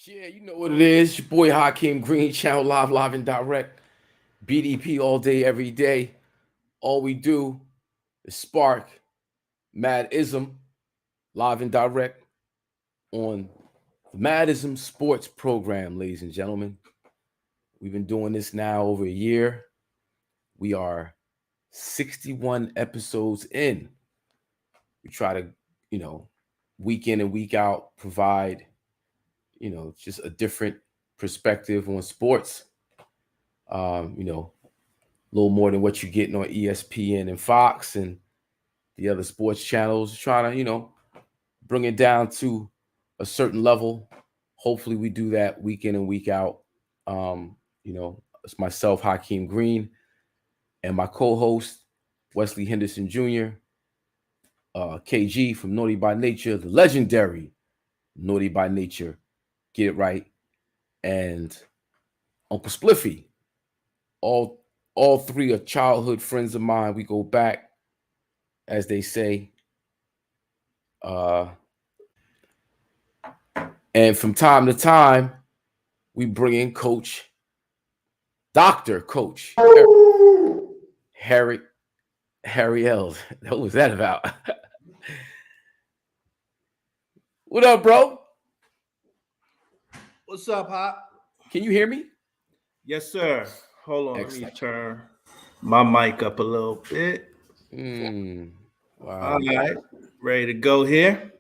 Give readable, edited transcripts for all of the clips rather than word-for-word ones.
Yeah, you know what it is. Your boy Hakeem Green, channel live and direct. BDP all day, every day. All we do is spark Madism live and direct on the Madism Sports Program, ladies and gentlemen. We've been doing this now over a year. We are 61 episodes in. We try to, week in and week out, provide, just a different perspective on sports. A little more than what you're getting on ESPN and Fox and the other sports channels. Trying to, bring it down to a certain level. Hopefully, we do that week in and week out. It's myself, Hakeem Green, and my co-host Wesley Henderson Jr., KG from Naughty by Nature, the legendary Naughty by Nature, Get It Right, and Uncle Spliffy. All three are childhood friends of mine. We go back, as they say. And from time to time, we bring in Dr. Coach Harry L. What was that about? What up, bro? What's up, Hop? Can you hear me? Yes, sir. Hold on, Excellent. Let me turn my mic up a little bit. Wow. All right, ready to go here?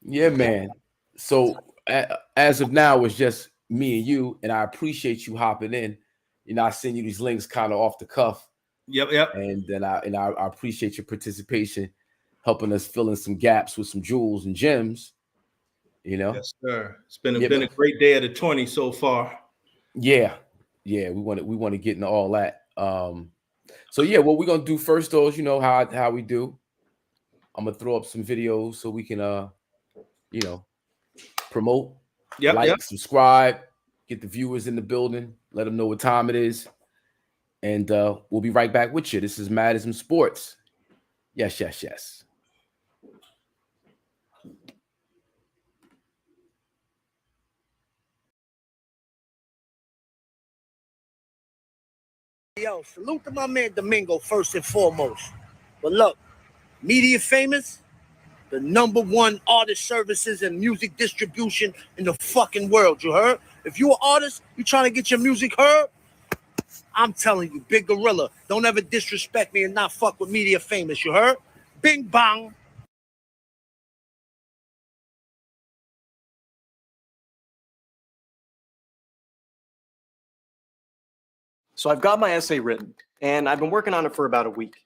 Yeah, man. So as of now, it's just me and you, and I appreciate you hopping in. I send you these links kind of off the cuff. Yep. And then I appreciate your participation, helping us fill in some gaps with some jewels and gems. Yes, sir. It's been a great day of the 20 so far. Yeah. We want to get into all that. So yeah, what we're gonna do first though is how we do. I'm gonna throw up some videos so we can promote, subscribe, get the viewers in the building, let them know what time it is, and we'll be right back with you. This is Madism Sports. Yes. Yo, salute to my man Domingo first and foremost. But look, Media Famous, the #1 artist services and music distribution in the fucking world, you heard? If you an artist, you trying to get your music heard, I'm telling you, Big Gorilla, don't ever disrespect me and not fuck with Media Famous, you heard? Bing bang. So I've got my essay written, and I've been working on it for about a week.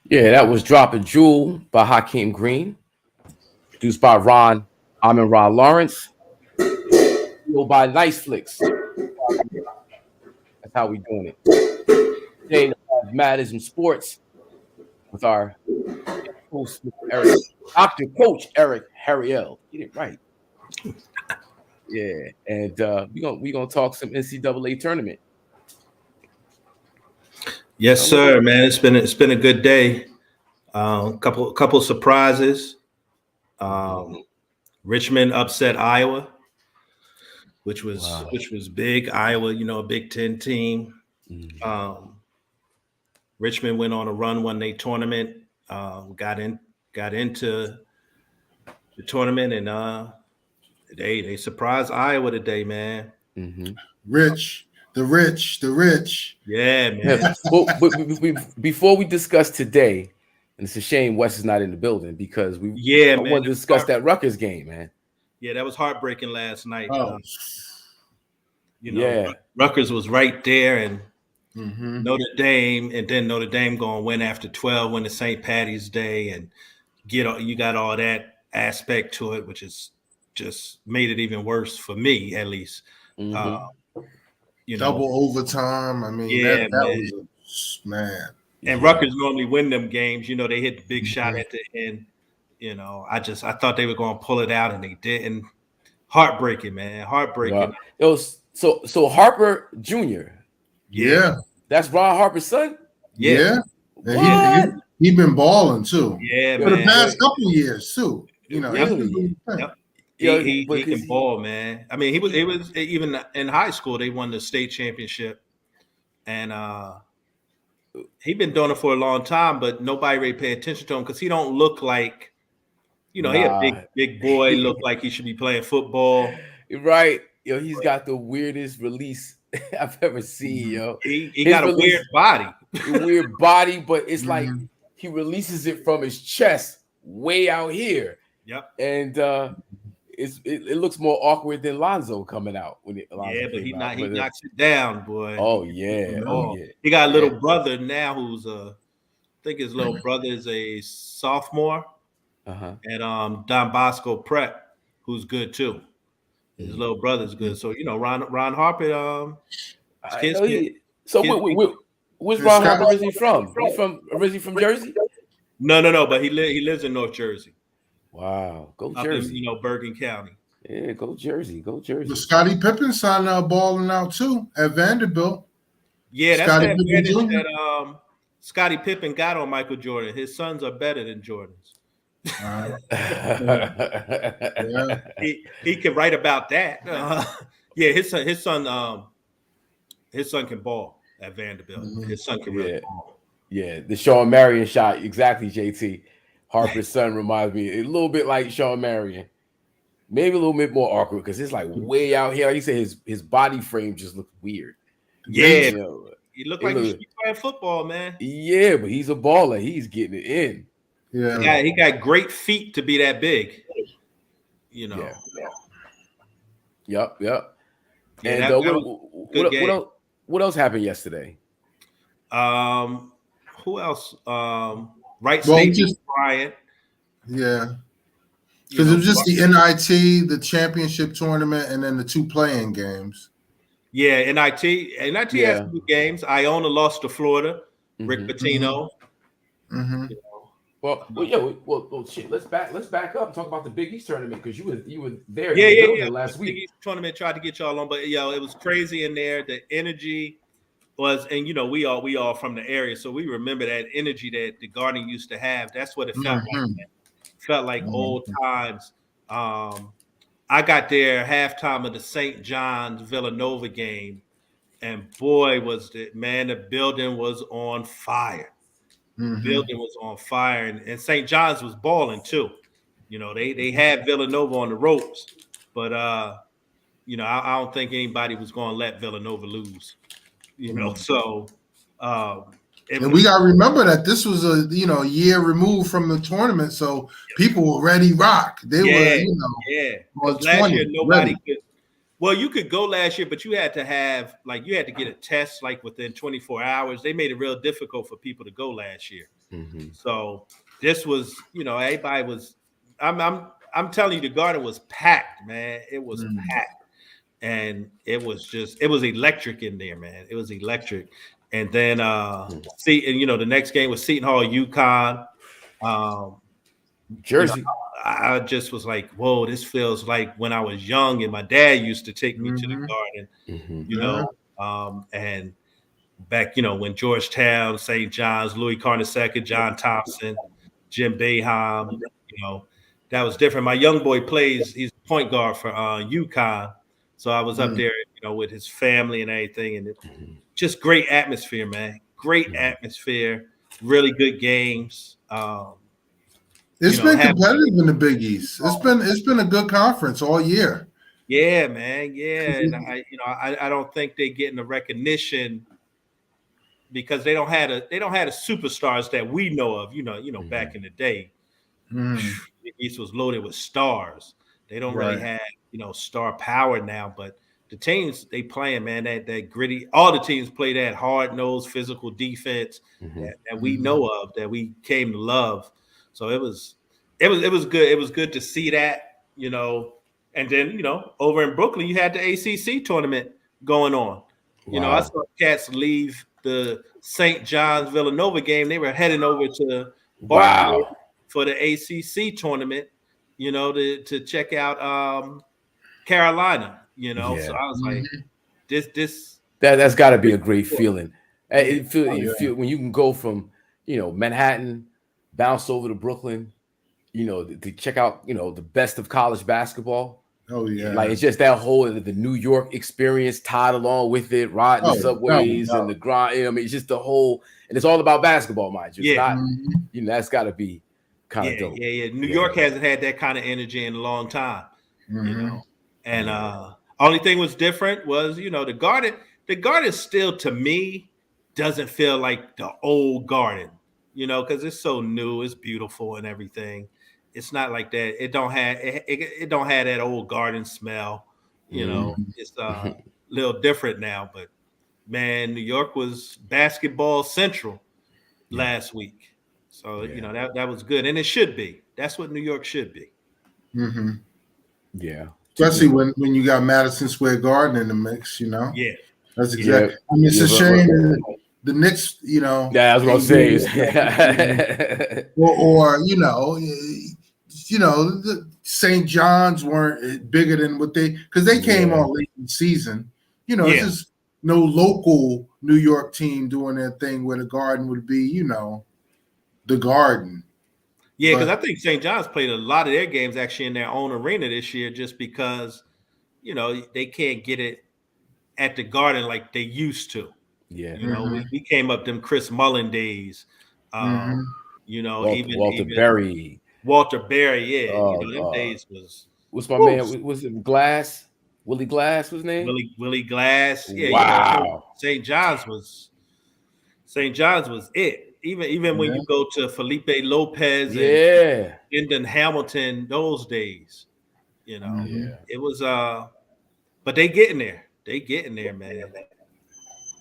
Yeah, that was Drop a Jewel by Hakeem Green, produced by Ron Lawrence, by Nice Flicks. That's how we doing it. Today, Madism Sports with our host, Eric, Dr. Coach Eric Harriel. Get it right. Yeah, and we gonna talk some NCAA tournament. Yes, sir, man. It's been a good day. Couple surprises. Richmond upset Iowa, which was big. Iowa, a Big Ten team. Richmond went on a run, won their tournament, got into the tournament, and they surprised Iowa today, man. The rich. Yeah, man. Yeah. But before we discuss today, and it's a shame Wes is not in the building because I want to discuss that Rutgers game, man. Yeah, that was heartbreaking last night. Oh. Rutgers was right there, and Notre Dame, and then Notre Dame going to win after 12, win the St. Patty's Day, and you got all that aspect to it, which is just made it even worse for me, at least. Double overtime. I mean, that was man. And Rutgers normally win them games. They hit the big shot at the end. I thought they were going to pull it out, and they didn't. Heartbreaking, man. Heartbreaking. Wow. It was so Harper Jr. Yeah. That's Ron Harper's son? Yeah. And he been balling too. Yeah, for the past couple of years too. Really? He can ball, man. I mean, he was even in high school. They won the state championship, and he been doing it for a long time. But nobody really pay attention to him because he don't look like, he a big boy. Look like he should be playing football. Right, he's got the weirdest release I've ever seen, yo. He got a weird body. Weird body, but it's like he releases it from his chest way out here. Yep. And it looks more awkward than Lonzo coming out when but he knocks it down, boy. Oh yeah. He got a little brother now who's I think his little brother is a sophomore at Don Bosco Prep, who's good too. His little brother's good. So Ron Harper. Where's Ron Harper originally from? He's originally from Jersey? No. But he lives in North Jersey. Wow, go Jersey. Bergen County. Yeah, go Jersey. But Scottie Pippen's son balling out too at Vanderbilt. Yeah, that's the advantage that Scottie Pippen got on Michael Jordan. His sons are better than Jordan's. He can write about that. His son can ball at Vanderbilt. His son can really ball. Yeah, the Sean Marion shot, exactly, JT. Harper's son reminds me a little bit like Sean Marion. Maybe a little bit more awkward because it's like way out here. Like you said, his body frame just looks weird. Yeah, he looked like he should be playing football, man. Yeah, but he's a baller. He's getting it in. Yeah, he got great feet to be that big. Yep. Yeah, and what else happened yesterday? Who else? Wright State Bryant. Yeah. Because it was just the NIT, the championship tournament, and then the 2 playing games. Yeah, NIT has 2 games. Iona lost to Florida. Rick Pitino. Well, shit. Let's back up and talk about the Big East tournament because you were there. Last week. Big East tournament tried to get y'all on, but it was crazy in there. The energy was, and we all from the area, so we remember that energy that the Garden used to have. That's what it felt like. Man. It felt like old times. I got there halftime of the St. John's Villanova game, and boy, the building was on fire. Building was on fire, and St. John's was balling too. They had Villanova on the ropes, but I don't think anybody was going to let Villanova lose. So and we got to remember that this was a year removed from the tournament, so people were ready rock. They were last year nobody could. Well, you could go last year, but you had to get a test like within 24 hours. They made it real difficult for people to go last year. So this was, everybody was. I'm telling you, the Garden was packed, man. It was packed, and it was electric in there, man. It was electric. And then the next game was Seton Hall, UConn. Jersey. I just was like, whoa, this feels like when I was young and my dad used to take me to the Garden, and back, when Georgetown, St. John's, Louis Carnesecca, John Thompson, Jim Boeheim, that was different. My young boy he's a point guard for UConn. So I was up there, with his family and everything. And just great atmosphere, man. Great atmosphere, really good games. It's been competitive in the Big East. It's been a good conference all year. Yeah, man. Yeah, and I don't think they're getting the recognition because they don't have the superstars that we know of. Back in the day, the East was loaded with stars. They don't really have star power now, but the teams they playing, man, that gritty. All the teams play that hard-nosed physical defense that we know of, that we came to love. So it was good. It was good to see that, and then over in Brooklyn, you had the ACC tournament going on. Wow. I saw cats leave the St. John's Villanova game. They were heading over to Barkley for the ACC tournament, to check out Carolina. So I was like, that's got to be a great feeling. You feel when you can go from Manhattan, bounce over to Brooklyn, to check out the best of college basketball. Oh yeah, like it's just that whole the New York experience tied along with it, riding the subways and the grind. I mean, it's just the whole, and it's all about basketball, mind you. It's not, that's got to be kind of dope. Yeah. New York hasn't had that kind of energy in a long time, And only thing was different was the Garden. The Garden still, to me, doesn't feel like the old Garden, because it's so new, it's beautiful and everything. It's not like that. It don't have that old Garden smell. It's a little different now. But man, New York was basketball central last week, so that was good, and it should be. That's what New York should be. Yeah, especially when you got Madison Square Garden in the mix. Yeah, that's exactly. I mean, it's a shame the Knicks. Yeah, I was gonna say. or the St. John's weren't bigger than what because they came on late in the season. It's just no local New York team doing their thing where the Garden would be, the Garden. Yeah, because I think St. John's played a lot of their games actually in their own arena this year just because, they can't get it at the Garden like they used to. Yeah. We came up them Chris Mullen days. Walter Berry. Walter Berry, them days was. What's my man? Was it Glass? Willie Glass was his name? Willie Glass. Yeah. Wow. St. John's was it. Even when you go to Felipe Lopez and Lyndon Hamilton, those days, it was but they getting there. They getting there, man.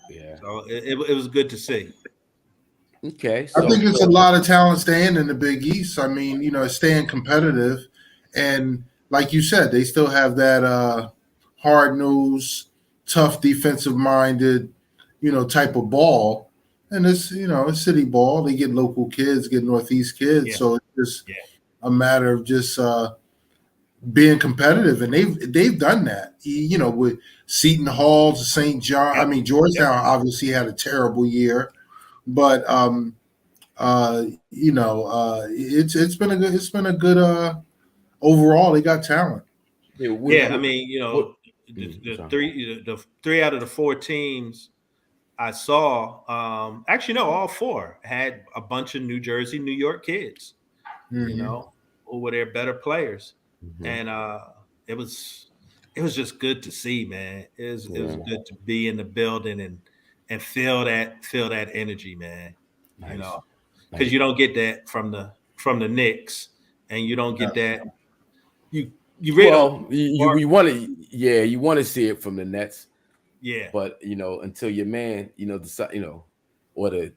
Yeah. So it was good to see. Okay. I think it's a lot of talent staying in the Big East. I mean, it's staying competitive. And like you said, they still have that hard-nosed, tough, defensive-minded, type of ball. And it's, it's city ball. They get local kids, get Northeast kids. Yeah. So it's just a matter of just being competitive. And they've done that, with Seton Hall, St. John. I mean, Georgetown obviously had a terrible year. But it's been a good overall. They got talent. I mean, the three out of the four teams I saw, actually no, all four had a bunch of New Jersey, New York kids, who were their better players, and it was just good to see, man. It was good to be in the building and feel that energy, man. Nice. Because you don't get that from the Knicks, and you don't get that. You really you want to you want to see it from the Nets. Yeah. But until your man, or the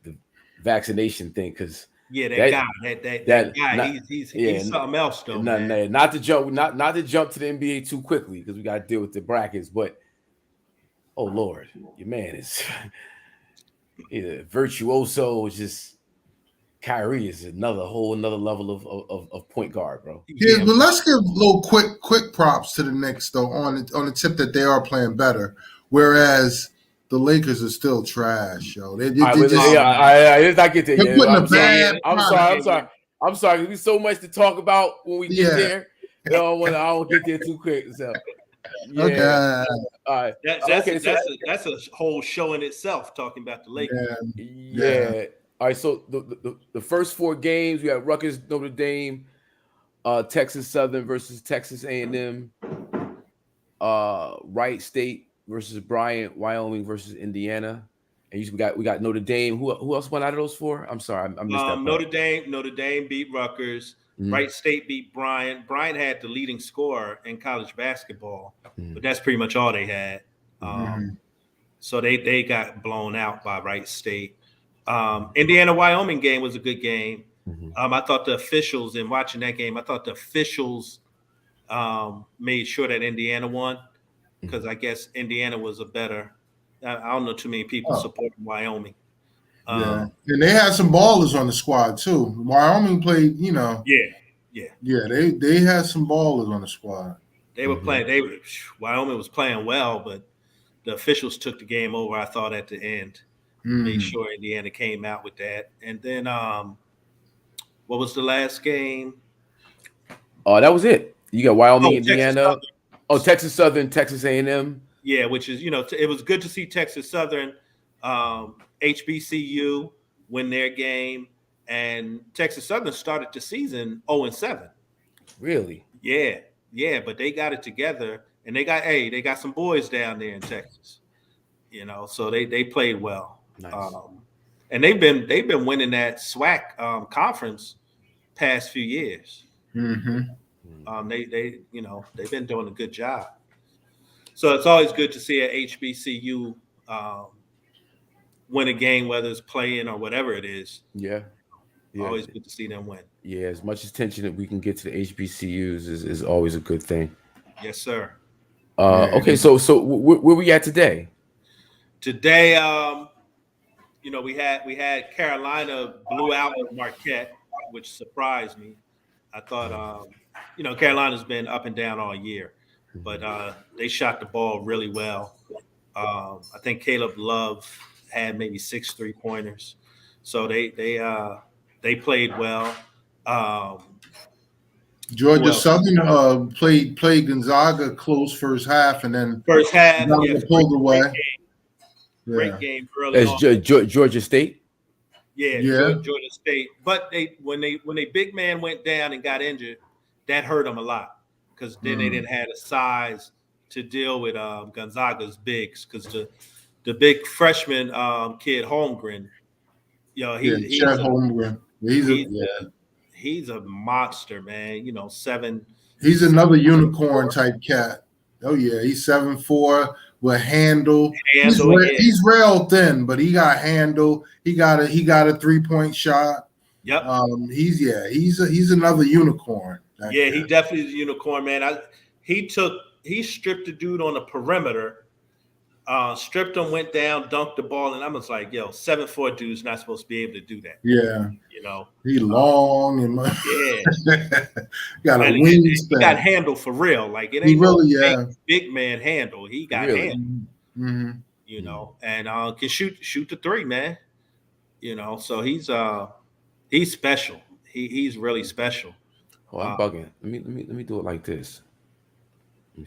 vaccination thing, because Yeah, That- that guy, not- he's something else though, man. not to jump to the NBA too quickly because we got to deal with the brackets. But oh Lord, your man is either virtuoso. Just Kyrie is another level of point guard, bro. Yeah, but let's give little quick props to the Knicks though on the tip that they are playing better, whereas the Lakers are still trash, yo. Let's not get there. They're putting a bad. I'm sorry. There's so much to talk about when we get there. I don't get there too quick. So yeah. Okay. All right. That's a whole show in itself talking about the Lakers. Yeah. All right. So the first 4 games we have Rutgers, Notre Dame, Texas Southern versus Texas A&M, Wright State versus Bryant, Wyoming versus Indiana, and we got Notre Dame. Who else went out of those 4? I'm sorry, I missed that part. Notre Dame beat Rutgers. Wright State beat Bryant. Bryant had the leading scorer in college basketball, but that's pretty much all they had. So they got blown out by Wright State. Indiana Wyoming game was a good game. I thought the officials, in watching that game, made sure that Indiana won because I guess Indiana was a better. I don't know too many people supporting Wyoming. And they had some ballers on the squad too. Wyoming played, they had some ballers on the squad. They were playing. Wyoming was playing well, but the officials took the game over. I thought at the end, made sure Indiana came out with that. And then, what was the last game? Oh, that was it. You got Wyoming, Indiana. Texas Southern, Texas A&M. Yeah, which is it was good to see Texas Southern, HBCU win their game, and Texas Southern started the season 0-7. Really? Yeah, but they got it together, and they got some boys down there in Texas, so they played well. Nice. And they've been winning that SWAC conference past few years. They've been doing a good job. So it's always good to see a HBCU win a game, whether it's playing or whatever it is. Yeah. Always good to see them win. Yeah, as much attention that we can get to the HBCUs is always a good thing. Yes, sir. Okay, so where we at today? Today, we had Carolina blew out Marquette, which surprised me. I thought, Carolina's been up and down all year, but they shot the ball really well. I think Caleb Love had maybe 6 3-pointers, so they played well. Georgia Southern played Gonzaga close first half, and then pulled away. Great game early on. Georgia State. Yeah. Georgia State. But when they big man went down and got injured, that hurt them a lot because then they didn't have the size to deal with Gonzaga's bigs because the big freshman kid Holmgren, Holmgren. He's a monster, man. 7. He's another unicorn type cat. Oh yeah, he's 7'4" with handle. He's rail thin, but he got handle. He got a 3-point shot. Yep. He's another unicorn. He definitely is a unicorn, man. He stripped the dude on the perimeter, stripped him, went down, dunked the ball, and I was like, 7'4" dude's not supposed to be able to do that. Yeah. He long and got a wingspan. He got handle for real. Like it ain't big man handle. He got handle. And can shoot the 3, man. So he's special. He's really special. Oh, I'm bugging. Let me do it like this.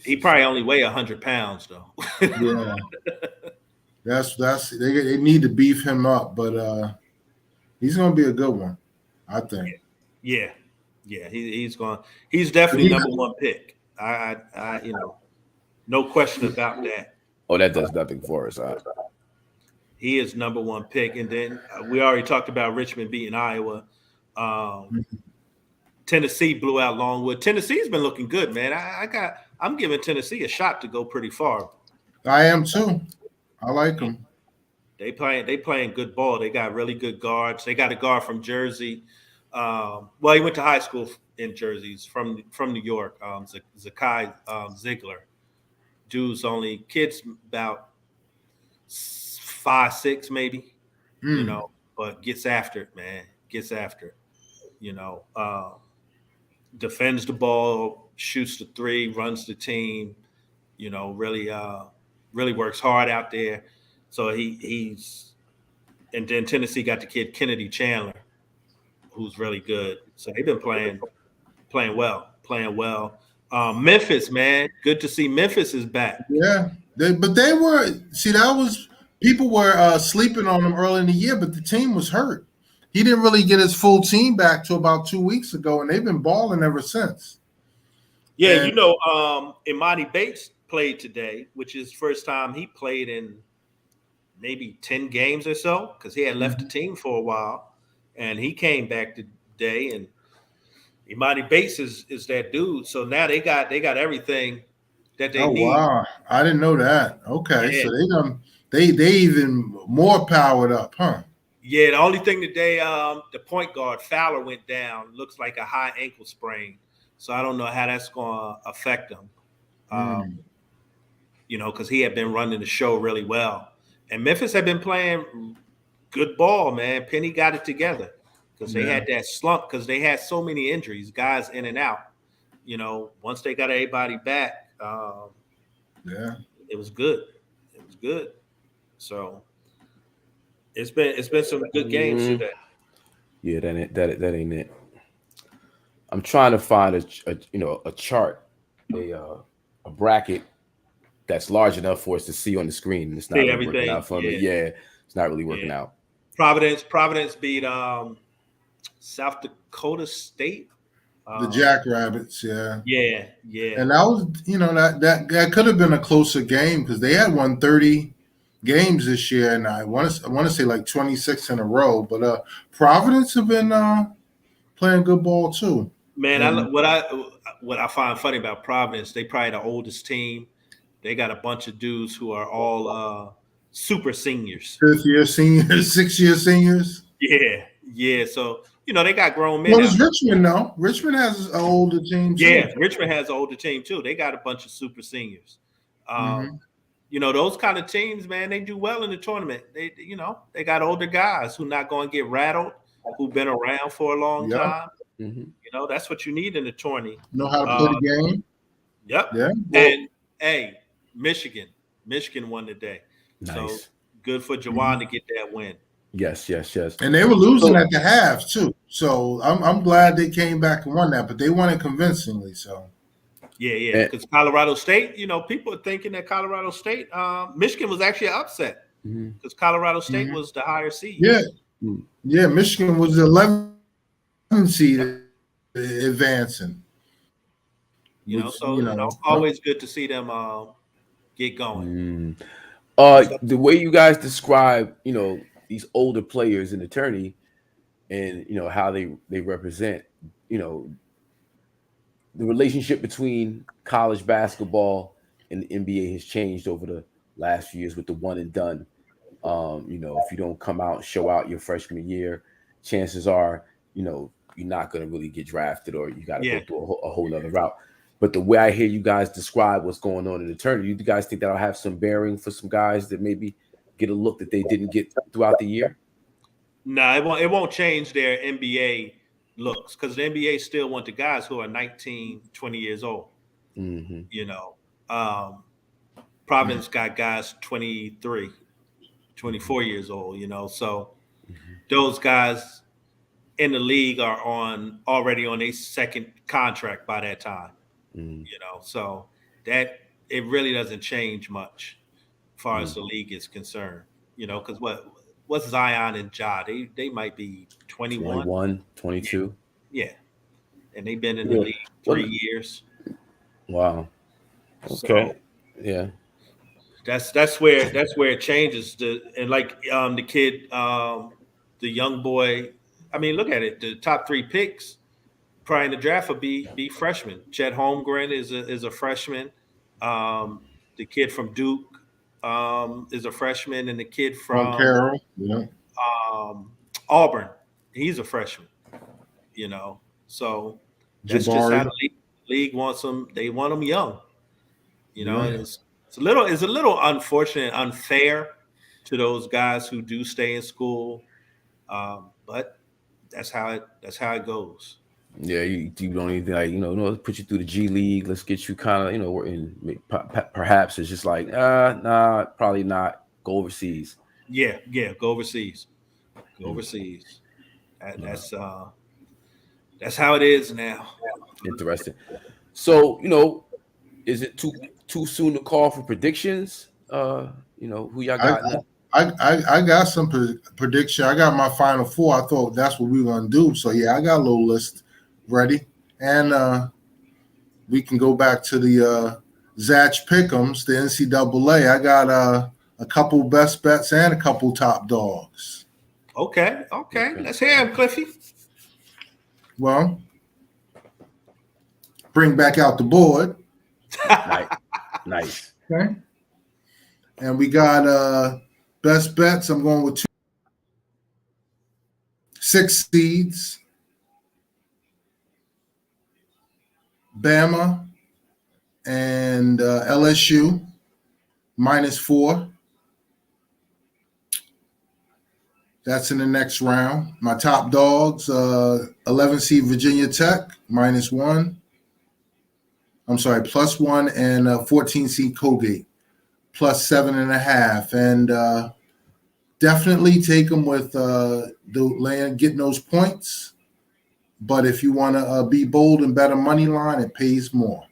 He probably only weigh 100 pounds though. Yeah. That's they need to beef him up, but he's gonna be a good one, I think. Yeah. He's definitely number 1 pick. I no question about that. Oh, that does nothing for us. He is number 1 pick, and then we already talked about Richmond beating Iowa. Tennessee blew out Longwood. Tennessee's been looking good, man. I'm giving Tennessee a shot to go pretty far. I am too. I like them. They playing good ball. They got really good guards. They got a guard from Jersey. Well, he went to high school in Jersey. He's from New York. Zakai Ziegler. Dude's only kid's about 5'6", maybe. You know, but gets after it, man. Gets after it. You know, defends the ball, shoots the three, runs the team. You know, really works hard out there. So he's and then Tennessee got the kid Kennedy Chandler, who's really good. So they've been playing well. Memphis, man, good to see Memphis is back. Yeah, but they were that was people were sleeping on him early in the year, but the team was hurt. He didn't really get his full team back till about 2 weeks ago, and they've been balling ever since. Yeah, And, you know, Imani Bates played today, which is first time he played in maybe 10 games or so, because he had left the team for a while, and he came back today. And Imani Bates is that dude. So now they got everything that they need. Wow, I didn't know that. Okay, Yeah. so they even more powered up, huh? Yeah, the only thing today, the point guard Fowler went down. Looks like a high ankle sprain. So I don't know how that's going to affect him. You know, because he had been running the show really well, and Memphis had been playing good ball. Man, Penny got it together because they had that slump because they had so many injuries, guys in and out. You know, once they got everybody back, it was good. It was good. So it's been some good games today. Yeah, that ain't it. I'm trying to find a chart, a bracket that's large enough for us to see on the screen. And it's not really working out for me. Yeah, it's not really working out. Providence beat South Dakota State. The Jackrabbits, yeah. Yeah. And that was, that could have been a closer game because they had won 30 games this year, and I want to say like 26 in a row. But Providence have been playing good ball too. Man, what I find funny about Providence, they probably the oldest team. They got a bunch of dudes who are all super seniors. 5th-year seniors, 6-year seniors. Yeah. So, you know, they got grown men. What is Richmond now? Richmond has an older team too. Yeah, Richmond has an older team too. They got a bunch of super seniors. You know, those kind of teams, man, they do well in the tournament. They got older guys who not going to get rattled, who've been around for a long time. You know, that's what you need in the tourney. Know how to play the game. Yep. Yeah. And hey, Michigan won today. Nice. So good for Jawan to get that win. Yes. And they were losing at the half too. So I'm glad they came back and won that, but they won it convincingly. So yeah. Because Colorado State, you know, people are thinking that Colorado State, Michigan was actually an upset because Colorado State was the higher seed. Yeah, Michigan was the 11th seed advancing. Always good to see them get going. The way you guys describe, these older players in the tourney, and how they represent, the relationship between college basketball and the NBA has changed over the last few years with the one and done. If you don't come out and show out your freshman year, chances are, you're not going to really get drafted, or you got to go through a whole other route. But the way I hear you guys describe what's going on in the tournament, you guys think that'll have some bearing for some guys that maybe get a look that they didn't get throughout the year? No, it won't change their NBA looks because the NBA still want the guys who are 19, 20 years old. Providence got guys 23, 24 years old, so those guys in the league are already on a second contract by that time. So that it really doesn't change much as far as the league is concerned, because what's Zion and Ja? They might be 21, 22. Yeah. And they've been in the league 3 years. Wow. Okay. So, that's where it changes. And like the kid, the young boy. I mean, look at it. The top 3 picks probably in the draft will be freshmen. Chet Holmgren is a freshman. The kid from Duke, is a freshman, and the kid From from Carroll, yeah. Auburn, he's a freshman. So that's just how Jabari. the league wants them. They want them young. Yeah. And it's a little unfortunate, unfair to those guys who do stay in school, but that's how it goes. Yeah, you don't even like let's put you through the G League. Let's get you kind of perhaps it's just like nah, probably not. Go overseas. Yeah, go overseas. Go overseas. That's how it is now. Interesting. So is it too soon to call for predictions? Who y'all got? I got some prediction. I got my final four. I thought that's what we were gonna do. So yeah, I got a little list ready, and we can go back to the Zach Pick'ems, the NCAA. I got a couple best bets and a couple top dogs. Okay. Let's hear him, Cliffy. Well, bring back out the board. Nice. Okay. And we got best bets. I'm going with 6 seeds. Bama and LSU -4. That's in the next round. My top dogs, 11 seed Virginia Tech -1. I'm sorry, +1, and 14 seed Colgate +7.5. And definitely take them with the land getting those points. But if you want to be bold and bet a money line, it pays more.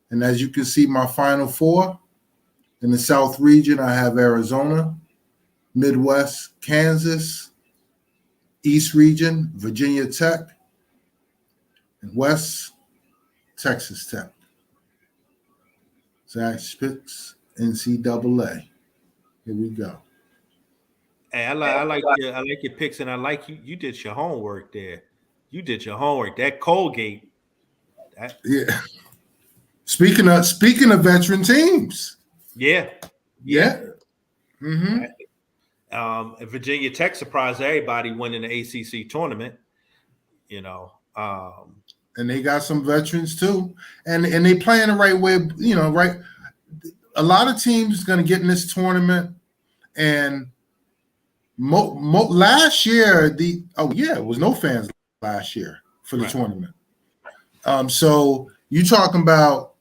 And as you can see, my final four in the South region, I have Arizona, Midwest, Kansas, East region, Virginia Tech, and West, Texas Tech. Zach Spitz, NCAA. Here we go. Hey, I like your picks, and I like you did your homework there. You did your homework. That Colgate. Yeah. Speaking of veteran teams. Yeah. Mm-hmm. Virginia Tech surprised everybody winning the ACC tournament. And they got some veterans too, and they playing the right way. Right. A lot of teams going to get in this tournament, and last year it was no fans last year for the tournament. So you talking about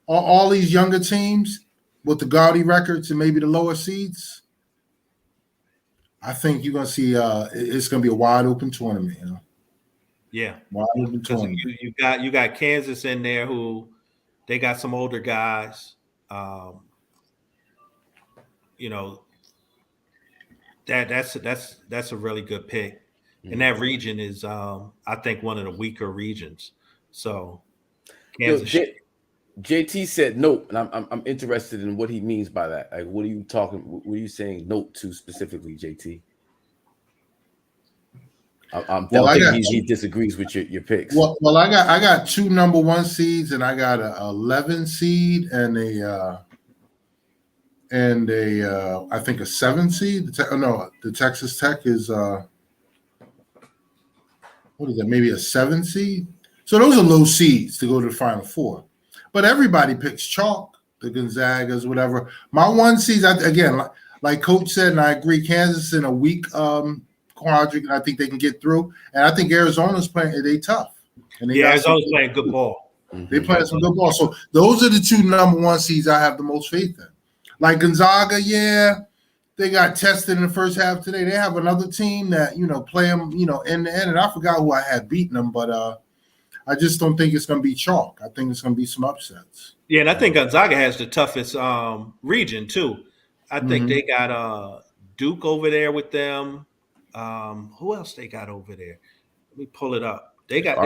all these younger teams with the gaudy records and maybe the lower seeds. I think you're going to see it's going to be a wide open tournament. Yeah, wide open tournament. You got Kansas in there who they got some older guys. That's a really good pick. And that region is, I think, one of the weaker regions. So, Kansas. JT said note, and I'm interested in what he means by that. Like, what are you saying note to specifically, JT? I'm thinking he disagrees with your picks. Well, I got 2 number 1 seeds, and I got a 11 seed and a I think a 7 seed. The Texas Tech is what is that? Maybe a 7 seed. So those are low seeds to go to the Final Four. But everybody picks chalk, the Gonzagas, whatever. My 1 seeds, again, like Coach said, and I agree, Kansas in a weak quadrant. I think they can get through, and I think Arizona's playing. They tough. And Arizona's playing good ball. They playing some good ball. So those are the 2 number 1 seeds I have the most faith in. Like Gonzaga, they got tested in the first half today. They have another team that play them end to end, and I forgot who I had beating them, but I just don't think it's going to be chalk. I think it's going to be some upsets. Yeah, and I think Gonzaga has the toughest region too. I think they got Duke over there with them. Who else they got over there? Let me pull it up. They got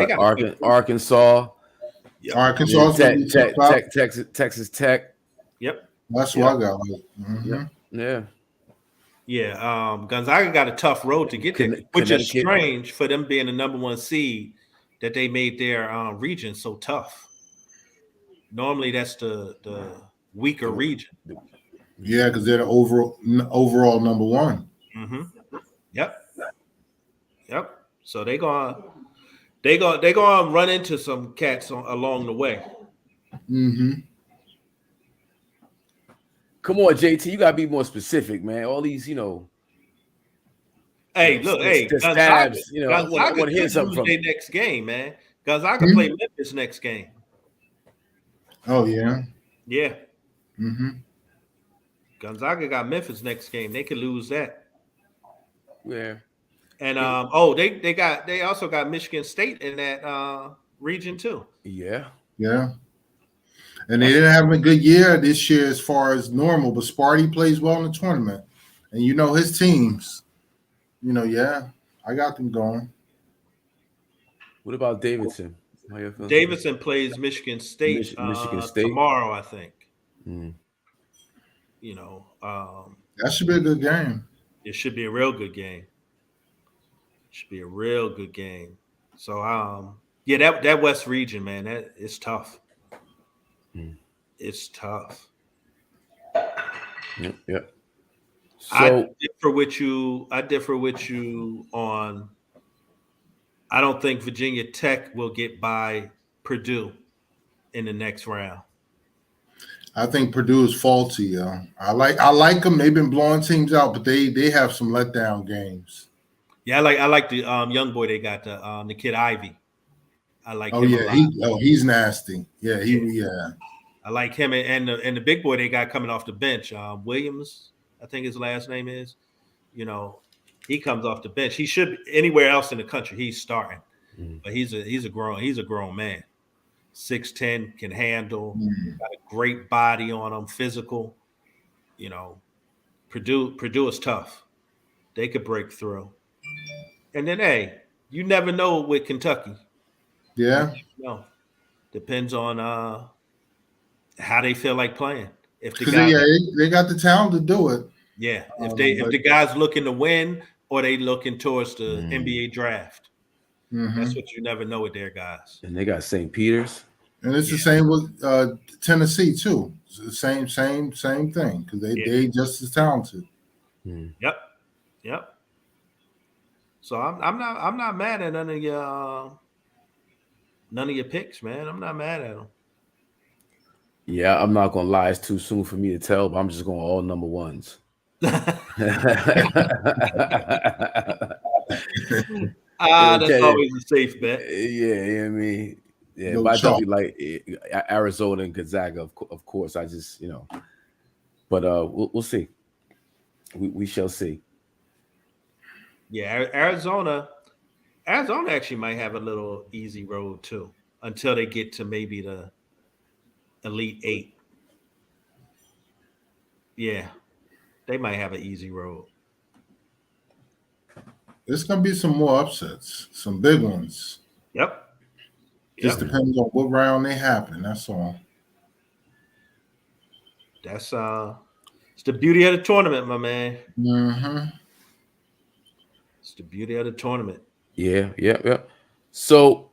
Arkansas. Yep. Arkansas, Texas Tech. Yep, that's what I got. Yeah. Gonzaga got a tough road to get there, which is strange for them being the number 1 seed, that they made their region so tough. Normally, that's the weaker region. Yeah, because they're the overall number one. Mm-hmm. Yep. So they gonna run into some cats along the way. Mm-hmm. Come on, JT, you gotta be more specific, man. All these, Hey, look, the Gonzaga, stabs. I Gonzaga want to hear could something lose from their you. next game, man. Gonzaga play Memphis next game. Oh yeah. Yeah, Mm-hmm. Gonzaga got Memphis next game. They could lose that. Yeah. And they also got Michigan State in that region too. Yeah. Yeah. And they didn't have a good year this year as far as normal, but Sparty plays well in the tournament. And his teams, yeah, I got them going. What about Davidson? How you feeling? Davidson plays Michigan State, Michigan State tomorrow, I think. Mm. That should be a good game. It should be a real good game. So yeah, that West region, man, that it's tough. Mm. It's tough. Yep. So I differ with you on. I don't think Virginia Tech will get by Purdue in the next round. I think Purdue is faulty, yo. I like them. They've been blowing teams out, but they have some letdown games. Yeah, I like the young boy they got, the kid Ivy. I like him yeah, a lot. he's nasty. Yeah. I like him and the big boy they got coming off the bench, Williams, I think his last name is. He comes off the bench. He should anywhere else in the country he's starting, but he's a grown man. 6'10", can handle, got a great body on him, physical. Purdue is tough. They could break through. And then, hey, you never know with Kentucky. Yeah. Depends on how they feel like playing. If the Because guy, they got the talent to do it. yeah, if the guy's looking to win or they looking towards the NBA draft, that's what you never know with their guys. And they got St. Peter's, and it's the same with Tennessee too. It's the same thing because they just as talented. Yep. So I'm not mad at none of your picks, man. I'm not mad at them. Yeah, I'm not gonna lie. It's too soon for me to tell, but I'm just going all number ones. That's always a safe bet. Yeah, I mean, yeah, No but I chalk. definitely like Arizona and Gonzaga, of course. I just, but we'll see. We shall see. Yeah, Arizona actually might have a little easy road too until they get to maybe the Elite Eight. Yeah, they might have an easy road. There's gonna be some more upsets, some big ones. Yep. Just depends on what round they happen. That's all. That's it's the beauty of the tournament, my man. Mm-hmm. It's the beauty of the tournament. Yeah. So,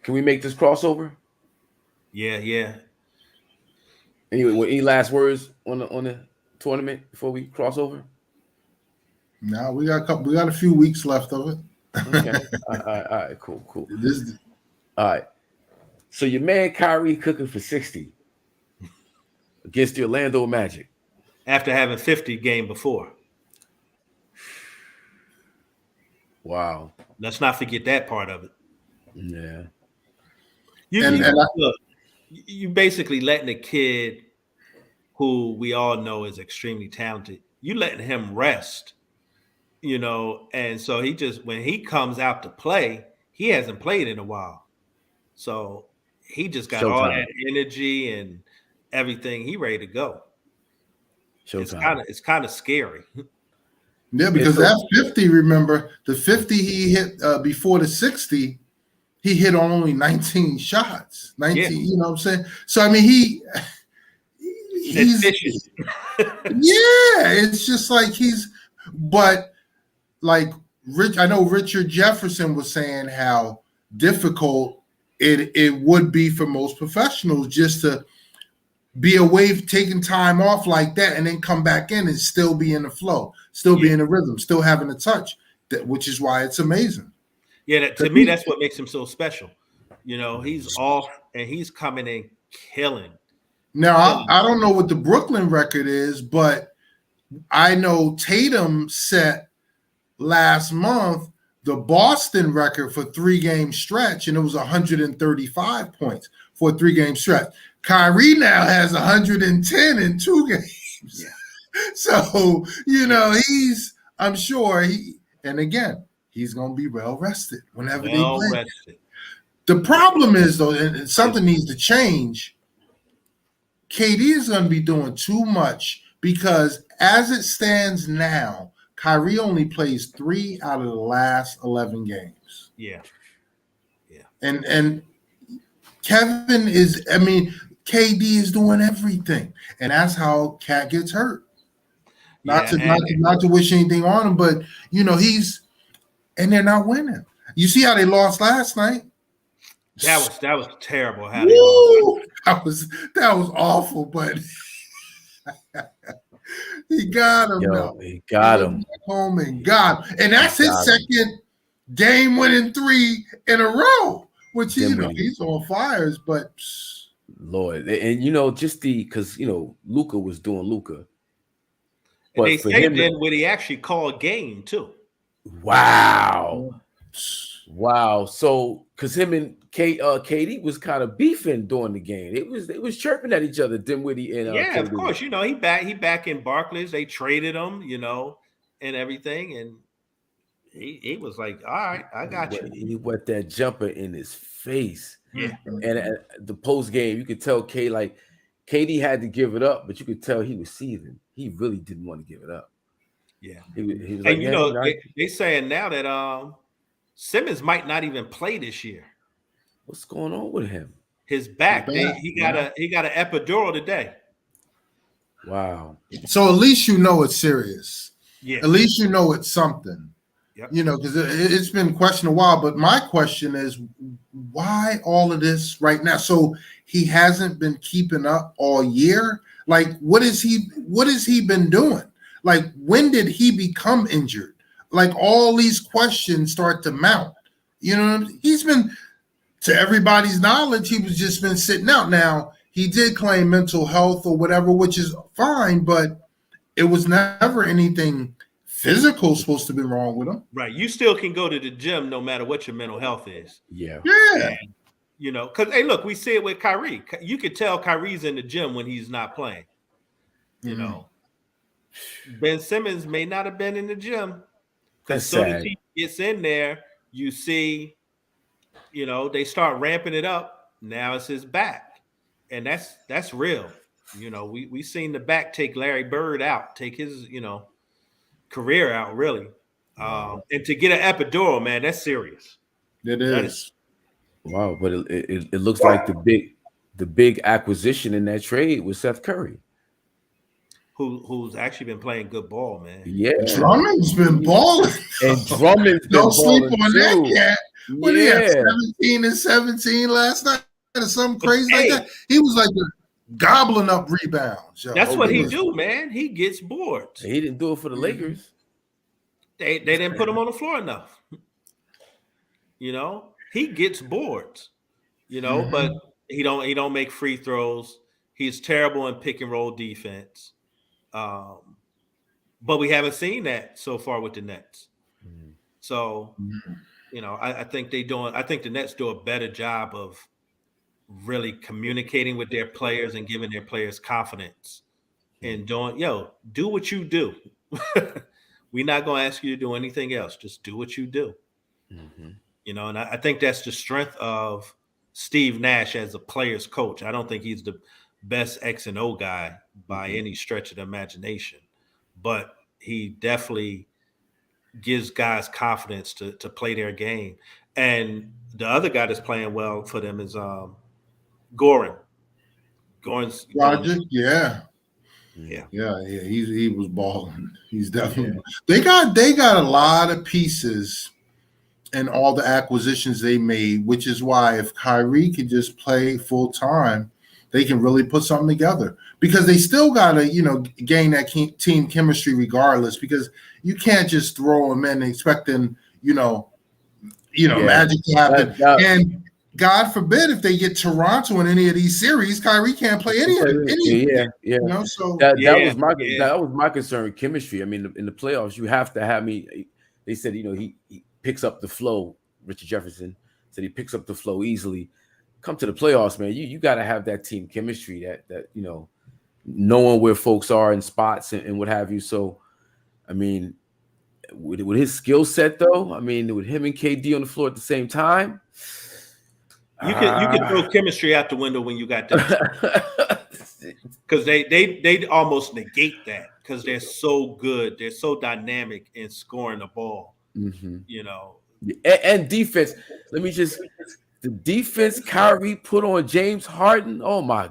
can we make this crossover? Yeah. Anyway, any last words on the tournament before we cross over? Now we got a few weeks left of it. Okay. All right. Cool. All right. So your man Kyrie cooking for 60 against the Orlando Magic after having 50 game before. Wow. Let's not forget that part of it. Yeah. You basically letting a kid who we all know is extremely talented, you letting him rest, and so when he comes out to play, he hasn't played in a while. So he just got all that energy and everything. He ready to go. Showtime. It's kind of scary. Yeah, because that 50, remember, the 50 he hit before the 60, he hit on only 19 shots. 19, you know what I'm saying? So, I mean, he's it's just like but like I know Richard Jefferson was saying how difficult it would be for most professionals just to be away, taking time off like that, and then come back in and still be in the flow, still be in the rhythm, still having a touch, which is why it's amazing. Yeah, to me, that's what makes him so special. You know, he's off and he's coming in killing. Now, I don't know what the Brooklyn record is, but I know Tatum set last month the Boston record for 3-game stretch, and it was 135 points for a 3-game stretch. Kyrie now has 110 in 2 games. Yeah. So, you know, I'm sure and again, he's going to be well rested whenever they play. The problem is, though, and something needs to change. KD is going to be doing too much because as it stands now, Kyrie only plays 3 out of the last 11 games. Yeah. And Kevin is, I mean, KD is doing everything. And that's how Cat gets hurt. Not to wish anything on him, but, you know, and they're not winning. You see how they lost last night? That was terrible. How they lost. That was awful, but he got him. He got him. Home and got him. And that's his second game-winning 3 in a row, which he's on fires. But Lord, and you know, just because you know Luka was doing Luka. But they saved him when he actually called game too. Wow. So, because him and KD was kind of beefing during the game. It was chirping at each other. Dinwiddie and yeah, KD. Of course. You know, he back in Barclays. They traded him, you know, and everything, and he was like, "All right, I got you." He wet that jumper in his face. Yeah. And at the post game, you could tell KD had to give it up, but you could tell he was seething. He really didn't want to give it up. Yeah. He was and like, you know, they saying now that Simmons might not even play this year. What's going on with him? His back. He got an epidural today. Wow. So at least you know it's serious. Yeah. At least you know it's something. Yep. You know, because it's been questioned a while. But my question is, why all of this right now? So he hasn't been keeping up all year. Like, what has he been doing? Like, when did he become injured? Like, all these questions start to mount. You know, he's been, to everybody's knowledge, he was just been sitting out. Now, he did claim mental health or whatever, which is fine, but it was never anything physical supposed to be wrong with him. Right. You still can go to the gym no matter what your mental health is. Yeah. Yeah. And, you know, because, hey, look, we see it with Kyrie. You could tell Kyrie's in the gym when he's not playing. You know, Ben Simmons may not have been in the gym. Because as soon as he gets in there, you see, you know, they start ramping it up. Now it's his back. And that's real. You know, we seen the back take Larry Bird out, take his, you know, career out, really. And to get an epidural, man, that's serious. It is. Wow, but it looks like the big acquisition in that trade was Seth Curry. Who's actually been playing good ball, man. Yeah. Drummond's been balling. And Drummond's been Don't sleep balling on too. that cat. What he had, 17 and 17 last night or something crazy like that. He was like gobbling up rebounds. Yo. That's what he do, man. He gets boards. He didn't do it for the Lakers. They didn't put him on the floor enough. You know, he gets boards. You know, but he don't make free throws. He's terrible in pick and roll defense. But we haven't seen that so far with the Nets. So, you know, I think the Nets do a better job of really communicating with their players and giving their players confidence and do what you do. We're not going to ask you to do anything else. Just do what you do. You know, and I think that's the strength of Steve Nash as a player's coach. I don't think he's the best X and O guy by any stretch of the imagination, but he definitely gives guys confidence to play their game. And the other guy that's playing well for them is Goran. Goran's yeah. He was balling. He's definitely they got a lot of pieces and all the acquisitions they made, which is why if Kyrie could just play full time, they can really put something together, because they still got to, gain that team chemistry regardless, because you can't just throw them in expecting, magic to happen. And God forbid if they get Toronto in any of these series, Kyrie can't play any of it. Yeah. So that was my concern. Chemistry. I mean, in the playoffs, you have to have me. They said, he picks up the flow. Richard Jefferson said he picks up the flow easily. Come to the playoffs, man. You got to have that team chemistry, that knowing where folks are in spots and what have you. So, I mean, with his skill set, though, I mean, with him and KD on the floor at the same time, you can throw chemistry out the window when you got that, because they almost negate that because they're so good, they're so dynamic in scoring the ball. And defense. The defense Kyrie put on James Harden. Oh my.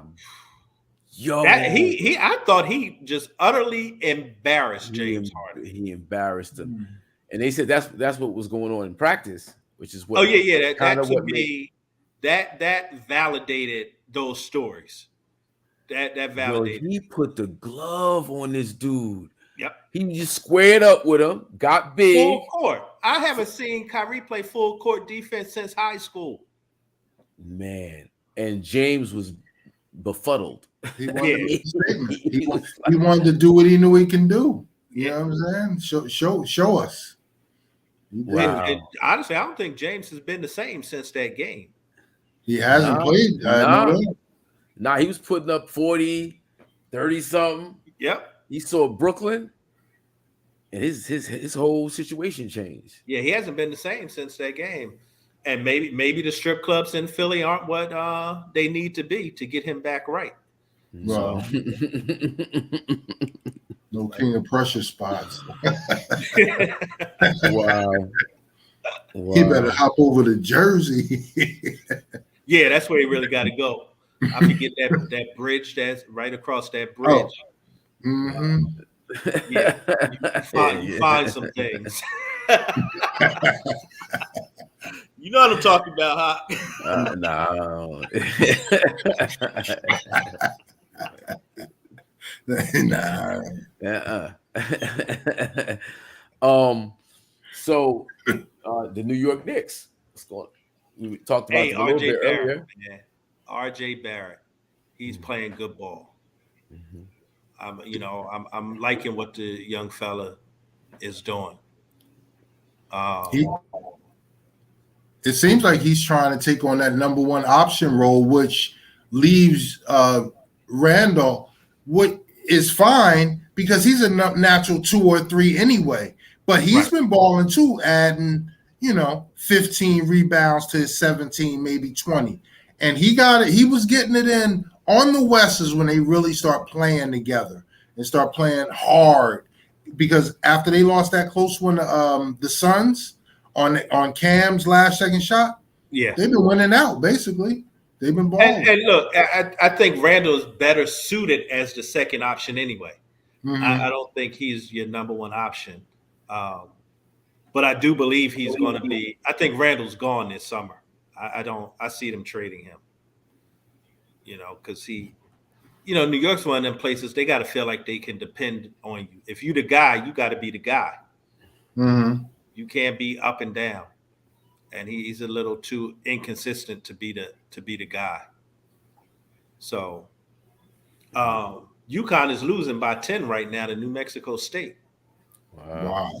I thought he just utterly embarrassed James Harden. He embarrassed him. And they said that's what was going on in practice, which is what. Oh yeah. That to me, that validated those stories. That validated. He put the glove on this dude. Yep. He just squared up with him, got big. Full court. I haven't seen Kyrie play full court defense since high school. Man, and James was befuddled. He wanted he wanted to do what he knew he can do. You know what I'm saying? Show us. Wow. And honestly, I don't think James has been the same since that game. He hasn't played. Nah, he was putting up 40, 30 something. Yep. He saw Brooklyn, and his whole situation changed. Yeah, he hasn't been the same since that game. And maybe the strip clubs in Philly aren't what they need to be to get him back right. Well, no King of Prussia spots. Wow. He better hop over to Jersey. Yeah, that's where he really got to go. I forget that bridge that's right across that bridge. Oh. Mm-hmm. Yeah, you find some things. You know what I'm talking about, huh? No. Nah. So the New York Knicks. What's going on? We talked about it a little bit earlier. Yeah. RJ Barrett. He's playing good ball. Mm-hmm. I'm liking what the young fella is doing. It seems like he's trying to take on that number one option role, which leaves Randall, what is fine because he's a natural 2 or 3 anyway. But he's been balling too, adding 15 rebounds to his 17, maybe 20, and he got it. He was getting it in on the West is when they really start playing together and start playing hard. Because after they lost that close one, the Suns on Cam's last second shot, they've been winning out basically. They've been balling. And look, I think Randall is better suited as the second option anyway. Mm-hmm. I don't think he's your number one option, but I do believe he's going to be. I think Randall's gone this summer. I see them trading him. Because he. New York's one of them places they got to feel like they can depend on you. If you're the guy, you got to be the guy. Mm-hmm. You can't be up and down, and he's a little too inconsistent to be the guy. So, UConn is losing by 10 right now to New Mexico State. Wow.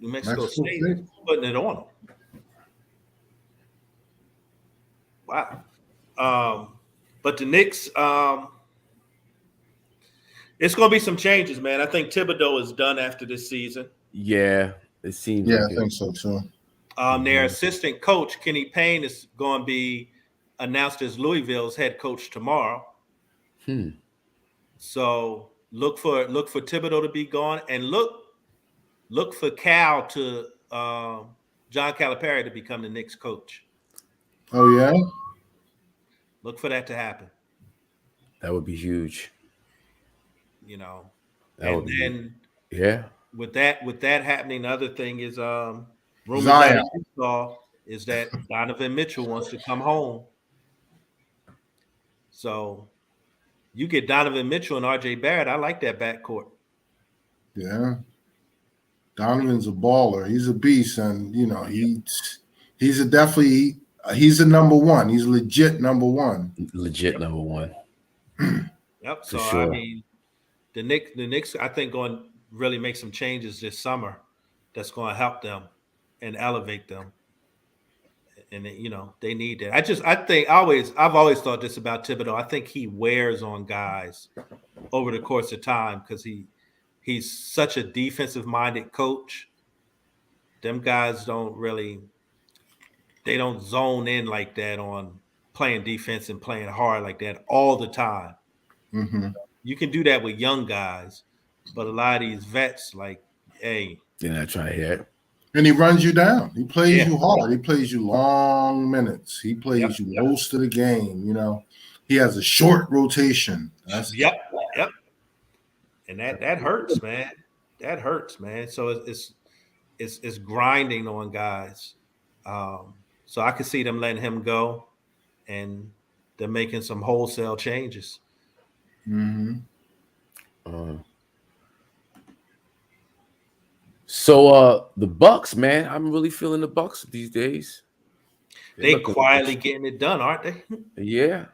New Mexico State is putting it on them. Wow. But the Knicks, it's going to be some changes, man. I think Thibodeau is done after this season. Yeah, it seems. Yeah, I think so too. Their assistant coach, Kenny Payne, is going to be announced as Louisville's head coach tomorrow. So look for Thibodeau to be gone, and look for Cal to John Calipari to become the Knicks coach. Oh yeah. Look for that to happen. That would be huge. Then with that happening, the other thing is rumors that is that Donovan Mitchell wants to come home So you get Donovan Mitchell and RJ Barrett. I like that backcourt. Yeah. Donovan's a baller. He's a beast, and he's a definitely he's a number one. He's legit number one. Legit number one. Yep. For So sure. I mean, the Knicks, I think, going to really make some changes this summer. That's going to help them and elevate them. And they need that. I've always thought this about Thibodeau. I think he wears on guys over the course of time because he's such a defensive minded coach. Them guys don't zone in like that on playing defense and playing hard like that all the time. Mm-hmm. You can do that with young guys, but a lot of these vets, like, hey, They're not trying to hear it. And he runs you down. He plays you hard. He plays you long minutes. He plays you most of the game. He has a short rotation. Yep. And that hurts, man. That hurts, man. So it's grinding on guys. So I could see them letting him go, and they're making some wholesale changes. Mm-hmm. So the Bucks, man, I'm really feeling the Bucks these days. They quietly getting it done, aren't they? Yeah.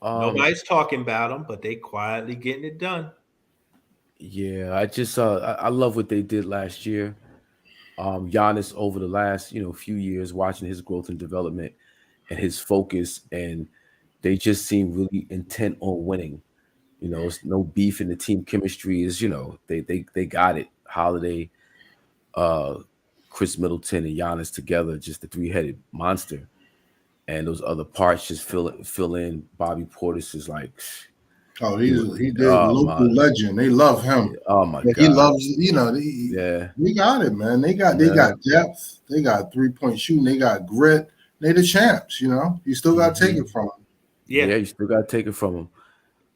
Nobody's talking about them, but they quietly getting it done. Yeah, I just I love what they did last year. Giannis over the last few years, watching his growth and development and his focus, and they just seem really intent on winning. It's no beef in the team chemistry. Is they got it. Holiday, Chris Middleton, and Giannis together, just the three-headed monster. And those other parts just fill in. Bobby Portis is like, he did local legend. They love him. Oh my God, he loves. They got it, man. They got depth. They got 3-point shooting. They got grit. They the champs. You still got to take it from them. Yeah, you still got to take it from them.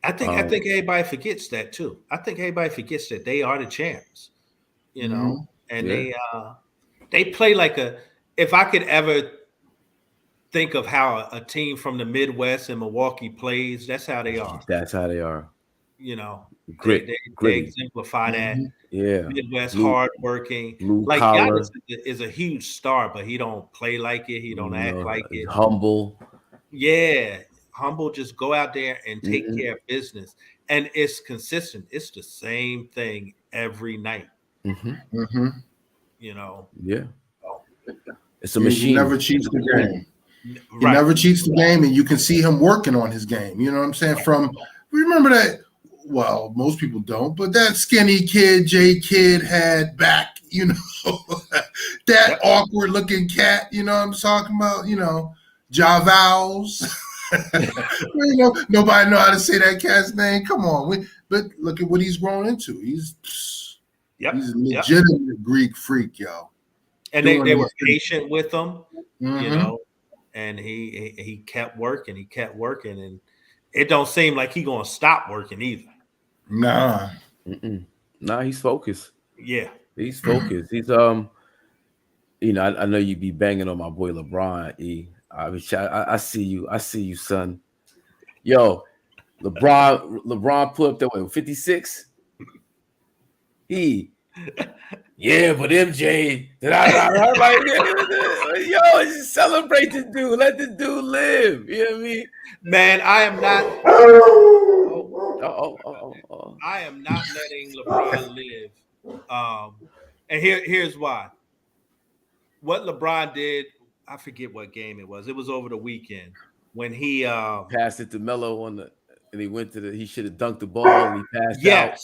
I think everybody forgets that too. I think everybody forgets that they are the champs. And they play like if I could ever think of how a team from the Midwest and Milwaukee plays, that's how they are. That's how they are. Grit. They exemplify that. Yeah. Midwest hardworking. Like Giannis is a huge star, but he don't play like it. He don't act like it. Humble. Yeah. Humble, just go out there and take care of business. And it's consistent. It's the same thing every night. Mm-hmm. Yeah. It's a machine. He never cheats the game. He never cheats the game, and you can see him working on his game. You know what I'm saying? Remember that, well, most people don't, but that skinny kid, J Kid, had back, that awkward looking cat, you know what I'm talking about? Javals. Nobody know how to say that cat's name. Come on. But look at what he's grown into. He's a legitimate Greek freak, yo. And they were patient with him, and he kept working. And it don't seem like he gonna stop working either. Nah. Nah, he's focused. Yeah. He's focused. He's I know you be banging on my boy LeBron, E. I see you, son. Yo, LeBron put up that 56. Yeah, but MJ, yo, just celebrate the dude. Let the dude live. You know what I mean? Man, I am not. I am not letting LeBron live. And here's why. What LeBron did, I forget what game it was. It was over the weekend when he passed it to Melo and he went to he should have dunked the ball and he passed out.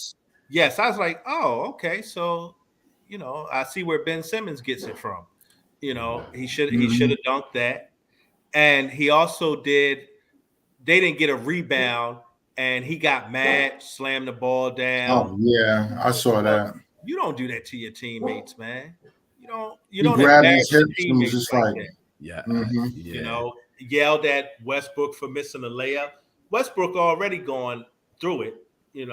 Yes, I was like, oh, okay. So, I see where Ben Simmons gets it from. He should have dunked that. And he also they didn't get a rebound and he got mad, slammed the ball down. Oh, yeah, I saw that. You don't do that to your teammates, man. You he don't grabbed embarrass his your hips and was just like yelled at Westbrook for missing a layup. Westbrook already going through it, You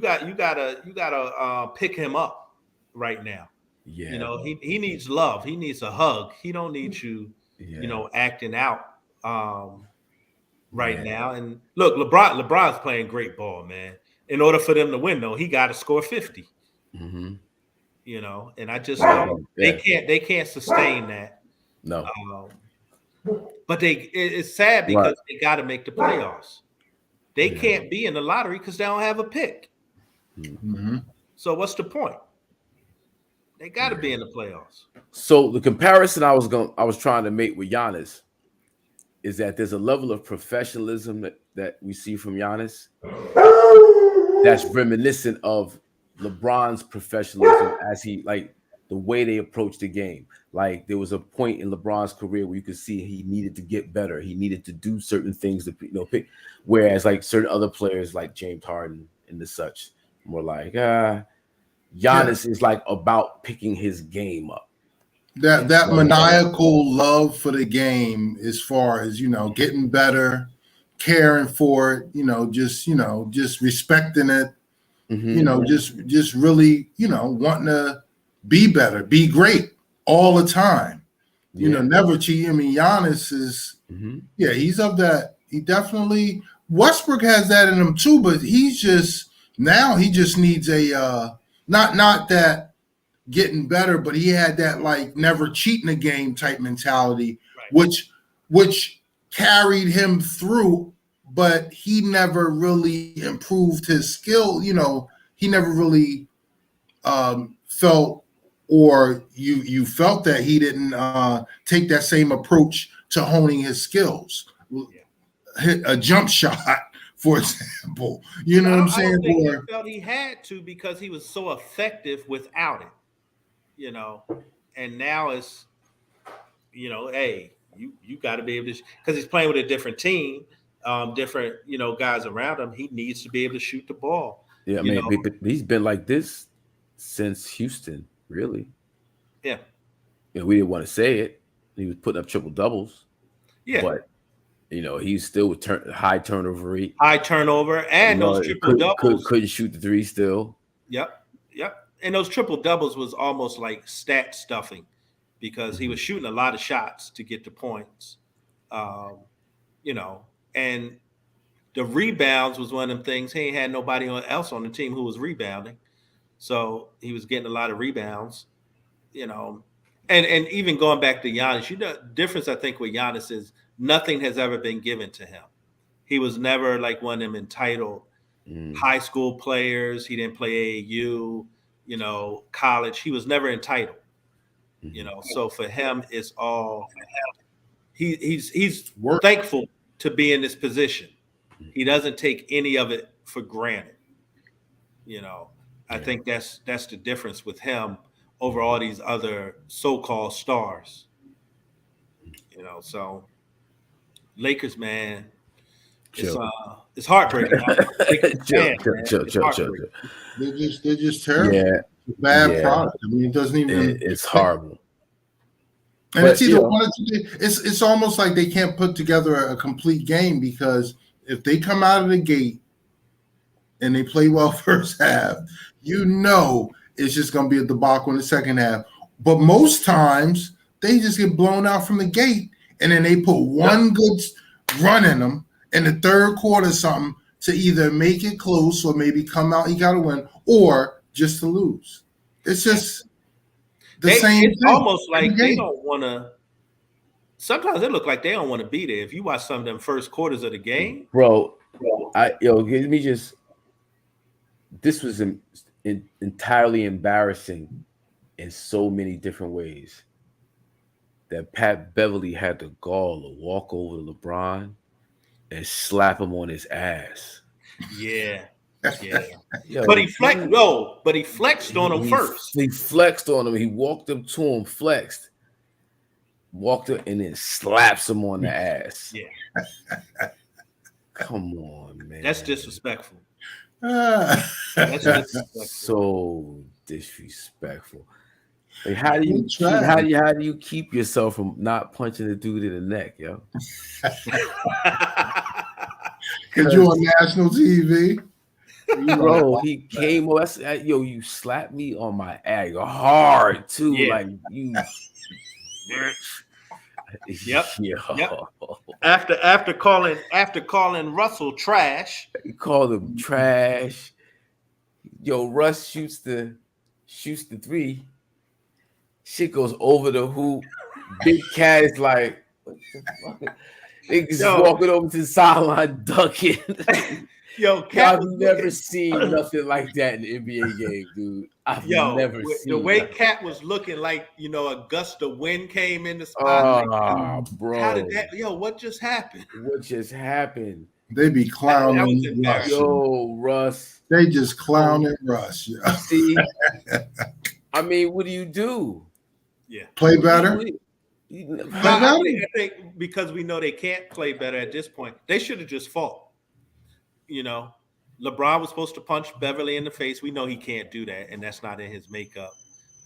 gotta pick him up right now. Yeah. He needs love. He needs a hug. He don't need you, acting out. right now. And look, LeBron's playing great ball, man. In order for them to win, though, he got to score 50. Mm-hmm. You know, and I just don't. Yeah. They can't sustain that. No. But it's sad because they got to make the playoffs. They can't be in the lottery because they don't have a pick. Mm-hmm. So what's the point? They got to be in the playoffs. So the comparison I was trying to make with Giannis is that there's a level of professionalism that we see from Giannis that's reminiscent of LeBron's professionalism as he like the way they approach the game. Like there was a point in LeBron's career where you could see he needed to get better. He needed to do certain things to pick. Whereas like certain other players like James Harden and the such more like Giannis is like about picking his game up. That maniacal love for the game, as far as getting better, caring for it, just respecting it, just really, wanting to be better, be great all the time. Never cheat. I mean, Giannis is, he's of that. He definitely Westbrook has that in him too, but he just needs a not that getting better, but he had that like never cheating a game type mentality, which carried him through, but he never really improved his skill. He never really felt, or you felt that he didn't take that same approach to honing his skills. Hit a jump shot, for example. You know what I'm saying? I think he felt he had to because he was so effective without it. And now it's, hey, you got to be able to, because he's playing with a different team, different, guys around him. He needs to be able to shoot the ball. Yeah, I mean, but he's been like this since Houston, really. Yeah. We didn't want to say it. He was putting up triple doubles. Yeah. But he's still with high turnover rate. High turnover and those triple doubles. Couldn't shoot the three still. Yep. And those triple doubles was almost like stat stuffing because he was shooting a lot of shots to get the points. And the rebounds was one of them things. He ain't had nobody else on the team who was rebounding. So he was getting a lot of rebounds, and even going back to Giannis, the difference I think with Giannis is nothing has ever been given to him. He was never like one of them entitled high school players. He didn't play AAU, college. He was never entitled, So for him, it's all he's thankful to be in this position. He doesn't take any of it for granted. I think that's the difference with him over all these other so-called stars. So Lakers, man, it's heartbreaking. They're just terrible. Yeah. Bad product. I mean, it doesn't even. It's horrible. And it's either one or two. It's almost like they can't put together a complete game, because if they come out of the gate and they play well first half, it's just going to be a debacle in the second half. But most times they just get blown out from the gate, and then they put one good run in them in the third quarter, something to either make it close or maybe come out. You got to win, or just to lose. It's just same. It's thing. Almost like they don't want to. Sometimes it look like they don't want to be there. If you watch some of them first quarters of the game, bro, give me just. This was entirely embarrassing in so many different ways that Pat Beverly had the gall to walk over to LeBron and slap him on his ass. Yeah. But he flexed. But he flexed on him first. He flexed on him. He walked up to him, flexed, walked up, and then slaps him on the ass. Yeah. Come on, man. That's disrespectful. That's so disrespectful. Like, how do you keep yourself from not punching the dude in the neck, yo? Because you're on national TV. Bro, he came over. You slapped me on my ass hard too. Yeah. Like you bitch. Yep. Yo. Yep. After calling Russell trash. You call them trash. Yo, Russ shoots the three. Shit goes over the hoop. Big Cat is like, what the fuck? They just walking over to the sideline ducking. Yo, Cat I've never seen nothing like that in the NBA game, dude. I've never seen the way nothing. Cat was looking like, a gust of wind came in the spot. Bro. How did that? What just happened? What just happened? They be clowning Russ. Yo, Russ. They just clowning Russ. Yeah. See, I mean, what do you do? Yeah, play better. I think because we know they can't play better at this point, they should have just fought. LeBron was supposed to punch Beverly in the face. We know he can't do that, and that's not in his makeup.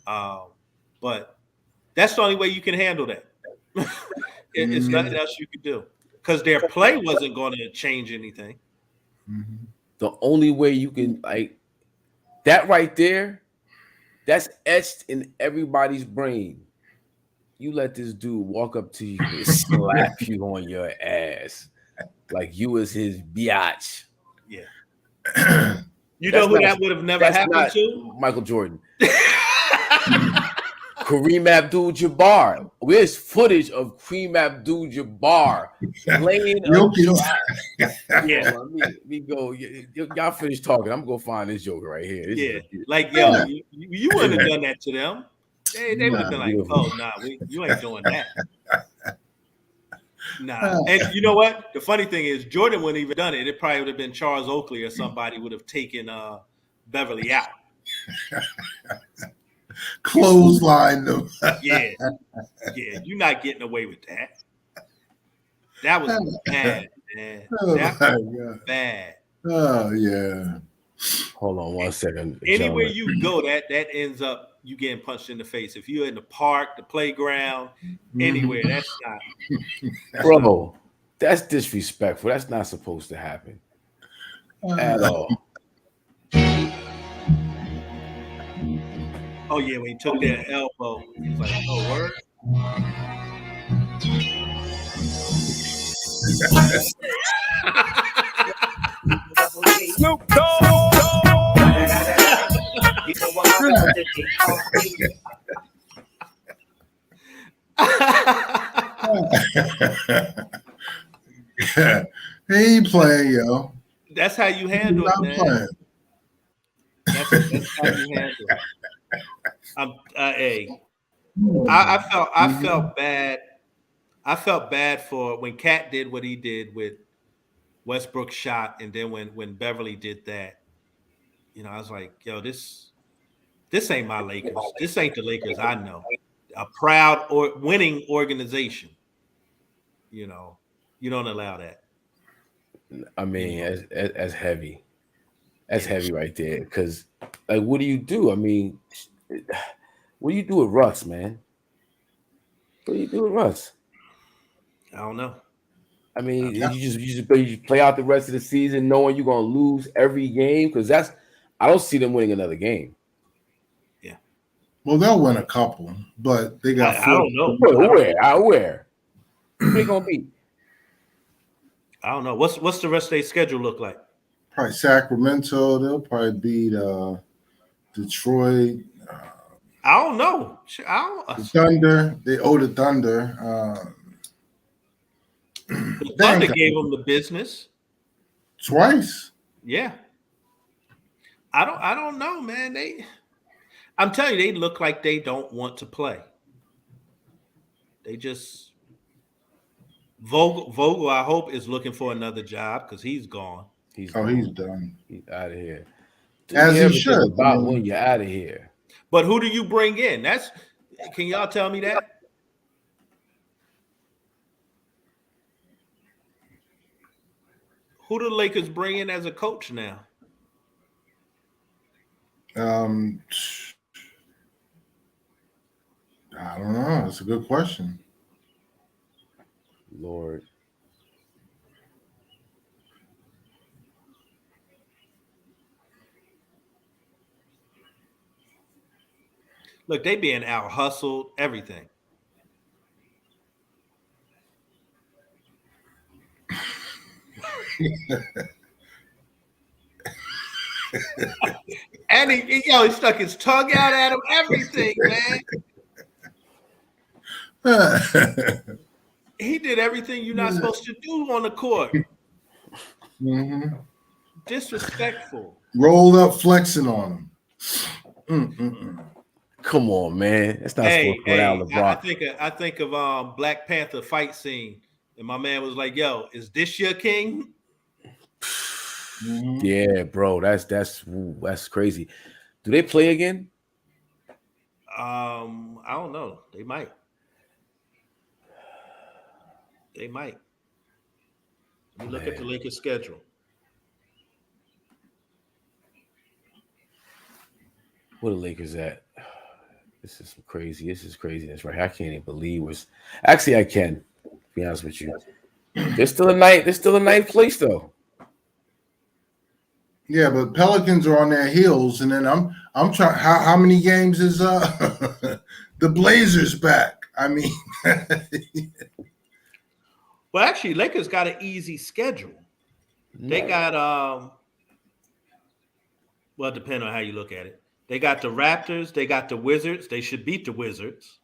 But that's the only way you can handle that. It's nothing else you can do because their play wasn't going to change anything. The only way you can, like, that right there, that's etched in everybody's brain. You let this dude walk up to you and slap you on your ass like you was his biatch. Yeah. You know who that would have never happened to? Michael Jordan. Kareem Abdul-Jabbar. Where's footage of Kareem Abdul-Jabbar laying Yeah, let me go. Y'all finish talking. I'm gonna find this joker right here. You wouldn't have done that to them. They would have been like, "Oh, nah, you ain't doing that." Nah, and you know what? The funny thing is, Jordan wouldn't even done it. It probably would have been Charles Oakley or somebody would have taken Beverly out. Clothesline them. Yeah, you're not getting away with that. That was bad, man. That was bad. Oh yeah. Hold on one second. Anywhere you go, that ends up you getting punched in the face. If you're in the park, the playground, anywhere, that's not. Bro, that's disrespectful. That's not supposed to happen at all. Oh yeah, when he took that elbow, he was like, "Oh, word." Snoop Dogg. You know what? He ain't playing, yo. That's how you handle it, man. That's how you handle it. I felt bad. I felt bad for when Cat did what he did with Westbrook shot, and then when Beverly did that, I was like, yo, this ain't my Lakers. This ain't the Lakers I know. A proud or winning organization. You don't allow that. I mean, as heavy. That's heavy right there. Because, like, what do you do? I mean, what do you do with Russ, man? What do you do with Russ? I don't know. I mean, you just play out the rest of the season knowing you're gonna lose every game? Because I don't see them winning another game. Yeah. Well, they'll win a couple, but they got. I don't know. Where? Who they gonna beat? I don't know. What's the rest of their schedule look like? Probably Sacramento. They'll probably beat Detroit. I don't know. The Thunder. They owe the Thunder. The Thunder gave them the business twice. Yeah. I don't know, man. I'm telling you, they look like they don't want to play. They just Vogel, I hope, is looking for another job because he's gone. He's done. He's out of here. As he should. About when you're out of here. But who do you bring in? Can y'all tell me that? Who do the Lakers bring in as a coach now? I don't know. That's a good question. Lord. Look, they being out hustled, everything. And he stuck his tongue out at him, everything, man. He did everything you're not supposed to do on the court. Mm-hmm. Disrespectful. Rolled up flexing on him. Come on, man. That's not supposed to go down LeBron. I think of Black Panther fight scene, and my man was like, "Yo, is this your king?" Mm-hmm. Yeah, bro. That's crazy. Do they play again? I don't know. They might. Let me look at the Lakers schedule. Where the Lakers at? This is crazy. This is craziness, right? I can't even believe what's. Actually, I can. To be honest with you, they're still a ninth place though. Yeah, but Pelicans are on their heels, and then I'm trying. How many games is the Blazers back? I mean, well, actually, Lakers got an easy schedule. They got well, depending on how you look at it. They got the Raptors. They got the Wizards. They should beat the Wizards.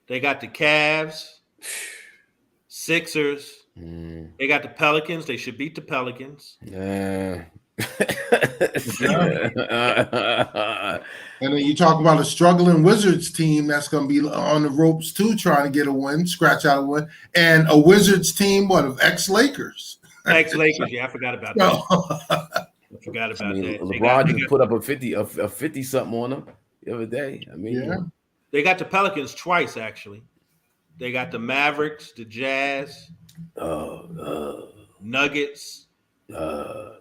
They got the Cavs, Sixers. They got the Pelicans. They should beat the Pelicans. And then you talk about a struggling Wizards team that's going to be on the ropes too, trying to get a win, scratch out a win, and a Wizards team, of ex-Lakers. Ex-Lakers, yeah, I forgot about that. I forgot about that. LeBron just put up a 50 something on them the other day. I mean, yeah. They got the Pelicans twice, actually. They got the Mavericks, the Jazz, Nuggets. I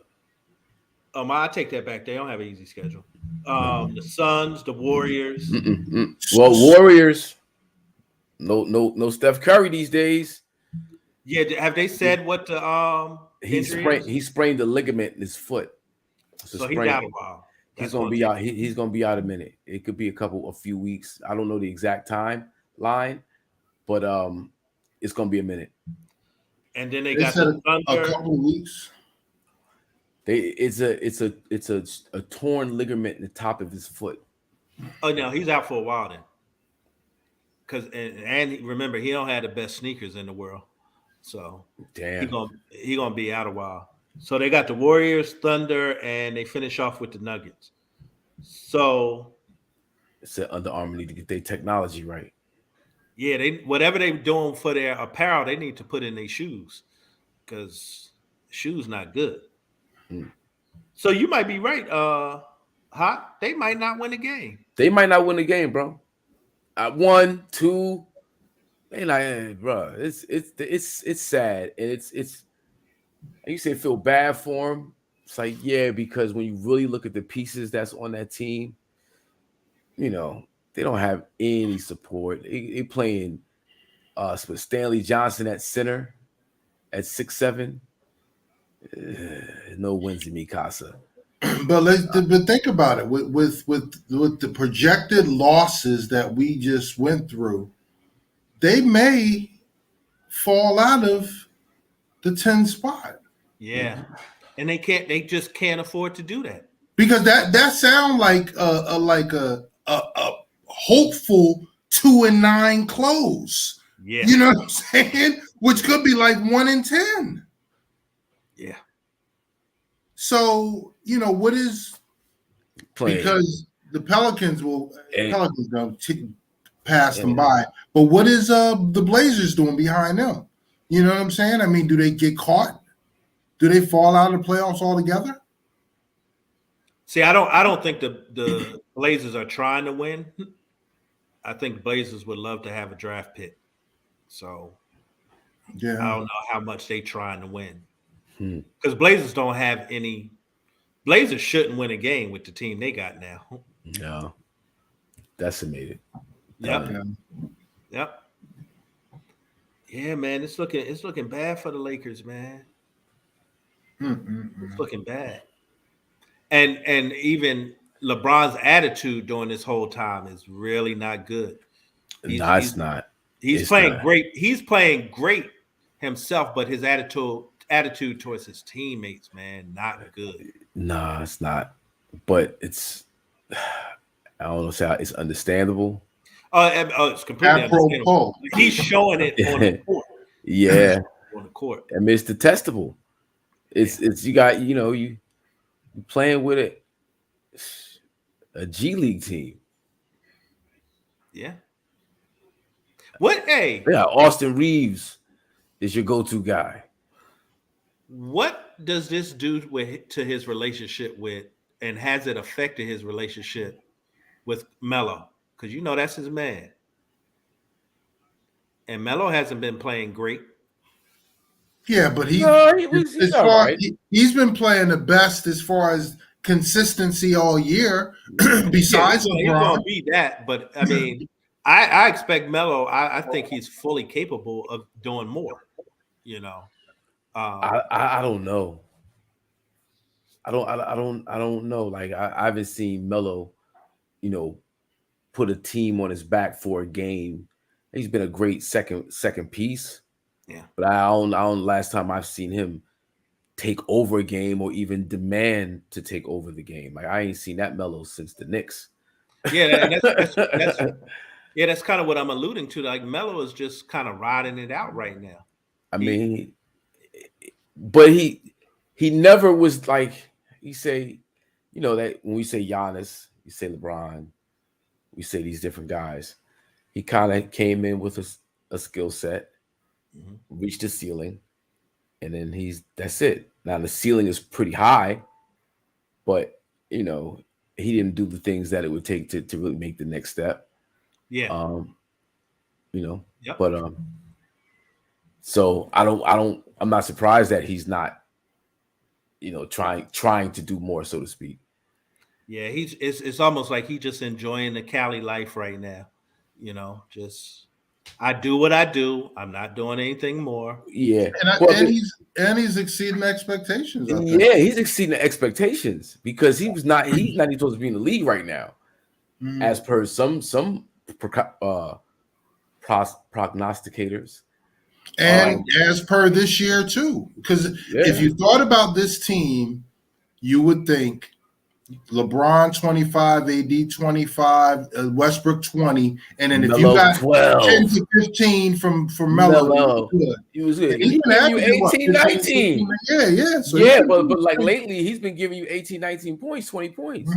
take that back. They don't have an easy schedule. The Suns, the Warriors. Well, Warriors. No Steph Curry these days. Yeah, have they said what the he sprained the ligament in his foot. So he's out a while. He's gonna be out. He's gonna be out a minute. It could be a few weeks. I don't know the exact timeline, but it's gonna be a minute. And then they got the Thunder. A couple of weeks. It's a torn ligament in the top of his foot. Oh no, he's out for a while then. Because and remember, he don't have the best sneakers in the world, so damn, he gonna be out a while. So they got the Warriors, Thunder, and they finish off with the Nuggets. So it's an Under Armour need to get their technology right. Yeah, whatever they're doing for their apparel, they need to put in their shoes because shoes not good. So you might be right, Hot. They might not win the game. They might not win the game, bro. 1, 2, they like, bro. It's sad, and it's. You say feel bad for them. It's like, yeah, because when you really look at the pieces that's on that team, they don't have any support. They playing with Stanley Johnson at center at 6'7". No wins in Mikasa. But think about it. With the projected losses that we just went through, they may fall out of the 10th spot. Yeah, and they just can't afford to do that because that sounds like a hopeful 2-9 close. Yeah, you know what I'm saying? Which could be like 1-10. Yeah. So what is playing? Because the Pelicans don't pass them by, but what is the Blazers doing behind them? You know what I'm saying? I mean, do they get caught? Do they fall out of the playoffs altogether? See, I don't think the Blazers are trying to win. I think Blazers would love to have a draft pick. So yeah, I don't know how much they trying to win. Because Blazers don't have any. Blazers shouldn't win a game with the team they got now. No, decimated. Yep. Yep. Yeah, man, it's looking bad for the Lakers, man. It's looking bad. And even LeBron's attitude during this whole time is really not good. It's not. He's playing great. He's playing great himself, but his attitude attitude towards his teammates, man, not good. Nah, it's not. But it's I don't know. Say it's understandable. It's completely understandable. Apropos. He's showing it on the court. Yeah, On the court. I mean it's detestable. It's you got you playing with a G League team. Yeah. What? Hey. Yeah, Austin Reeves is your go-to guy. What does this do to his relationship with, and has it affected his relationship with Melo? Because that's his man, and Melo hasn't been playing great. Yeah, but he's all right. He's been playing the best as far as consistency all year. Besides he's LeBron, going to be that. But I mean, I expect Melo. I think he's fully capable of doing more. I don't know. I don't know. Like I haven't seen Melo, put a team on his back for a game. He's been a great second piece. Yeah. But I don't last time I've seen him take over a game or even demand to take over the game. Like I ain't seen that Melo since the Knicks. Yeah, and that's kind of what I'm alluding to. Like Melo is just kind of riding it out right now. I mean, but he never was like you say, that when we say Giannis, you say LeBron, we say these different guys. He kind of came in with a skill set, reached the ceiling, and then that's it. Now the ceiling is pretty high, but he didn't do the things that it would take to really make the next step. Yeah. Yep. But so I'm not surprised that he's not, trying to do more, so to speak. Yeah, it's almost like he's just enjoying the Cali life right now. Just I do what I do. I'm not doing anything more. Yeah, and he's exceeding expectations. I think. Yeah, he's exceeding expectations because he's not even supposed to be in the league right now, as per some prognosticators. And as per this year too, because if you thought about this team, you would think LeBron 25, AD 25, Westbrook 20, and then Melo, if you got 12. 10 to 15 from Melo, he was good. He's giving you 18, 19. Yeah. So but like lately, he's been giving you 18, 19 points, 20 points.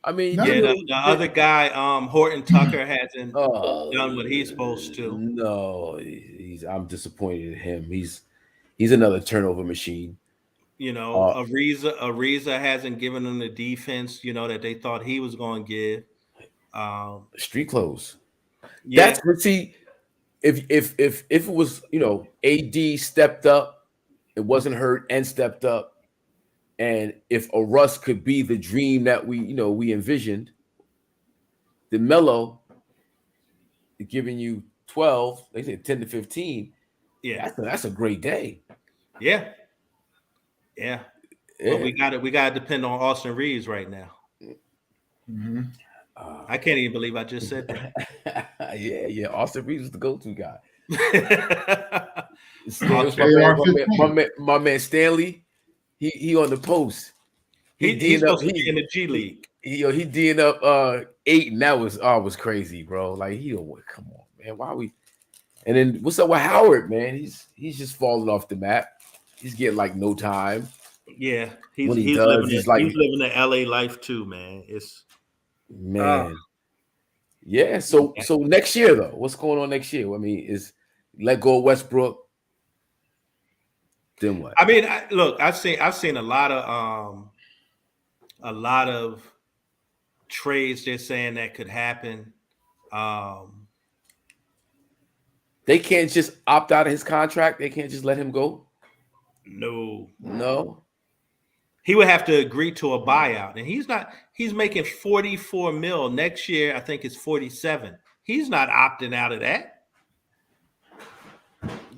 I mean, the other guy, Horton Tucker, hasn't done what he's supposed to. No, I'm disappointed in him. He's another turnover machine. Ariza hasn't given them the defense, that they thought he was going to give. Street clothes. Yeah. That's see, if it was AD stepped up, it wasn't hurt and stepped up. And if a Russ could be the dream that we envisioned, the Melo giving you 12, they say 10 to 15. Yeah, that's a great day. Yeah. But we got to depend on Austin Reeves right now. I can't even believe I just said that. Yeah. Austin Reeves is the go-to guy. My man Stanley. He on the post. He's supposed to be in the G League. He D'ing up 8, and that was crazy, bro. Like come on, man. Why we? And then what's up with Howard, man? He's just falling off the map. He's getting like no time. Yeah, he's living the LA life too, man. Yeah. So next year though, what's going on next year? I mean, is let go of Westbrook. Then what? I mean, I've seen a lot of trades they're saying that could happen. They can't just opt out of his contract. They can't just let him go. No. He would have to agree to a buyout, and he's making 44 mil next year. I think it's 47. He's not opting out of that.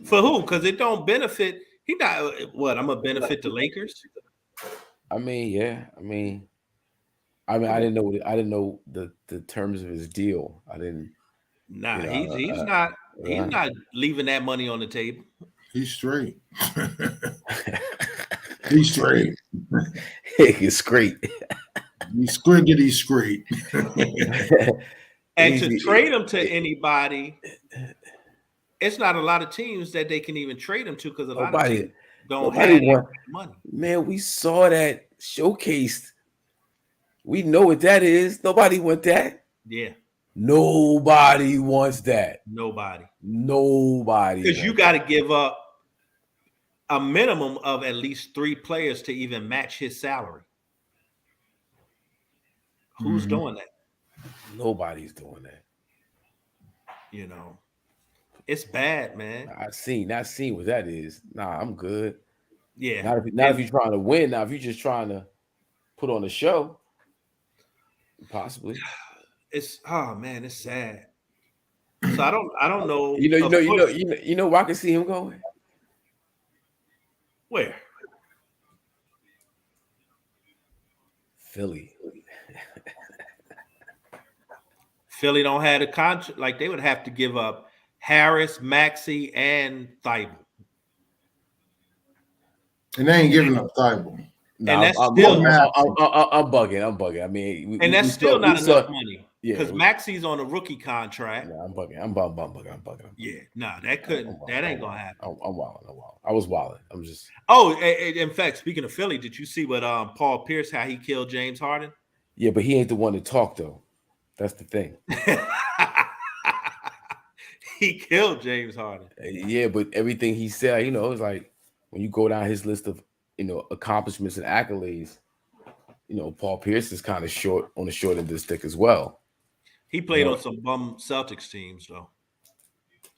For who? Because it don't benefit. He not what? I'm gonna benefit the Lakers. I mean, yeah. I mean, I didn't know the terms of his deal. I didn't. Nah, he's not leaving that money on the table. He's straight. He's straight. It's great. He's scriggity straight. And to trade him to anybody, it's not a lot of teams that they can even trade him to because a lot of teams don't have want money. Man, we saw that showcased. We know what that is. Nobody want that. Yeah. Nobody wants that. Nobody. Because you got to give up a minimum of at least 3 players to even match his salary. Who's doing that? Nobody's doing that. You know, it's bad, man. Not seen what that is. Nah, I'm good. Yeah. Not if you're trying to win. Now, if you're just trying to put on a show, possibly. It's it's sad. So I don't know. You know where I can see him going. Where? Philly. Philly don't have a contract. Like they would have to give up Harris, Maxey, and Thibault. And they ain't giving up Thibault. No, and that's still. I'm bugging. I mean, that's still not enough money. Yeah, because Maxey's on a rookie contract. Yeah, I'm bugging. I'm bugging. Yeah, that ain't gonna happen. I'm wilding. I was wilding. I'm just. Oh, in fact, speaking of Philly, did you see what Paul Pierce, how he killed James Harden? Yeah, but he ain't the one to talk though. That's the thing. He killed James Harden. Yeah, but everything he said, it's like when you go down his list of accomplishments and accolades, Paul Pierce is kind of short on the short end of the stick as well. He played on some bum Celtics teams though,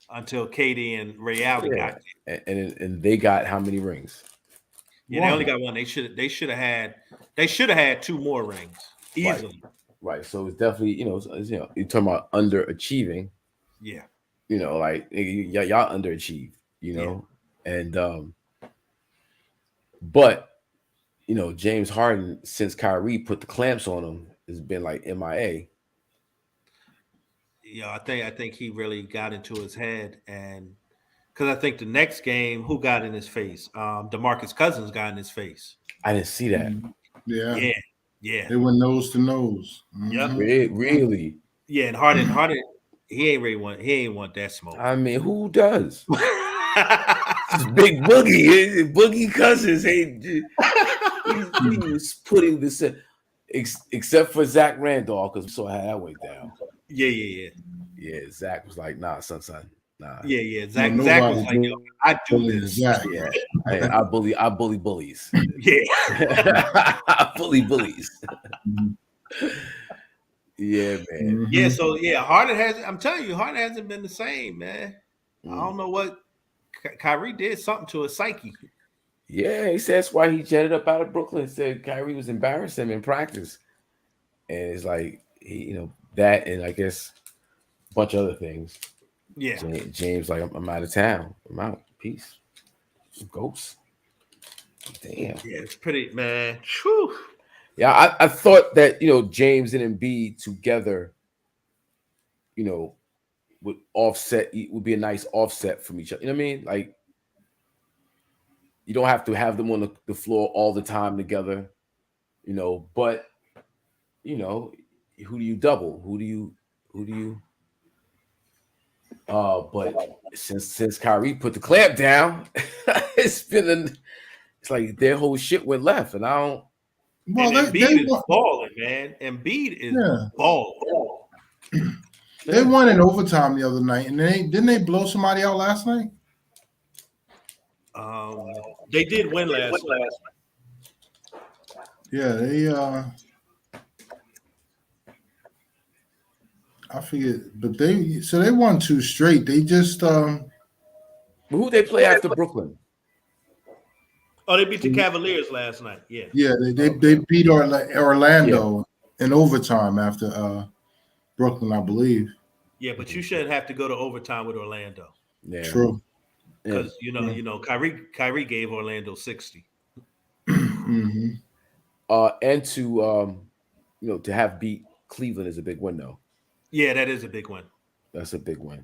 until KD and Ray Allen got it. And they got how many rings? Yeah, they only got one. They should have had 2 more rings easily. Right. So it's definitely you're talking about underachieving. Yeah. Like y'all underachieved. And but James Harden, since Kyrie put the clamps on him, has been like MIA. Yeah, I think he really got into his head, and because I think the next game, who got in his face? DeMarcus Cousins got in his face. I didn't see that. Yeah. They went nose to nose. Yep. Really? Yeah, and Harden, he ain't want that smoke. I mean, who does? It's Big Boogie. Boogie Cousins ain't. He was putting this in, except for Zach Randolph, because we saw how that went down. Yeah. Zach was like, nah, son. Nah. Yeah. Zach was like, yo, I do this. Zach. Yeah. I bully bullies. Yeah. I bully bullies. Yeah, man. Yeah, so Harden hasn't been the same, man. I don't know what Kyrie did something to his psyche. Yeah, he said that's why he jetted up out of Brooklyn. Said Kyrie was embarrassing him in practice. And it's like that, and I guess a bunch of other things. Yeah. James like, I'm out of town. I'm out. Peace. Ghosts. Damn. Yeah, it's pretty, man. Whew. Yeah, I thought that James and Embiid together, would would be a nice offset from each other. You know what I mean? Like, you don't have to have them on the floor all the time together, but who do you double? Who do you but since Kyrie put the clamp down, it's like their whole shit went left, and I don't. Well, Embiid is balling, man. Embiid is balling. They won in overtime the other night, and didn't they blow somebody out last night? They did win last night. Yeah, they I forget, but they won 2 straight. They just who they play after Brooklyn? Oh, they beat the Cavaliers last night. Yeah. Yeah, they beat Orlando in overtime after Brooklyn, I believe. Yeah, but you shouldn't have to go to overtime with Orlando. Yeah. True. Because Kyrie gave Orlando 60. Mm-hmm. And to have beat Cleveland is a big win, though. Yeah, that is a big win. That's a big win.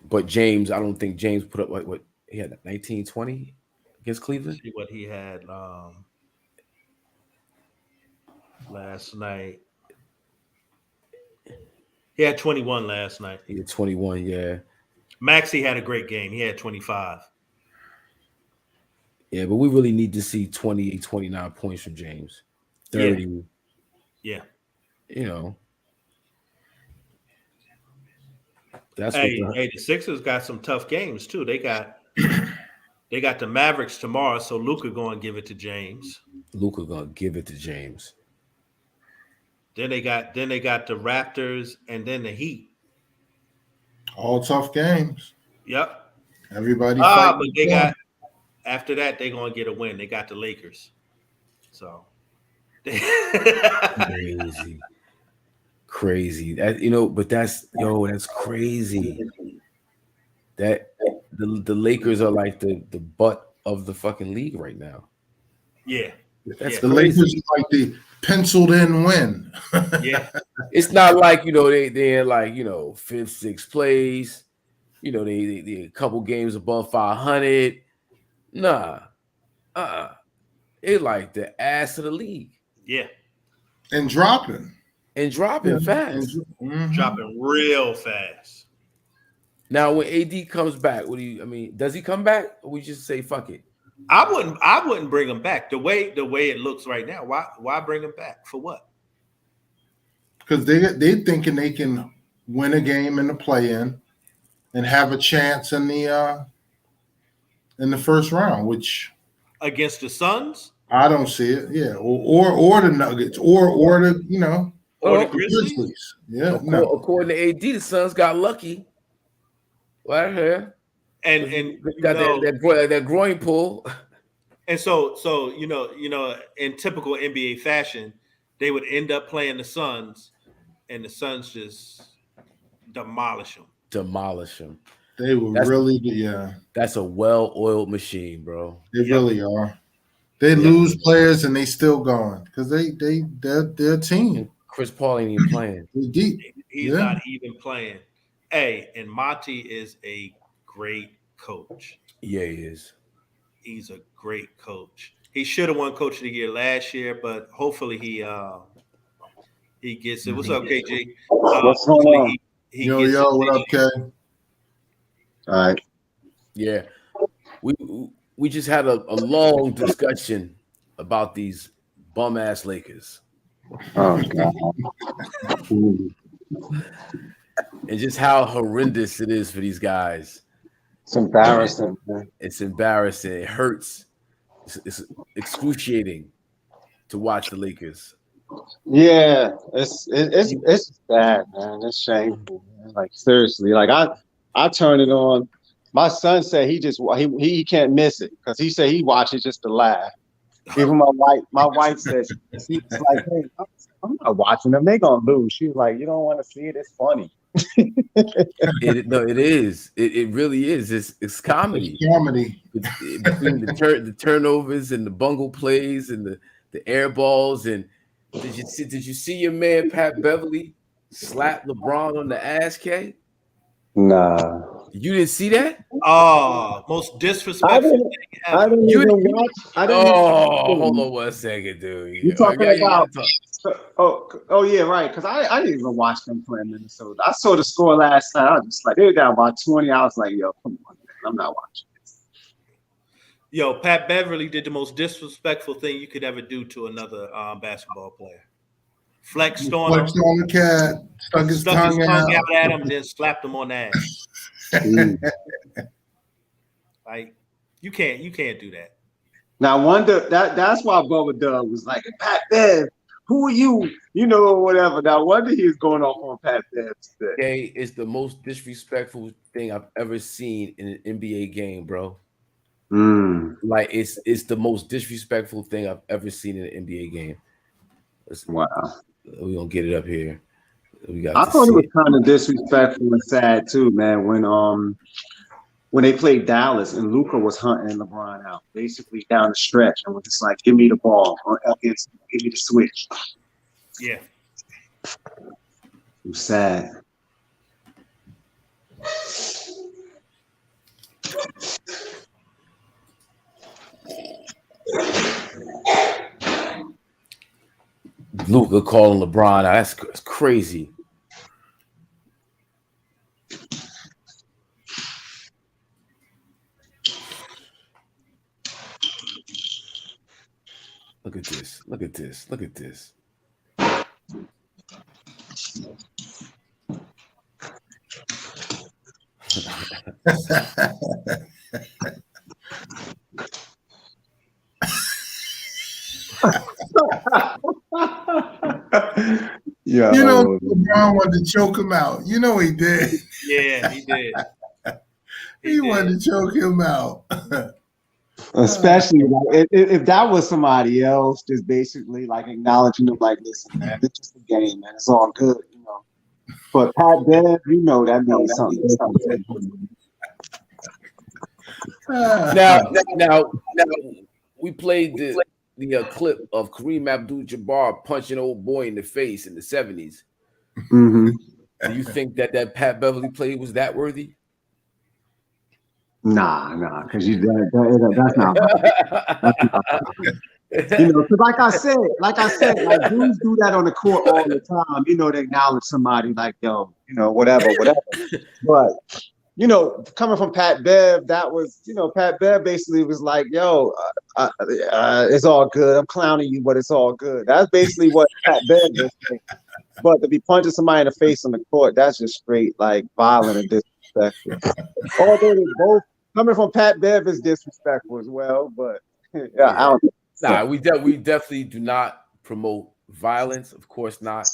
But James, I don't think James put up what he had 19-20 against Cleveland. See what he had last night. He had 21 last night. He had 21, yeah. Maxey had a great game. He had 25. Yeah, but we really need to see 28, 29 points from James. 30. Yeah. You know. That's Hey, what the Sixers got some tough games too. They got the Mavericks tomorrow, so Luka going to give it to James. Luka gonna give it to James. Then they got the Raptors and then the Heat. All tough games. Yep. Everybody but they got after that they're gonna get a win. They got the Lakers. So crazy. That but that's crazy. That the Lakers are like the butt of the fucking league right now. Yeah. That's the crazy. Lakers are like the penciled in win. Yeah. It's not like they're like 5th, 6th place. They a couple games above 500. Nah. It like the ass of the league. Yeah. And dropping fast. Dropping real fast. Now when AD comes back, does he come back? Or we just say fuck it? I wouldn't bring him back. The way it looks right now. Why bring him back? For what? Because they're thinking they can win a game in the play-in and have a chance in the first round, which against the Suns? I don't see it. Yeah, or the Nuggets, or the or the Grizzlies. Yeah, according to AD, the Suns got lucky. Right here. And got that groin pull. And so in typical NBA fashion, they would end up playing the Suns, and the Suns just demolish them. They were That's a well-oiled machine, bro. They really are. They lose players and they still going because they're a team. And Chris Paul ain't even playing. He's not even playing. Hey, and Monty is a great coach. Yeah, he is. He's a great coach. He should have won Coach of the Year last year, but hopefully he gets it. What's up, KG? What's going on? Yo, what up, K? All right. Yeah, we just had a long discussion about these bum ass Lakers. Oh God. And just how horrendous it is for these guys. It's embarrassing, man. It's embarrassing. It hurts. It's excruciating to watch the Lakers. Yeah, it's bad, man. It's shameful, man. Like seriously. Like I turn it on. My son said he can't miss it because he said he watches just to laugh. Even my wife says she's like, hey, I'm not watching them. They gonna lose. She's like, you don't want to see it. It's funny. It is. It really is. It's comedy. It's comedy. Between the turnovers and the bungle plays and the air balls. And did you see your man Pat Beverly slap LeBron on the ass, K? Nah. You didn't see that? Oh, most disrespectful thing ever. I didn't even watch. Hold on 1 second, dude. You talking about? Oh yeah, right. Because I didn't even watch them play in Minnesota. I saw the score last night. I was just like, they got about 20. I was like, yo, come on, man. I'm not watching this. Yo, Pat Beverly did the most disrespectful thing you could ever do to another basketball player. Flexed on the cat, stuck his tongue out at him, and then slapped him on the ass. Like you can't do that. Now I wonder that's why Bubba Dub was like, Pat Bev, who are you? Or whatever. Now I wonder he was going off on Pat Bev today. Okay, it's the most disrespectful thing I've ever seen in an NBA game, bro. Like it's the most disrespectful thing I've ever seen in an NBA game. Wow. We're gonna get it up here. I thought it was kind of disrespectful and sad too, man. When they played Dallas and Luka was hunting LeBron out, basically down the stretch, and was just like, "Give me the ball, or give me the switch." Yeah, it was sad. Luka calling LeBron. That's crazy. Look at this. Look at this. Look at this. Yeah, You know, LeBron wanted to choke him out. You know he did. Yeah, he did. He wanted to choke him out. Especially like, if that was somebody else, just basically like acknowledging them, like, listen, man, it's just a game, man. It's all good, you know. But Pat Bev, you know, that means something different. Now, we played the clip of Kareem Abdul-Jabbar punching old boy in the face in the 70s. Mm-hmm. Do you think that Pat Beverly play was that worthy? Nah, because that's not right. You know, because like I said, like dudes do that on the court all the time. You know, they acknowledge somebody like, yo, you know, whatever. But you know, coming from Pat Bev, that was, you know, Pat Bev basically was like, yo, it's all good. I'm clowning you, but it's all good. That's basically what Pat Bev was saying. But to be punching somebody in the face on the court, that's just straight like violent and disrespectful. Although they both coming from Pat Bev is disrespectful as well, but yeah. I don't think so. Nah, we definitely do not promote violence, of course not.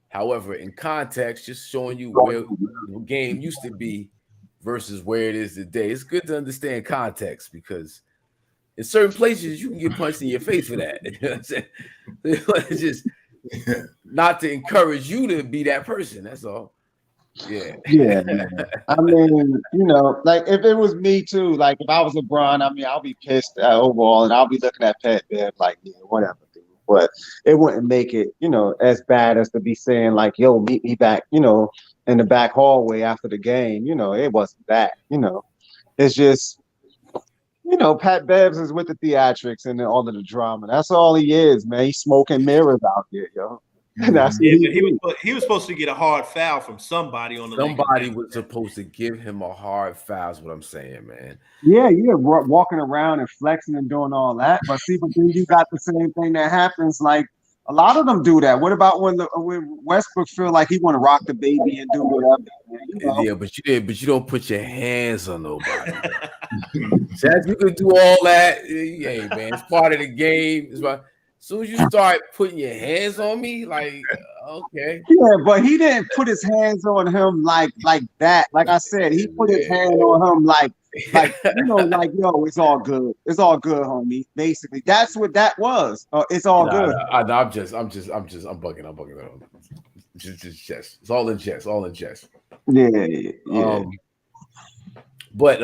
However, in context, just showing you where the game used to be versus where it is today. It's good to understand context because in certain places you can get punched in your face for that. You know what I'm saying? It's just not to encourage you to be that person. That's all. Yeah. I mean, you know, like if it was me too, like if I was LeBron, I mean, I'll be pissed overall, and I'll be looking at Pat Bev like, yeah, whatever, dude. But it wouldn't make it, you know, as bad as to be saying like, yo, meet me back, you know, in the back hallway after the game. You know, it wasn't that. You know, it's just, you know, Pat Bev is with the theatrics and all of the drama. That's all he is, man. He's smoking mirrors out here, yo. That's Yeah, but he was supposed to get a hard foul from somebody on the somebody was supposed to give him a hard foul, is what I'm saying, man. Yeah, walking around and flexing and doing all that. But see, but then you got the same thing that happens. Like a lot of them do that. What about when Westbrook feel like he want to rock the baby and do whatever? You know? Yeah, but you don't put your hands on nobody. Chad, you can do all that. Hey, man, it's part of the game. It's about, as soon as you start putting your hands on me, like, okay. Yeah, but he didn't put his hands on him like that. Like I said, he put his hand on him like you know, like, yo, it's all good. It's all good, homie. Basically, that's what that was. It's all good. I'm bugging. Just chess. It's all in chess. All in chess. Yeah. But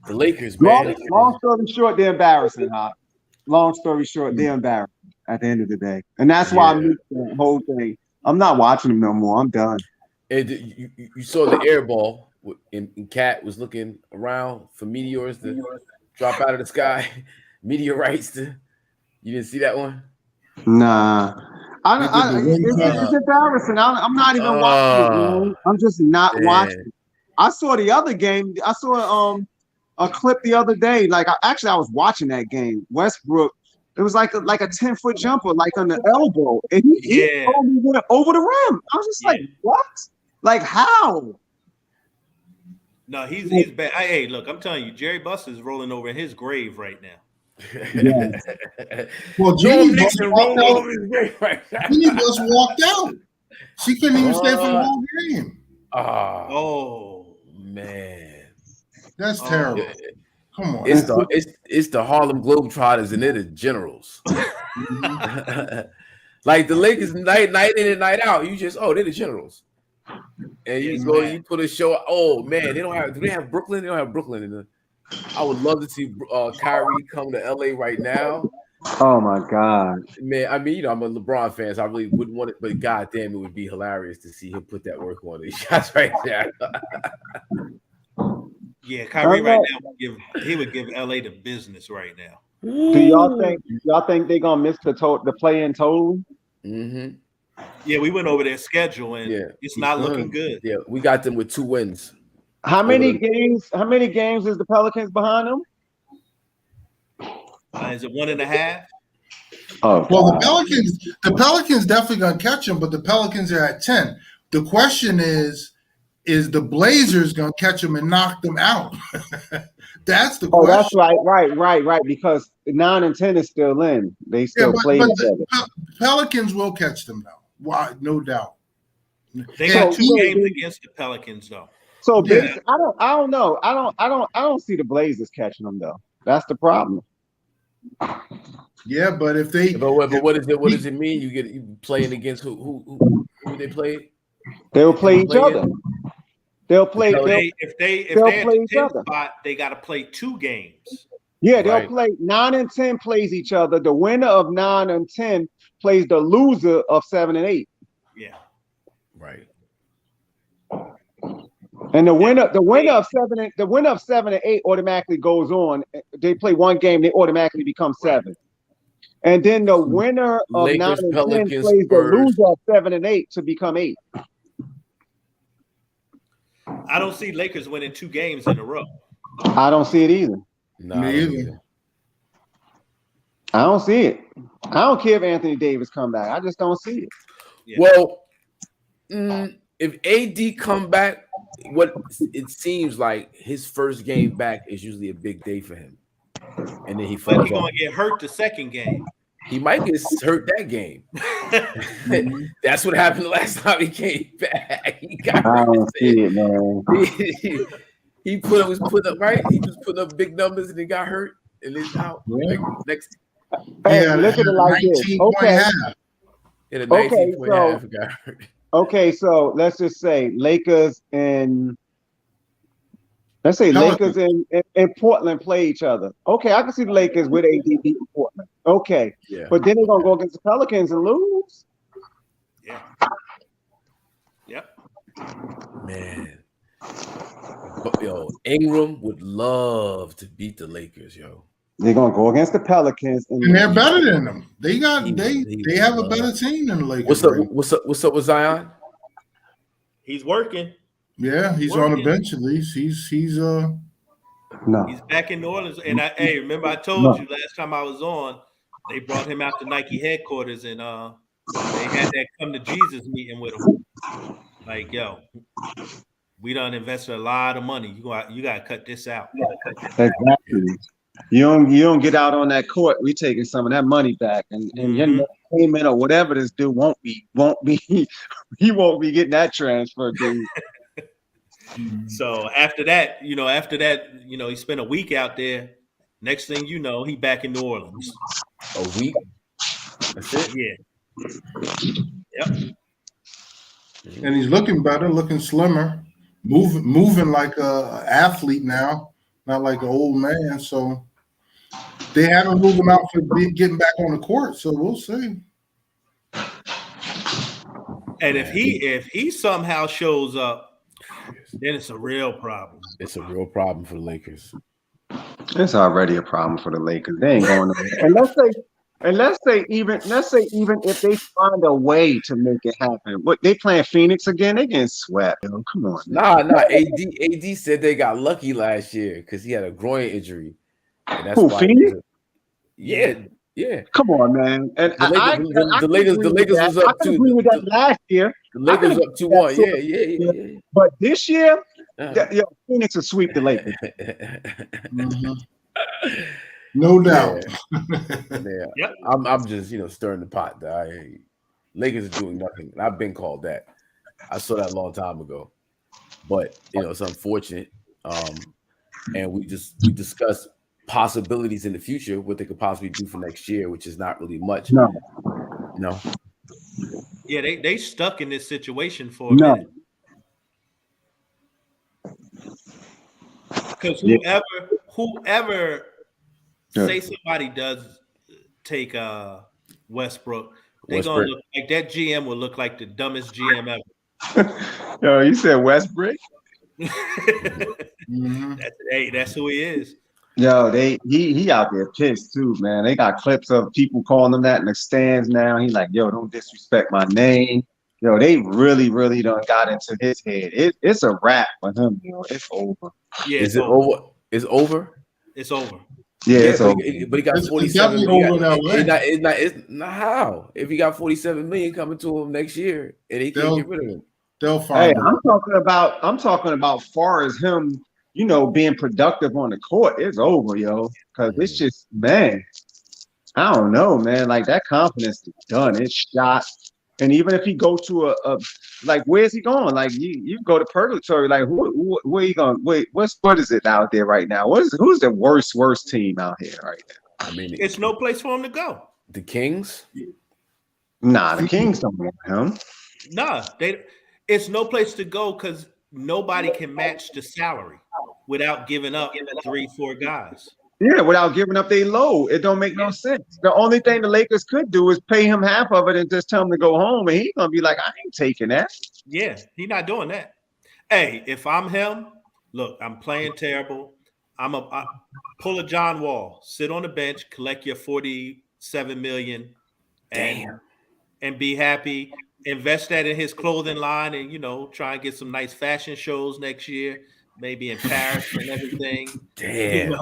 the Lakers, man. Long story short, they're embarrassing, huh? Long story short, they're embarrassing at the end of the day. And that's why I missed the whole thing. I'm not watching them no more. I'm done. And you saw the air ball, and Cat was looking around for meteors to drop out of the sky. Meteorites to. You didn't see that one? Nah. It's embarrassing. I'm not even watching it, man. I'm just not watching it. I saw the other game. I saw a clip the other day. Like I was watching that game. Westbrook, it was like a 10-foot jumper, like on the elbow, and he totally went over the rim. I was just like, what? Like how? No, he's bad. Hey, look, I'm telling you, Jerry Buss is rolling over in his grave right now. Well, Jeannie Buss walked out. She couldn't even stay for the whole game. Oh man, that's terrible. Come on, it's the Harlem Globetrotters and they're the Generals. Like the Lakers, night in and night out. You just they're the Generals, and you put a show. Oh man, do they have Brooklyn? They don't have Brooklyn in the. I would love to see Kyrie come to LA right now. Oh my God, man! I mean, I'm a LeBron fan, so I really wouldn't want it, but goddamn, it would be hilarious to see him put that work on these shots right there. Yeah, Kyrie right now would give LA the business right now. Do y'all think they're gonna miss the play-in totally? Mm-hmm. Yeah, we went over their schedule and it's not looking good. Yeah, we got them with 2 wins. How many games is the Pelicans behind them? Is it 1.5? Oh, well, the Pelicans definitely gonna catch them, but the Pelicans are at 10. The question is the Blazers gonna catch them and knock them out? That's the question. Oh, that's right. Because 9 and 10 is still in. They still play each other. Pelicans will catch them though. Why? No doubt. They got 2 games against the Pelicans though. So I don't know. I don't see the Blazers catching them though. That's the problem. Yeah, but if they what does it mean? You playing against who they play? They'll play each other. They'll play. If they're at the 10th spot, they got to play 2 games. Yeah, they'll play 9 and 10 plays each other. The winner of 9 and 10 plays the loser of 7 and 8. Yeah. Right. And the winner of 7 and 8 automatically goes on. They play 1 game, they automatically become 7. And then the winner of Lakers, 9 and 10 Pelicans, plays Spurs. the loser of 7 and 8 to become 8. I don't see Lakers winning 2 games in a row. I don't see it either. No, Me either. I don't see it. I don't care if Anthony Davis come back. I just don't see it. Yeah. Well, if AD come back, what it seems like his first game back is usually a big day for him, and then he falls But he's off. going to get hurt the second game. He might get hurt that game. That's what happened the last time he came back. He got I hurt. don't see it, man. He was putting up right. He was putting up big numbers and he got hurt and he's out. Like, next, Hey, look at it like this. Okay. in a 19-point half, he got hurt. Okay, so let's just say Lakers and Portland play each other. Okay, I can see the Lakers with AD beating Portland. Okay, Yeah. but then they're gonna go against the Pelicans and lose. Yeah. Yep. Man. But, yo, Ingram would love to beat the Lakers, yo. They're gonna go against the Pelicans, and they're better than them. They have a better team than the Lakers. What's up with Zion? He's working. Yeah, he's on the bench at least. He's no. He's back in New Orleans. And remember I told you last time I was on, they brought him out to Nike headquarters and they had that come to Jesus meeting with him. Like, yo, we done invested a lot of money. You gotta cut this out. Exactly. You don't get out on that court. We taking some of that money back, and your payment or whatever this dude won't be. He won't be getting that transfer, dude. So after that, he spent a week out there. Next thing you know, he back in New Orleans. A week? That's it? Yeah. Yep. and he's looking better, looking slimmer, moving like a athlete now, not like an old man. So they haven't ruled him out for getting back on the court. So we'll see. And if he somehow shows up, then it's a real problem. It's a real problem for the Lakers. It's already a problem for the Lakers. They ain't going to. And let's say even if they find a way to make it happen, but they playing Phoenix again, they getting swept. Come on. Man. Nah. AD said they got lucky last year because he had a groin injury. And that's why Phoenix? Yeah. Come on, man. And the Lakers was up 2. Agree with that last year. The Lakers up 2-1. Yeah. But this year, Phoenix will sweep the Lakers. No doubt. Yeah. Yep. I'm just stirring the pot. Lakers are doing nothing, and I've been called that. I saw that a long time ago, but it's unfortunate. And we discussed possibilities in the future, what they could possibly do for next year, which is not really much. No. Yeah, they stuck in this situation for a minute. Because whoever say somebody does take Westbrook, they're gonna look like that GM will look like the dumbest GM ever. Yo, you said Westbrook? Mhm. That's who he is. Yo, he out there pissed too, man. They got clips of people calling him that in the stands now. He like, yo, don't disrespect my name. Yo, they really done got into his head. It's a wrap for him, yo. It's over. Yeah, Is it over? It's over. It's over. Yeah, Yeah, it's over. but he got It's 47. definitely He got, over in LA. it's not how. If he got 47 million coming to him next year and he can't get rid of him. They'll Hey, find it. I'm talking about far as him, being productive on the court. It's over, yo. Because it's just, man, I don't know, man. Like that confidence is done. It's shot. And even if he go to a like, where's he going? Like you go to purgatory. Like where you going? Wait, what is it out there right now? Who's the worst team out here right now? I mean, It's no place for him to go. the Kings. Nah, the Kings don't want him. Nah, it's no place to go because nobody can match the salary without giving up 3-4 guys. Yeah, without giving up their load. It don't make no sense. The only thing the Lakers could do is pay him half of it and just tell him to go home. And he's gonna be like, I ain't taking that. Yeah, he's not doing that. Hey, if I'm him, look, I'm playing terrible. I pull a John Wall, sit on the bench, collect your 47 million, and be happy. Invest that in his clothing line, and try and get some nice fashion shows next year, maybe in Paris and everything. Damn.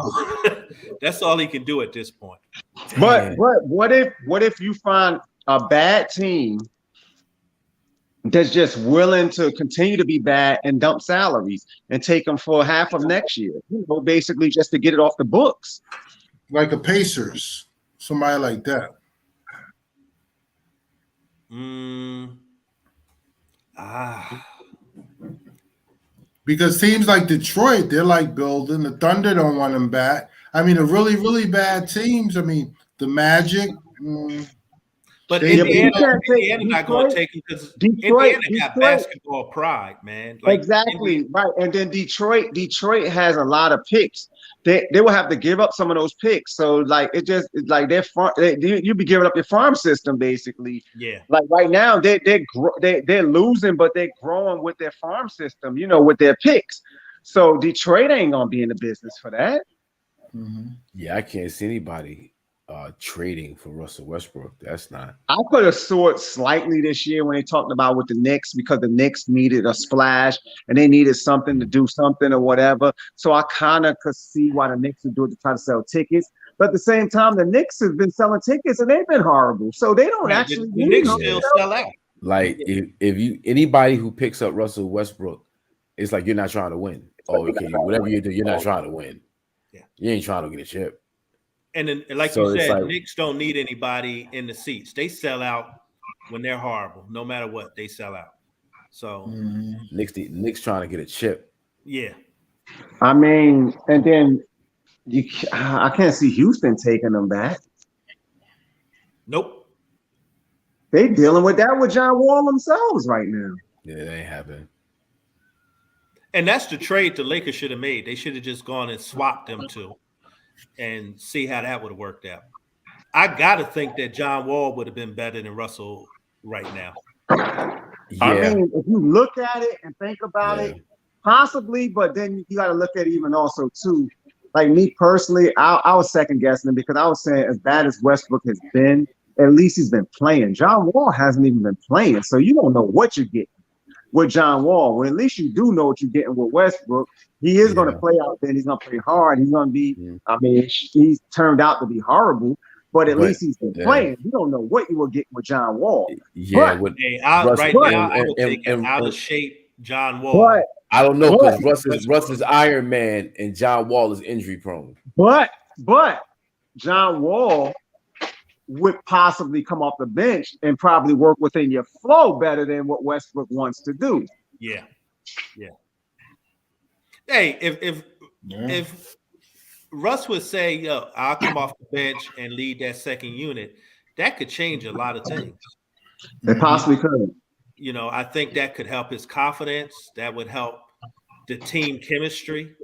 That's all he can do at this point. But what if you find a bad team that's just willing to continue to be bad and dump salaries and take them for half of next year? Basically just to get it off the books. Like a Pacers, somebody like that. Because teams like Detroit, they're like building. The Thunder don't want them back. I mean, the really bad teams. I mean, the Magic. But Indiana not going to take him because Indiana got basketball pride, man. Like, exactly, right. And then Detroit has a lot of picks. They will have to give up some of those picks. So like you be giving up your farm system basically. Yeah. Like right now they're losing, but they're growing with their farm system. With their picks. So Detroit ain't gonna be in the business for that. Mm-hmm. Yeah, I can't see anybody trading for Russell Westbrook. That's not. I could have soared slightly this year when they talked about with the Knicks because the Knicks needed a splash and they needed something to do something or whatever. So I kind of could see why the Knicks would do it to try to sell tickets. But at the same time, the Knicks have been selling tickets and they've been horrible. So they don't actually. The Knicks still sell out. Like if anybody who picks up Russell Westbrook, it's like you're not trying to win. Oh, okay, whatever you do, you're not trying to win. Yeah, you ain't trying to get a chip. And then, like you said, Knicks don't need anybody in the seats. They sell out when they're horrible. No matter what, they sell out. So Knicks trying to get a chip. Yeah. I mean, and then I can't see Houston taking them back. Nope. They dealing with that with John Wall themselves right now. Yeah, they ain't happening. And that's the trade the Lakers should have made. They should have just gone and swapped them two and see how that would have worked out. I got to think that John Wall would have been better than Russell right now. Yeah. I mean, if you look at it and think about it, possibly, but then you got to look at it even also too. Like me personally, I was second guessing him because I was saying as bad as Westbrook has been, at least he's been playing. John Wall hasn't even been playing, so you don't know what you're getting with John Wall. Well, at least you do know what you're getting with Westbrook. He is going to play out there. He's going to play hard. He's going to be. I mean, he's turned out to be horrible, but at least he's been playing. You don't know what you were getting with John Wall. Yeah, but, right now I would take an out of shape John Wall. But I don't know because Russ is Iron Man and John Wall is injury prone. But John Wall would possibly come off the bench and probably work within your flow better than what Westbrook wants to do. Yeah. Hey, if Russ would say, "Yo, I'll come off the bench and lead that second unit," that could change a lot of things. It possibly could. I think that could help his confidence. That would help the team chemistry.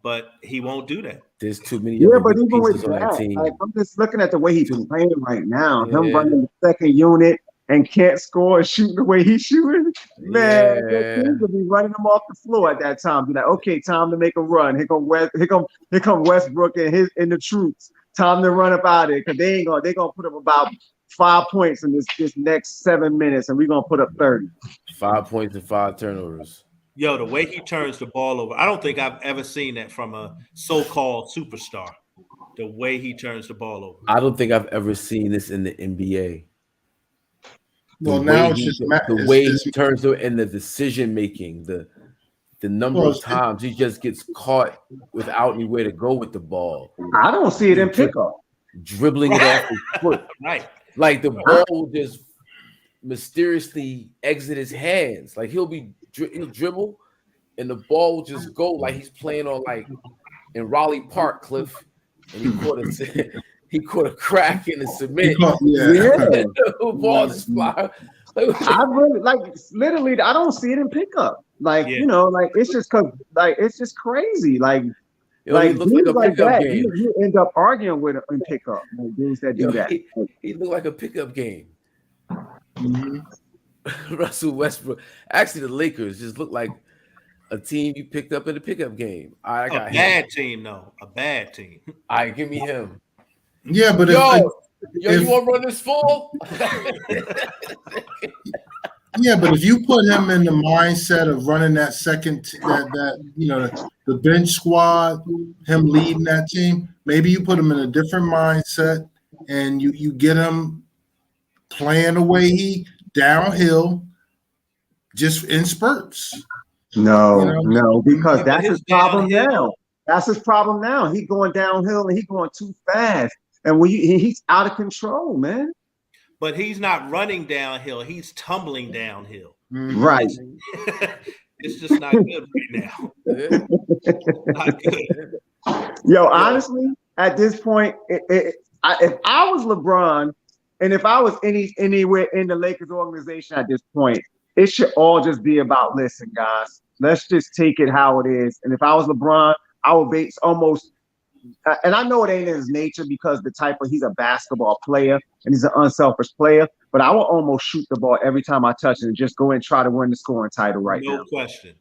But he won't do that. There's too many. Yeah, but even with that, like, I'm just looking at the way he's playing right now. Him running the second unit, and can't score and shooting the way he's shooting, man, the teams will be running him off the floor at that time. Be like, okay, time to make a run. Here come Westbrook and the troops. Time to run up out of it because they're gonna put up about 5 points in this next 7 minutes, and we're gonna put up 30. 5 points and 5 turnovers. Yo, the way he turns the ball over, I don't think I've ever seen that from a so-called superstar. The way he turns the ball over. I don't think I've ever seen this in the NBA. Well, now it's just the way he turns it and the decision making, the number of times he just gets caught without anywhere to go with the ball. I don't see it in pickup. Dribbling it off his foot. Right. Like the ball will just mysteriously exit his hands. Like he'll dribble and the ball will just go like he's playing on like in Raleigh Park, Cliff, and he caught a crack in the cement. The ball just fly. I really literally I don't see it in pickup. Like you know, like it's just crazy. Like dudes like that, you end up arguing with in pickup. Like dudes that do that. He looked like a pickup game. Russell Westbrook. Actually, the Lakers just look like a team you picked up in a pickup game. I got a bad team, though. A bad team. All right, give me him. Yeah, but you want to run this full? Yeah, but if you put him in the mindset of running that the bench squad, him leading that team, maybe you put him in a different mindset and you get him playing the way he downhill, just in spurts. No, because that's his problem now. That's his problem now. He's going downhill and he's going too fast. And he's out of control, man. But he's not running downhill. He's tumbling downhill. Right. It's just not good right now. Not good. Yo, honestly, at this point, if I was LeBron and if I was anywhere in the Lakers organization at this point, it should all just be about, listen, guys, let's just take it how it is. And if I was LeBron, I would base almost, and I know it ain't in his nature because he's a basketball player and he's an unselfish player, but I will almost shoot the ball every time I touch it and just go and try to win the scoring title now. No question.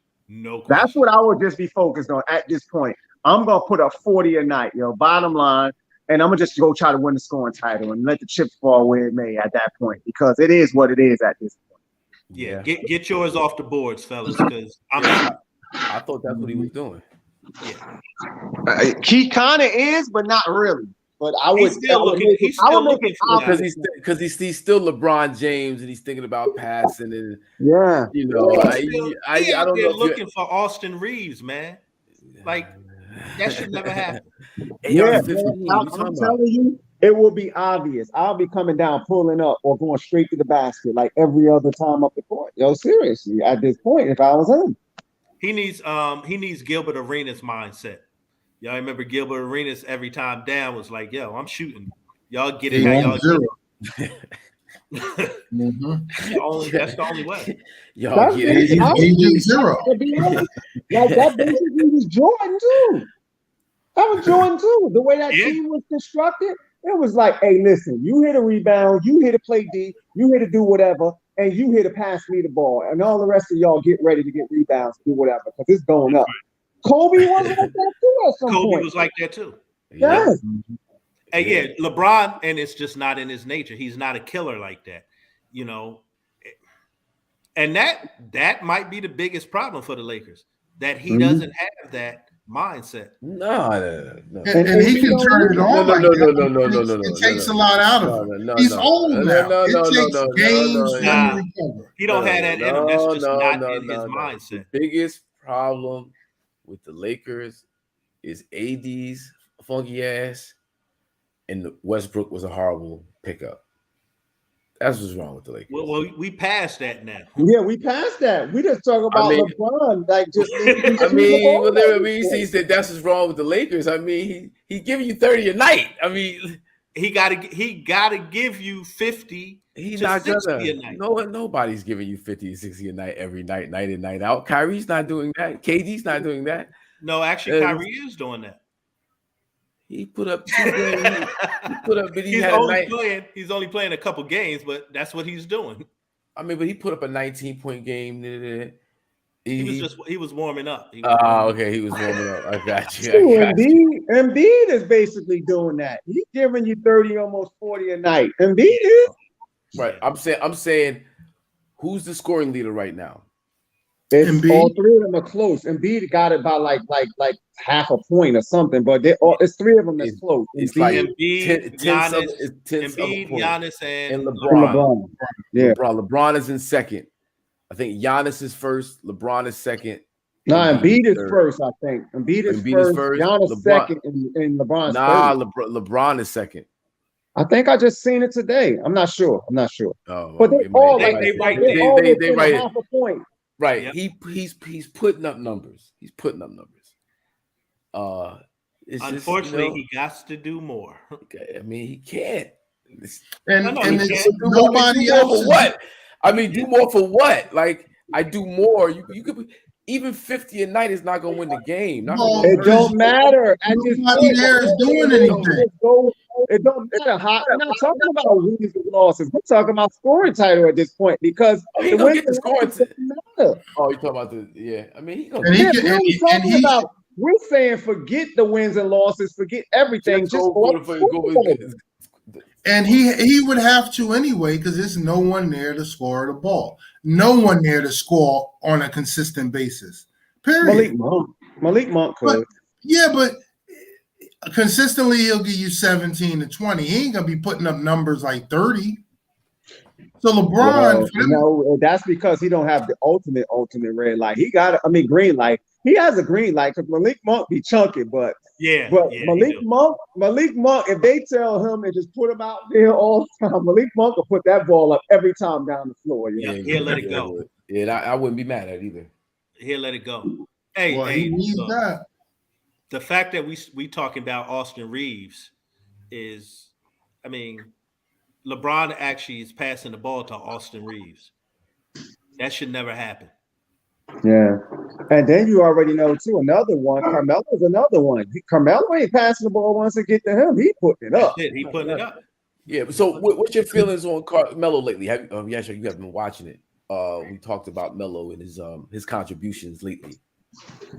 That's what I would just be focused on at this point. I'm going to put up 40 a night, bottom line, and I'm going to just go try to win the scoring title and let the chips fall where it may at that point because it is what it is at this point. Yeah. Get yours off the boards, fellas, because I thought that's what he was doing. Yeah. He kind of is, but not really. But I would make it because he's still LeBron James and he's thinking about passing and I don't know. Looking for Austin Reeves, man. Like that should never happen. I'm telling you, it will be obvious. I'll be coming down, pulling up, or going straight to the basket like every other time up the court. Seriously, at this point, if I was him. He needs Gilbert Arenas mindset. Y'all remember Gilbert Arenas every time down was like, yo, I'm shooting. Y'all get it how y'all get it. That's the only way. Y'all get it. Zero. Like that basically was Jordan too. That was Jordan too. The way that team was constructed, it was like, hey, listen, you here to rebound, you here to play D, you here to do whatever, and you here to pass me the ball. And all the rest of y'all get ready to get rebounds, do whatever, because it's going up. Kobe was like that too at some point. Kobe was like that too. Yes. Hey, LeBron, and it's just not in his nature. He's not a killer like that, And that might be the biggest problem for the Lakers, that he doesn't have that mindset. No. And he can turn it on. No. It takes a lot out of him. He's old now. It takes games to recover. He don't have that in him. That's just not in his mindset. The biggest problem with the Lakers is AD's funky ass, and Westbrook was a horrible pickup. That's what's wrong with the Lakers. Well, we passed that now. Yeah, we passed that. We just talk about LeBron. Like, just he said that's what's wrong with the Lakers. I mean, he giving you 30 a night. I mean, he gotta give you 50. He's not gonna. A night. Nobody's giving you 50 or 60 a night every night, night in, night out. Kyrie's not doing that. KD's not doing that. No, actually, Kyrie is doing that. He put up 2 games. He put up, but he he's had only a night. playing. He's only playing a couple games, but that's what he's doing. I mean, but he put up a 19-point game. He was warming up. He was warming Okay, he was warming up. I got you. Embiid is basically doing that. He's giving you 30, almost 40 a night. Embiid is right. I'm saying, who's the scoring leader right now? Embiid. All three of them are close. Embiid got it by like half a point or something, but it's three of them that's close. It's Embiid, like Embiid, 10 Embiid, Giannis, and LeBron. Yeah, LeBron is in second. I think Giannis is first. LeBron is second. No, Embiid is first. I think Embiid is first. Giannis second, and LeBron's third. LeBron is second. I think I just seen it today. I'm not sure. Oh, but they all they right half a point. Right. Yep. He's putting up numbers. Unfortunately, he got to do more. I mean, he can't. And nobody else. For what? I mean, do more for what? Like, I do more. You could be, even 50 a night is not going to win the game. It don't matter. Nobody there is doing anything. It don't matter. We're not talking about wins and losses. We're talking about scoring title at this point because he gonna get the scoring. Oh, you talking about I mean, he gonna. We're saying forget the wins and losses, forget everything. Just and he would have to anyway because there's no one there to score the ball. No one there to score on a consistent basis. Period. Malik Monk could. But consistently he'll give you 17 to 20. He ain't gonna be putting up numbers like 30. So LeBron, that's because he don't have the ultimate red light. He got green light. He has a green light because Malik Monk be chunky, but Malik Monk, if they tell him and just put him out there all the time, Malik Monk will put that ball up every time down the floor. He'll let it go. Yeah, I wouldn't be mad at it either. He'll let it go. He needs that. The fact that we talking about Austin Reeves is, I mean, LeBron actually is passing the ball to Austin Reeves. That should never happen. Yeah. And then you already know, too, another one. Carmelo's another one. Carmelo ain't passing the ball once it get to him. He putting it up. He putting it up. Yeah. So what's your feelings on Carmelo lately? You have been watching it. We talked about Melo and his contributions lately.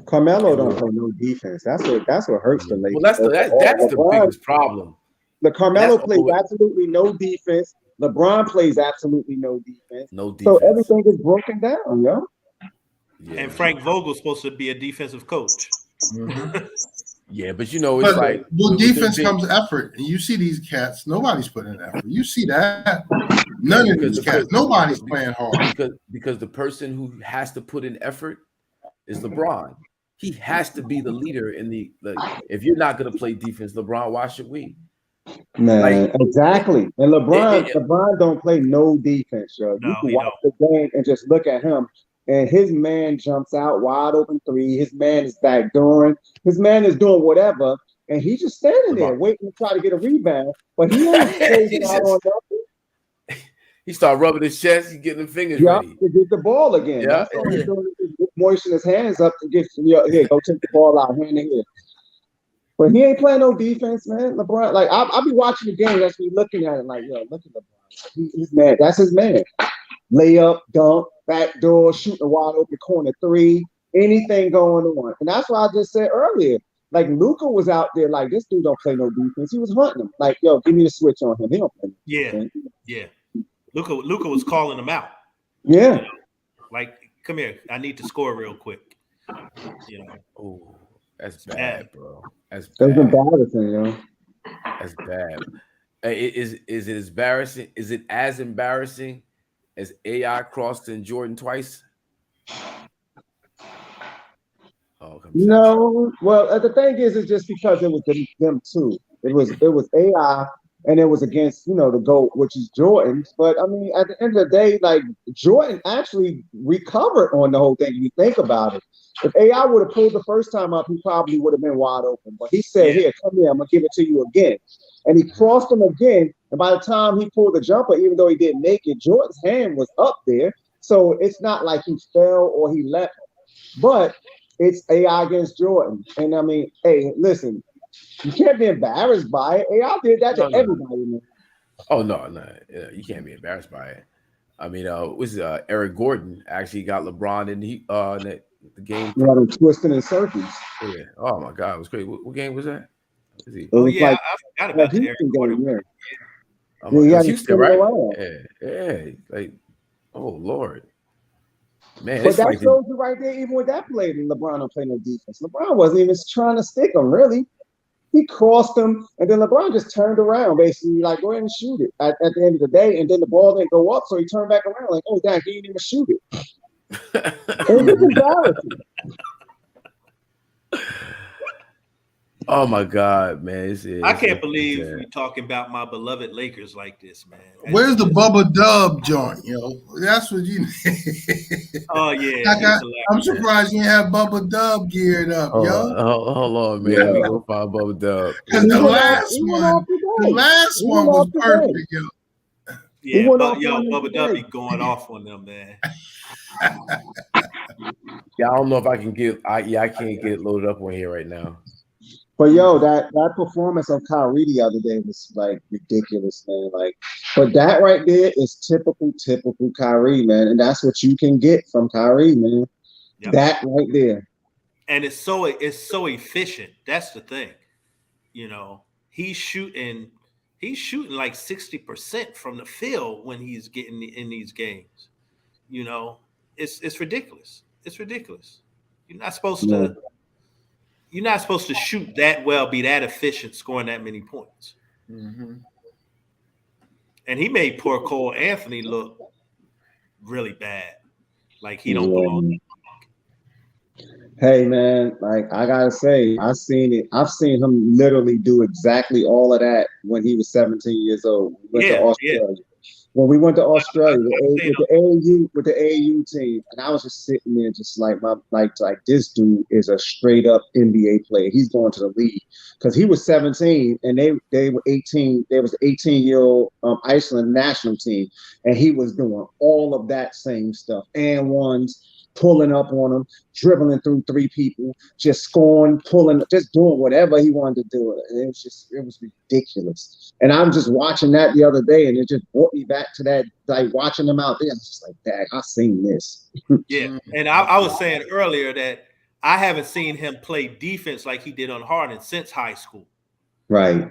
Carmelo don't play no defense. That's what hurts the ladies. Well, that's the biggest problem. The Carmelo plays absolutely no defense. LeBron plays absolutely no defense. No defense. So everything is broken down, yo. Yeah. And Frank Vogel's supposed to be a defensive coach. Mm-hmm. Yeah, but it's like defense comes effort, and you see these cats. Nobody's putting in effort. You see that none of these cats. Nobody's playing hard because the person who has to put in effort is LeBron. He has to be the leader in the. If you're not going to play defense, LeBron, why should we? Man, exactly. And LeBron don't play no defense, yo. You can watch the game and just look at him. And his man jumps out wide open three. His man is backdooring. His man is doing whatever. And he's just standing there waiting to try to get a rebound. But he ain't closing out on nothing. He started rubbing his chest. He's getting the fingers ready. To get the ball again. Yeah. That's all he's doing. Moisten his hands up to get, here, go take the ball out, hand in here. But he ain't playing no defense, man. LeBron, like, I'll be watching the game. That's me looking at it like, yo, look at LeBron. He's mad. That's his man. Layup, dunk, backdoor, shooting a wide open corner three, anything going on. And that's why I just said earlier, like Luka was out there like, this dude don't play no defense. He was hunting him. Like, yo, give me the switch on him. He don't play no defense. Yeah. Luka was calling him out. Yeah. Like, come here. I need to score real quick. Oh, that's bad, bro. That's embarrassing, yo. That's bad. Is it embarrassing? Is it as embarrassing as AI crossed in Jordan twice? No. Well, the thing is, it's just because it was them two. It was AI, and it was against the GOAT, which is Jordan. But I mean, at the end of the day, like Jordan actually recovered on the whole thing. If you think about it, if AI would have pulled the first time up, he probably would have been wide open. But he said, "Here, come here. I'm gonna give it to you again." And he crossed him again. And by the time he pulled the jumper, even though he didn't make it, Jordan's hand was up there. So it's not like he fell or he left him. But it's AI against Jordan. And I mean, hey, listen, You can't be embarrassed by it. Hey, I did that to No. everybody, man. Oh no, you can't be embarrassed by it. I mean, Eric Gordon actually got LeBron in the game. You know, them twisting in circles. Yeah. Oh my God, it was crazy. What game was that? It was yeah, like I forgot about the Eric Houston Gordon. game, yeah. Oh my, Yeah, it he was had to Houston, spin it right? around. Yeah. Like, oh Lord, man, But it's that like shows you right there, even with that play, LeBron don't play no defense. LeBron wasn't even trying to stick him, really. He crossed him, and then LeBron just turned around, basically, like, go ahead and shoot it at the end of the day. And then the ball didn't go up, so he turned back around, like, oh, dang, he didn't even shoot it. It was just embarrassing. Oh my God, man! I can't believe you're talking about my beloved Lakers like this, man. Where's the Bubba Dub joint, yo? That's what you need. Oh yeah, I'm surprised you have Bubba Dub geared up, yo. Hold on, man. Let me go find Bubba Dub. Because the last one was perfect, yo. Yeah, but Bubba Dub be going off on them, man. Yeah, I don't know if I can I can't get it loaded up on here right now. But yo, that performance of Kyrie the other day was like ridiculous, man. Like, but that right there is typical Kyrie, man, and that's what you can get from Kyrie, man. Yep. That right there. And it's so efficient. That's the thing. You know, he's shooting like 60% from the field when he's getting in these games. You know, it's ridiculous. It's ridiculous. You're not supposed to. You're not supposed to shoot that well, be that efficient, scoring that many points. Mm-hmm. And he made poor Cole Anthony look really bad, like he don't belong. Hey man, like I gotta say, I've seen him literally do exactly all of that when he was 17 years old. We went to Australia. Yeah. When we went to Australia with the AAU team, and I was just sitting there, just like this dude is a straight up NBA player. He's going to the league because he was 17 and they were 18. There was an 18-year-old Iceland national team, and he was doing all of that same stuff and ones. Pulling up on him, dribbling through three people, just scoring, just doing whatever he wanted to do. And it was ridiculous. And I'm just watching that the other day, and it just brought me back to that, like watching him out there. I was just like, dang, I've seen this. Yeah. And I was saying earlier that I haven't seen him play defense like he did on Harden since high school. Right.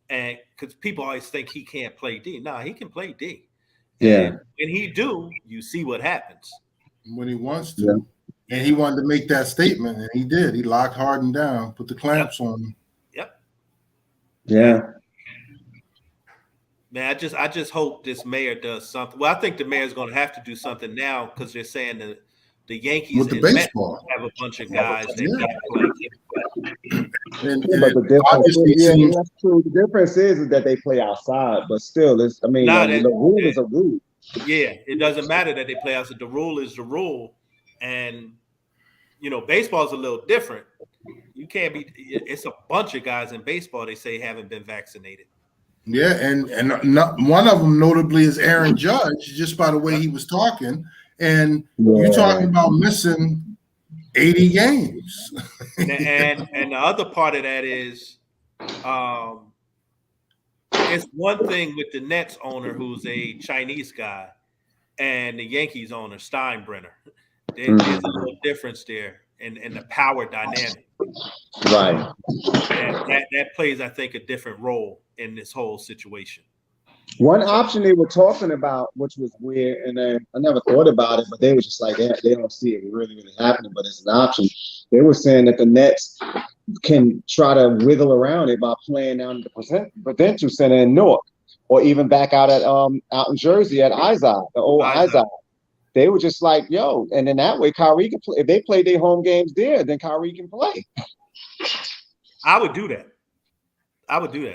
And because people always think he can't play D. No, he can play D. Yeah. And when he do, you see what happens. When he wants to. Yeah. And he wanted to make that statement, and he did. He locked Harden down, put the clamps on him. Yep. Yeah. Man, I just hope this mayor does something. Well, I think the mayor's going to have to do something now because they're saying that the Yankees with the baseball have a bunch of guys that can't play. But that's true. The difference is that they play outside, but still, the rule is a rule. Yeah, it doesn't matter that they play outside. The rule is the rule, and baseball is a little different. You can't be. It's a bunch of guys in baseball they say haven't been vaccinated. Yeah, and one of them notably is Aaron Judge, just by the way he was talking. And you're talking about missing 80 games. and the other part of that is, it's one thing with the Nets owner who's a Chinese guy and the Yankees owner, Steinbrenner. There's a little difference there in the power dynamic. Right. And that plays, I think, a different role in this whole situation. One option they were talking about, which was weird, and I never thought about it, but they were just like, they don't see it really happening, but it's an option. They were saying that the Nets can try to wiggle around it by playing down at the Prudential Center in Newark, or even back out in Jersey at IZM, the old IZM. They were just like, yo, and then that way Kyrie can play. If they play their home games there, then Kyrie can play. I would do that.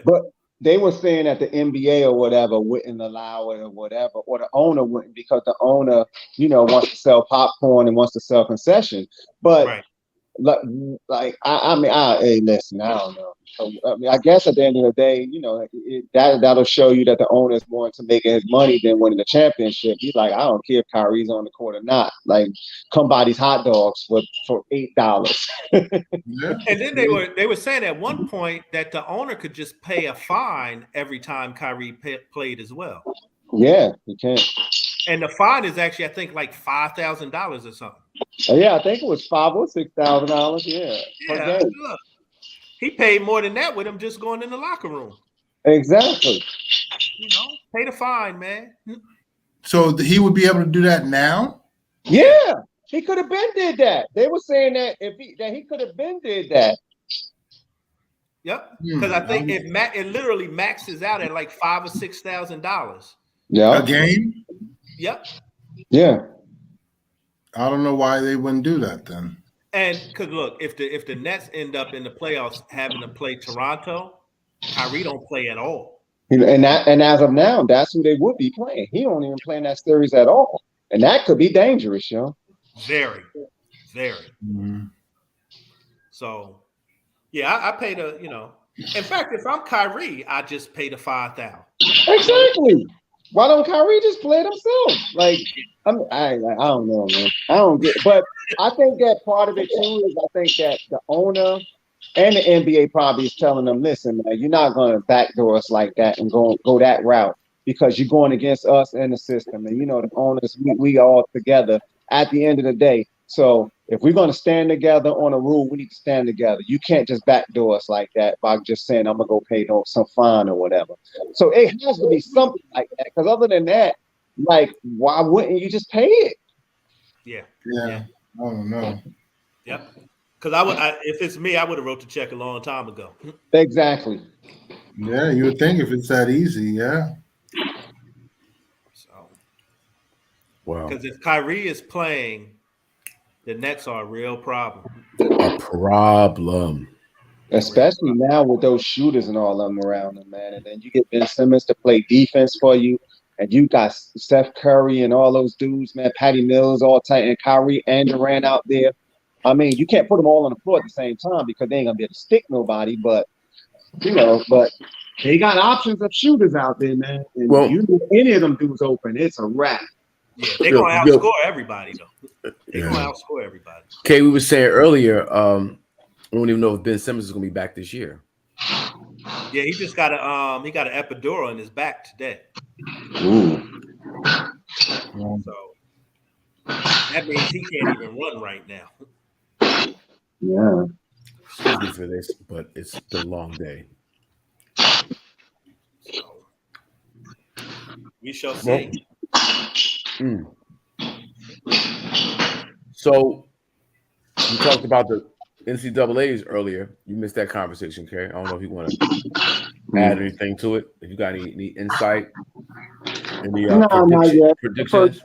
But they were saying that the NBA or whatever wouldn't allow it or whatever, or the owner wouldn't, because the owner, wants to sell popcorn and wants to sell concession. But Hey, listen, I don't know. I mean, I guess at the end of the day, that'll show you that the owner's more into making his money than winning the championship. He's like, I don't care if Kyrie's on the court or not. Like, come buy these hot dogs for $8. Yeah. And then they were saying at one point that the owner could just pay a fine every time Kyrie played as well. Yeah, you can. And the fine is actually, I think, like $5,000 or something. Yeah, I think it was $5,000 or $6,000. Yeah. Yeah, look, he paid more than that with him just going in the locker room. Exactly. Pay the fine, man. So he would be able to do that now? Yeah, he could have been did that. They were saying that he could have been did that. Yep, because I think it literally maxes out at like $5,000 or $6,000. Yeah, a game. Yep. Yeah. I don't know why they wouldn't do that then. And because look, if the Nets end up in the playoffs having to play Toronto, Kyrie don't play at all. And as of now, that's who they would be playing. He don't even play in that series at all, and that could be dangerous, yo. Very, very. Mm-hmm. So, yeah, I pay the. In fact, if I'm Kyrie, I just pay the $5,000. Exactly. Why don't Kyrie just play it himself? Like, I don't know, man. I don't get. But I think that part of it too is I think that the owner and the NBA probably is telling them, listen, man, you're not going to backdoor us like that and go that route because you're going against us and the system. And the owners, we all together at the end of the day. So if we're going to stand together on a rule, we need to stand together. You can't just backdoor us like that by just saying I'm gonna go pay some fine or whatever. So it has to be something like that. Because other than that, like, why wouldn't you just pay it? Yeah. I don't know. Yep. Because if it's me, I would have wrote the check a long time ago. Exactly. Yeah, you would think if it's that easy, yeah. So, Wow. because if Kyrie is playing, the Nets are a real problem. A problem. Especially now with those shooters and all of them around them, man. And then you get Ben Simmons to play defense for you. And you got Steph Curry and all those dudes, man. Patty Mills, all tight, and Kyrie and Durant out there. I mean, you can't put them all on the floor at the same time because they ain't going to be able to stick nobody. But they got options of shooters out there, man. And any of them dudes open, it's a wrap. Yeah, they're going to outscore everybody, though. They're going to outscore everybody. Okay, we were saying earlier, I don't even know if Ben Simmons is going to be back this year. Yeah, he just got an epidural in his back today. Ooh. So that means he can't even run right now. Yeah. Excuse me for this, but it's been a long day. So we shall see. So we talked about the NCAAs earlier. You missed that conversation, Kerry. I don't know if you want to add anything to it. If you got any insight, any not yet. predictions.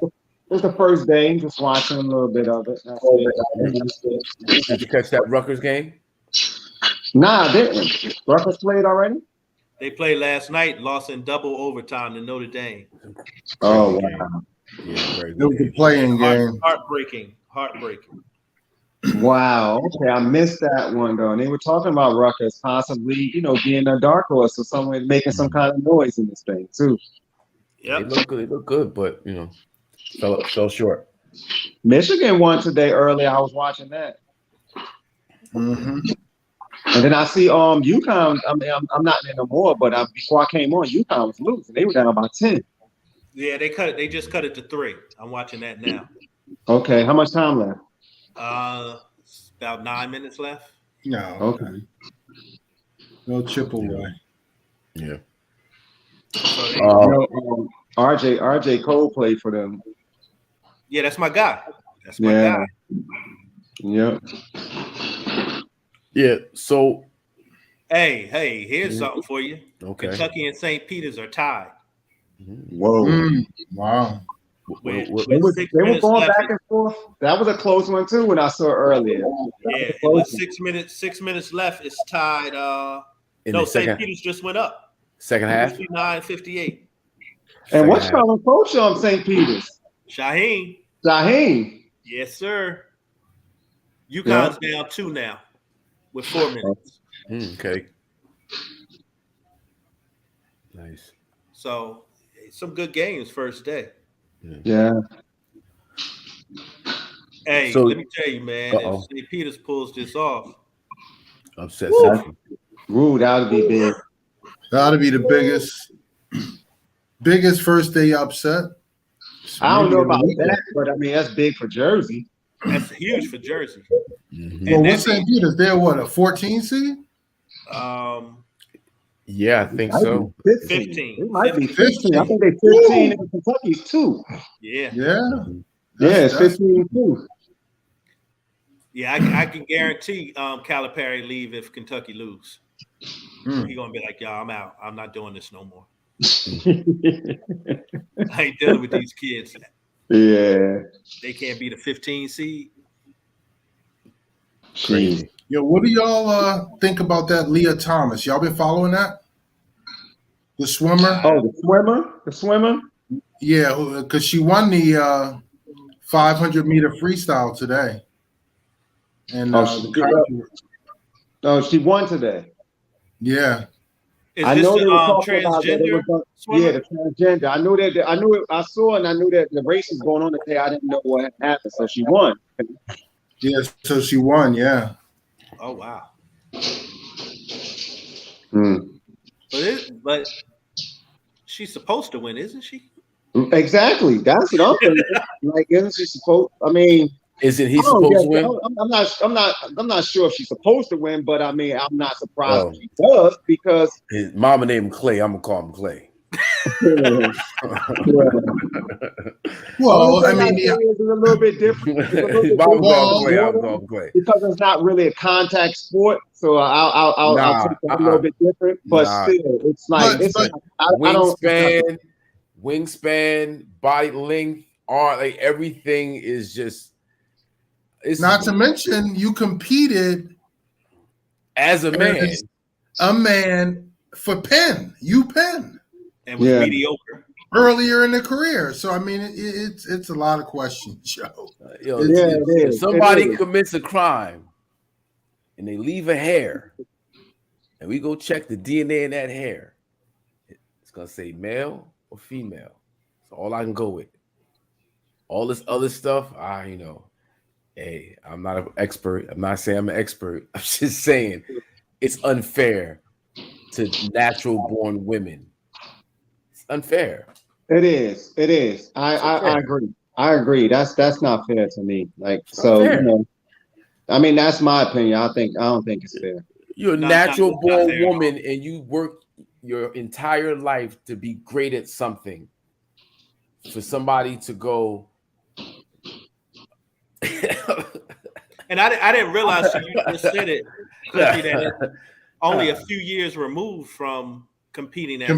It's the first day, just watching a little bit of it. Did you catch that Rutgers game? Nah, I didn't. Rutgers played already? They played last night, lost in double overtime to Notre Dame. Oh, wow. Yeah, It was a playing game. Heartbreaking. Wow. Okay, I missed that one though. And they were talking about Rutgers possibly, being a dark horse or someone making some kind of noise in this thing too. Yeah, they look good, but fell short. Michigan won today early. I was watching that. Mm-hmm. And then I see UConn. I mean, I'm not there no more, but before I came on, UConn was losing. They were down by 10. Yeah, they just cut it to 3. I'm watching that now. Okay, how much time left? About 9 minutes left. No. Okay. No chip away. Yeah. So RJ Cole played for them. Yeah, that's my guy. That's my guy. Yep. Yeah. So. Hey, here's something for you. Okay. Kentucky and St. Peter's are tied. Whoa. Wow. They were going back and forth. That was a close one too when I saw earlier. Yeah, it was 6 minutes. 6 minutes left. It's tied. St. Peter's just went up. Second half. 59-58. And what's calling coach on St. Peter's? Shaheen. Shaheen. Yes, sir. UConn's down 2 now with 4 minutes. Okay. Nice. So some good games first day. Yeah. Hey, So- let me tell you, man, if St. Peter's pulls this off, Upset Central. Ooh, that would be big. That'll be the biggest first day upset. I don't know about Maybe that, but I mean that's big for Jersey. that's huge for Jersey. Well, what's St. Peter's? They're what, a 14 seed? Yeah, I think so. 15. It might be 15. 15. I think they're 15 in Kentucky's too. Yeah. Yeah, it's 15 too. Yeah, I can guarantee Calipari leave if Kentucky lose. He's gonna be like, y'all, I'm out. I'm not doing this no more. I ain't dealing with these kids. Yeah. They can't be the 15 seed. Crazy. Yo, what do y'all think about that Leah Thomas? Y'all been following that? The swimmer? Oh, the swimmer? Yeah, because she won the 500-meter freestyle today. And she won today. Yeah. I know they were talking transgender. About the transgender. I knew that. I saw, and I knew that the race was going on today. I didn't know what happened, so she won. Yeah, so she won. Yeah. Oh wow. But she's supposed to win, isn't she? Exactly. That's what I'm thinking. Like, isn't she supposed? I mean, isn't he supposed to win? I'm not sure if she's supposed to win, but I mean, I'm not surprised if she does because his mama named him Clay. I'm gonna call him Clay. Well, I mean, it's a little bit different. His mama called Clay. I'm gonna call him Clay because it's not really a contact sport, so I'll take that a little bit different. But still, it's like wingspan, body length, arm, like everything is just. It's not to mention you competed as a man for Penn, UPenn, and was mediocre earlier in the career. So I mean, it's a lot of questions, Joe. If somebody commits a crime and they leave a hair, and we go check the DNA in that hair, it's gonna say male or female. That's all I can go with. All this other stuff, hey, I'm not an expert. I'm not saying I'm an expert. I'm just saying it's unfair to natural-born women. It's unfair. It is. I agree. That's not fair to me. Like, so I mean, that's my opinion. I don't think it's fair. You're a natural-born woman, and you work your entire life to be great at something. For somebody to go. And I didn't realize you just said it, Cliffy, that it's only a few years removed from competing as a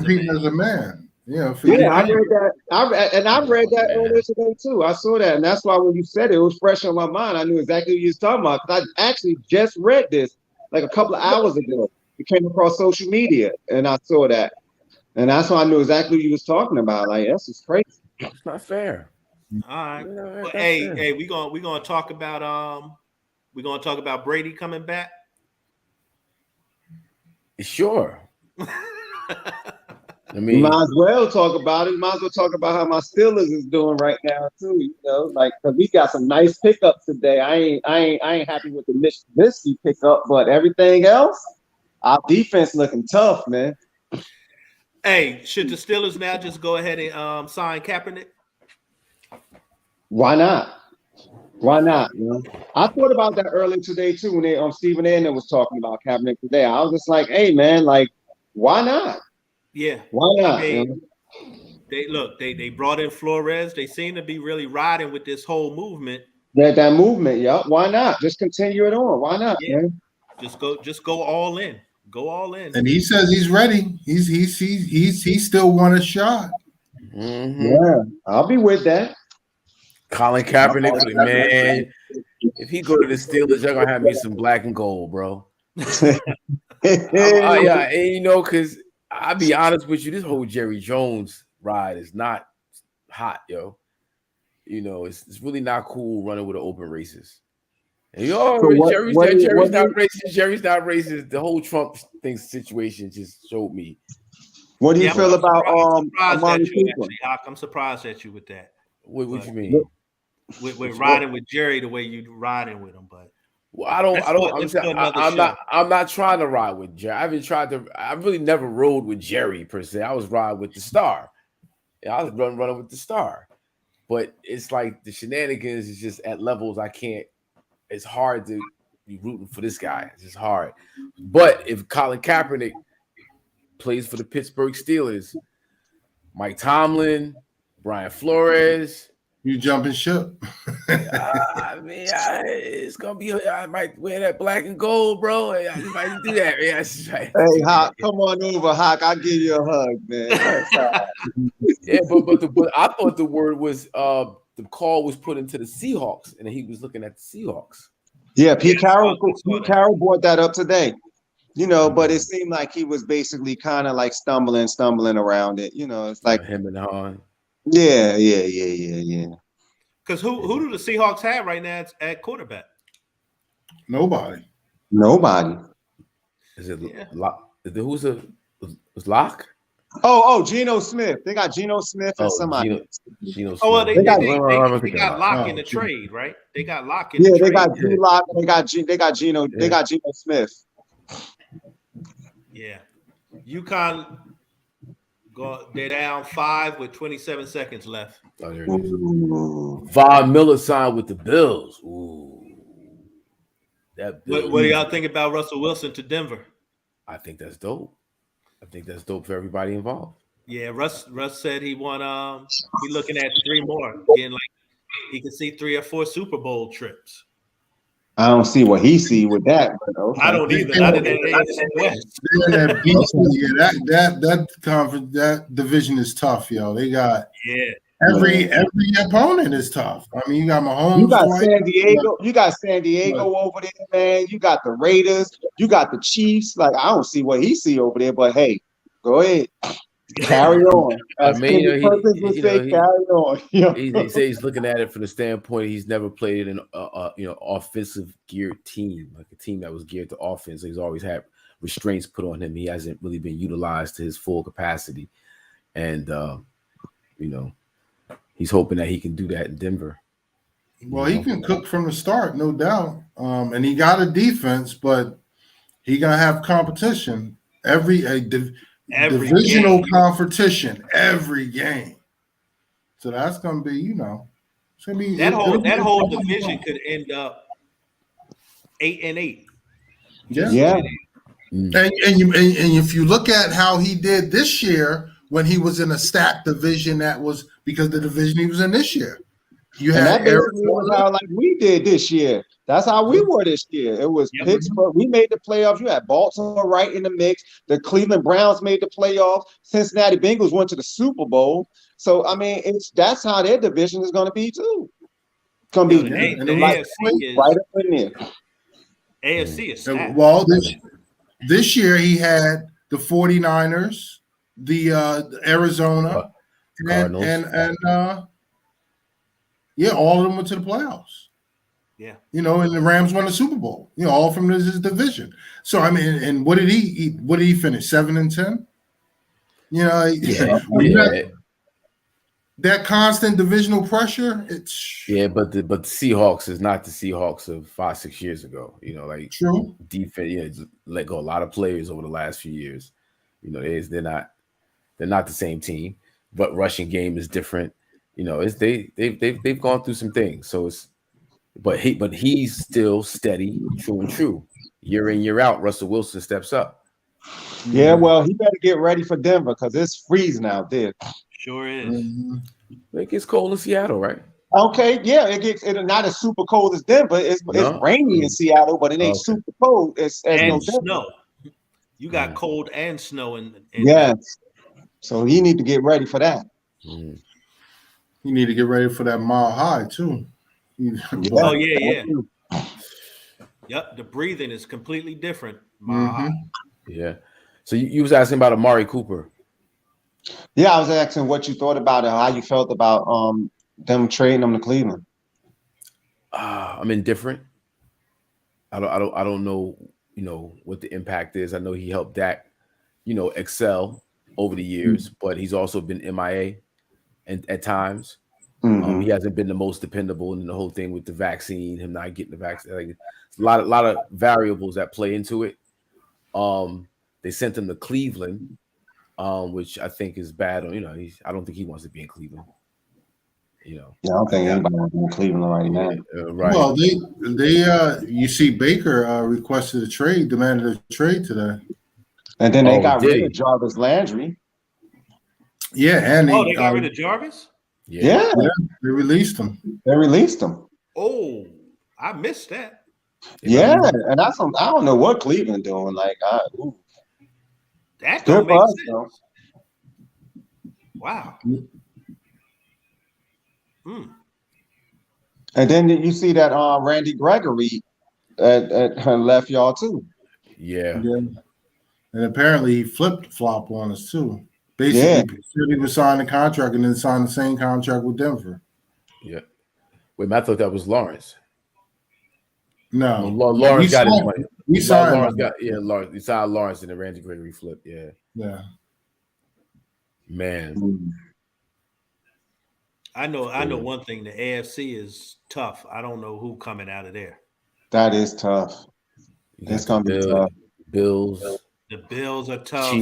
man. Yeah, I read that. I read that earlier today too. I saw that, and that's why when you said it, it was fresh on my mind. I knew exactly what you was talking about because I actually just read this like a couple of hours ago. It came across social media, and I saw that, and that's why I knew exactly what you was talking about. Like, that's just crazy. It's not fair. All right. Well, hey, we're gonna talk about Brady coming back. Sure. I mean, you might as well talk about it. You might as well talk about how my Steelers is doing right now too. Like because we got some nice pickups today. I ain't happy with the Mitch Trubisky pickup, but everything else, our defense looking tough, man. Hey, should the Steelers now just go ahead and sign Kaepernick? Why not? I thought about that earlier today too when they Stephen A. was talking about Kaepernick today. I was just like, hey man, like why not? Yeah. Why not? They brought in Flores. They seem to be really riding with this whole movement. That movement, yeah. Why not? Just continue it on. Why not, man? Just go all in. Go all in. And he says he's ready. He still want a shot. Mm-hmm. Yeah, I'll be with that. Colin Kaepernick, man. If he go to the Steelers, they're gonna have me some black and gold, bro. Because I'll be honest with you, this whole Jerry Jones ride is not hot, yo. It's really not cool running with an open racist. And you know, So Jerry's not racist. Jerry's not racist. The whole Trump thing situation just showed me. what do you feel about surprised Amari at you, Cooper? actually, Hawk. I'm surprised at you with that. What you mean? With riding with Jerry the way you riding with him, but well, I'm not trying to ride with Jerry. I really never rode with Jerry per se. I was riding with the star. Yeah, I was running with the star. But it's like the shenanigans is just at levels I can't. It's hard to be rooting for this guy. It's just hard. But if Colin Kaepernick plays for the Pittsburgh Steelers, Mike Tomlin, Brian Flores, You jumping ship. I mean, it's gonna be. I might wear that black and gold, bro. I just might do that. Yeah, right. Hey, Hawk, come on over, Hawk. I'll give you a hug, man. Yeah, but I thought the word was the call was put into the Seahawks, and he was looking at the Seahawks. Yeah, Pete Carroll brought that up today. You know, but it seemed like he was basically kind of like stumbling around it. You know, it's like him and Han. Yeah. Because who do the Seahawks have right now at quarterback? Nobody. Is it Lock? Who's was Lock? Oh, Geno Smith. They got Geno Smith and somebody. Geno Smith. Oh, well, they got Lock in the Geno. trade, right? They got Lock in the trade. They got Lock. They got Geno. They got Geno Smith. Yeah, UConn they're down 5 with 27 seconds left. Oh, there it is. Von Miller signed with the Bills. Ooh, that. What do y'all think about Russell Wilson to Denver? I think that's dope. I think that's dope for everybody involved. Yeah, Russ said he want he looking at 3 more. Again, like he could see 3 or 4 Super Bowl trips. I don't see what he see with that. But okay. I don't either. Not in that AFC West. That conference, that division is tough, yo. They got every opponent is tough. I mean, you got Mahomes. You got San Diego. You got San Diego over there, man. You got the Raiders. You got the Chiefs. Like, I don't see what he see over there, but hey, go ahead. Carry on. I mean, carry on. He says he's looking at it from the standpoint he's never played in offensive geared team, like a team that was geared to offense. He's always had restraints put on him. He hasn't really been utilized to his full capacity, and he's hoping that he can do that in Denver. Well, he can cook from the start, no doubt. And he got a defense, but he gonna have competition every divisional game. Competition every game. So that's gonna be, it's gonna be that whole division could end up 8-8. Yeah. And if you look at how he did this year when he was in a stacked division, that was because the division he was in this year. You had Arizona like we did this year. That's how we were this year. It was Pittsburgh. We made the playoffs. You had Baltimore right in the mix. The Cleveland Browns made the playoffs. Cincinnati Bengals went to the Super Bowl. So I mean, that's how their division is going to be too. It's going to be AFC is right up in there. AFC is stacked. Well, this year he had the 49ers, the Arizona, Cardinals, and all of them went to the playoffs. Yeah. And the Rams won the Super Bowl. All from his division. So I mean, and what did he finish? 7-10? That constant divisional pressure, it's but the Seahawks is not the Seahawks of 5-6 years ago. True. Defense, let go a lot of players over the last few years. They're not the same team, but rushing game is different. They've gone through some things. So but he's still steady, true. Year in, year out, Russell Wilson steps up. Yeah, well, he better get ready for Denver because it's freezing out there. Sure is. Mm-hmm. It gets cold in Seattle, right? Okay, yeah, it's not as super cold as Denver. It's rainy in Seattle, but it ain't super cold. It's and snow. You got cold and snow in so you need to get ready for that. You need to get ready for that mile high too. Oh yeah. Yep, the breathing is completely different. Mile high. Yeah. So you was asking about Amari Cooper. Yeah, I was asking what you thought about it, how you felt about them trading him to Cleveland. I'm indifferent. I don't know, what the impact is. I know he helped Dak, excel over the years, but he's also been MIA and at times. He hasn't been the most dependable in the whole thing with the vaccine, him not getting the vaccine. Like, it's a lot of variables that play into it. They sent him to Cleveland, which I think is bad. I don't think he wants to be in Cleveland. Yeah, I don't think anybody wants to be in Cleveland right now. Right. Well, you see Baker requested a trade, demanded a trade today. And then they got rid of Jarvis Landry. Yeah, and they got rid of Jarvis? Yeah. They released him. They released him. Oh, I missed that. Yeah, and I don't know what Cleveland doing. Like, that don't make sense. Though. Wow. And then you see that Randy Gregory at left y'all too. Yeah. And apparently he flipped flop on us too. Basically, he was signing a contract and then signed the same contract with Denver. Yeah. Wait, I thought that was Lawrence. No, Lawrence got his money. He signed Lawrence. He signed Lawrence and the Randy Gregory flip. Yeah. Yeah. Man. I know one thing. The AFC is tough. I don't know who coming out of there. That is tough. It's gonna be tough. Bills. The Bills are tough.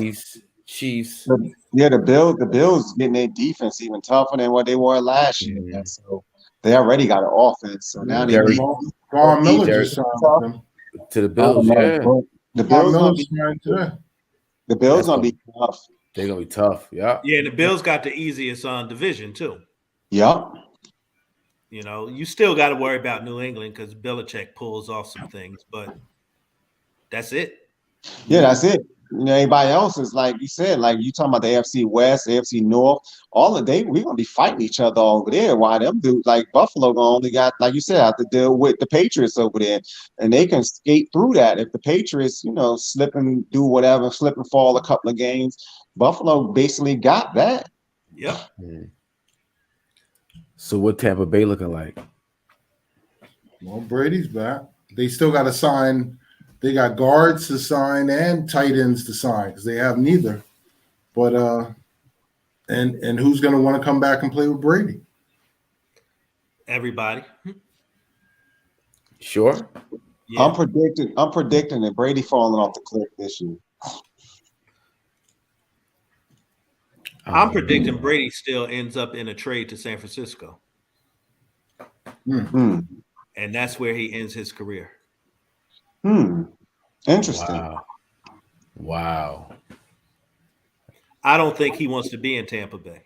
Chiefs. The Bills getting their defense even tougher than what they were last year. Mm-hmm. So they already got an offense. So now they need Von Miller just signed them to the Bills. The Bills gonna be tough. They're gonna be tough. Yeah. Yeah, and the Bills got the easiest division too. Yep. You still got to worry about New England because Belichick pulls off some things, but that's it. Yeah, that's it. Everybody else is like you said, like you talking about the AFC West, AFC North, all of we're gonna be fighting each other over there. Why them dudes like Buffalo only got, like you said, have to deal with the Patriots over there, and they can skate through that. If the Patriots, slip and do whatever, slip and fall a couple of games, Buffalo basically got that. Yep. So what Tampa Bay looking like? Well, Brady's back. They still got to sign. They got guards to sign and tight ends to sign because they have neither. But and who's going to want to come back and play with Brady? Everybody. Sure. Yeah. I'm predicting that Brady falling off the cliff this year. I'm predicting Brady still ends up in a trade to San Francisco. Mm-hmm. And that's where he ends his career. Interesting. Wow. I don't think he wants to be in Tampa Bay.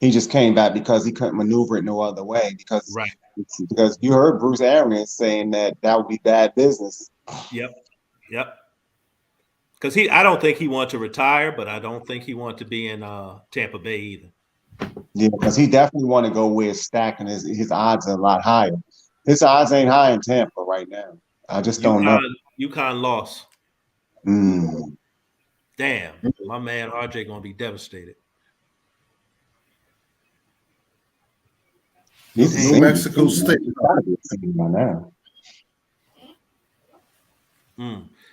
He just came back because he couldn't maneuver it no other way. Because you heard Bruce Arians saying that would be bad business. Yep. Because I don't think he wants to retire, but I don't think he wants to be in Tampa Bay either. Yeah, because he definitely want to go where it's stacking. His odds are a lot higher. His odds ain't high in Tampa right now. I just don't know. UConn lost. Damn, my man RJ gonna be devastated. New Mexico State.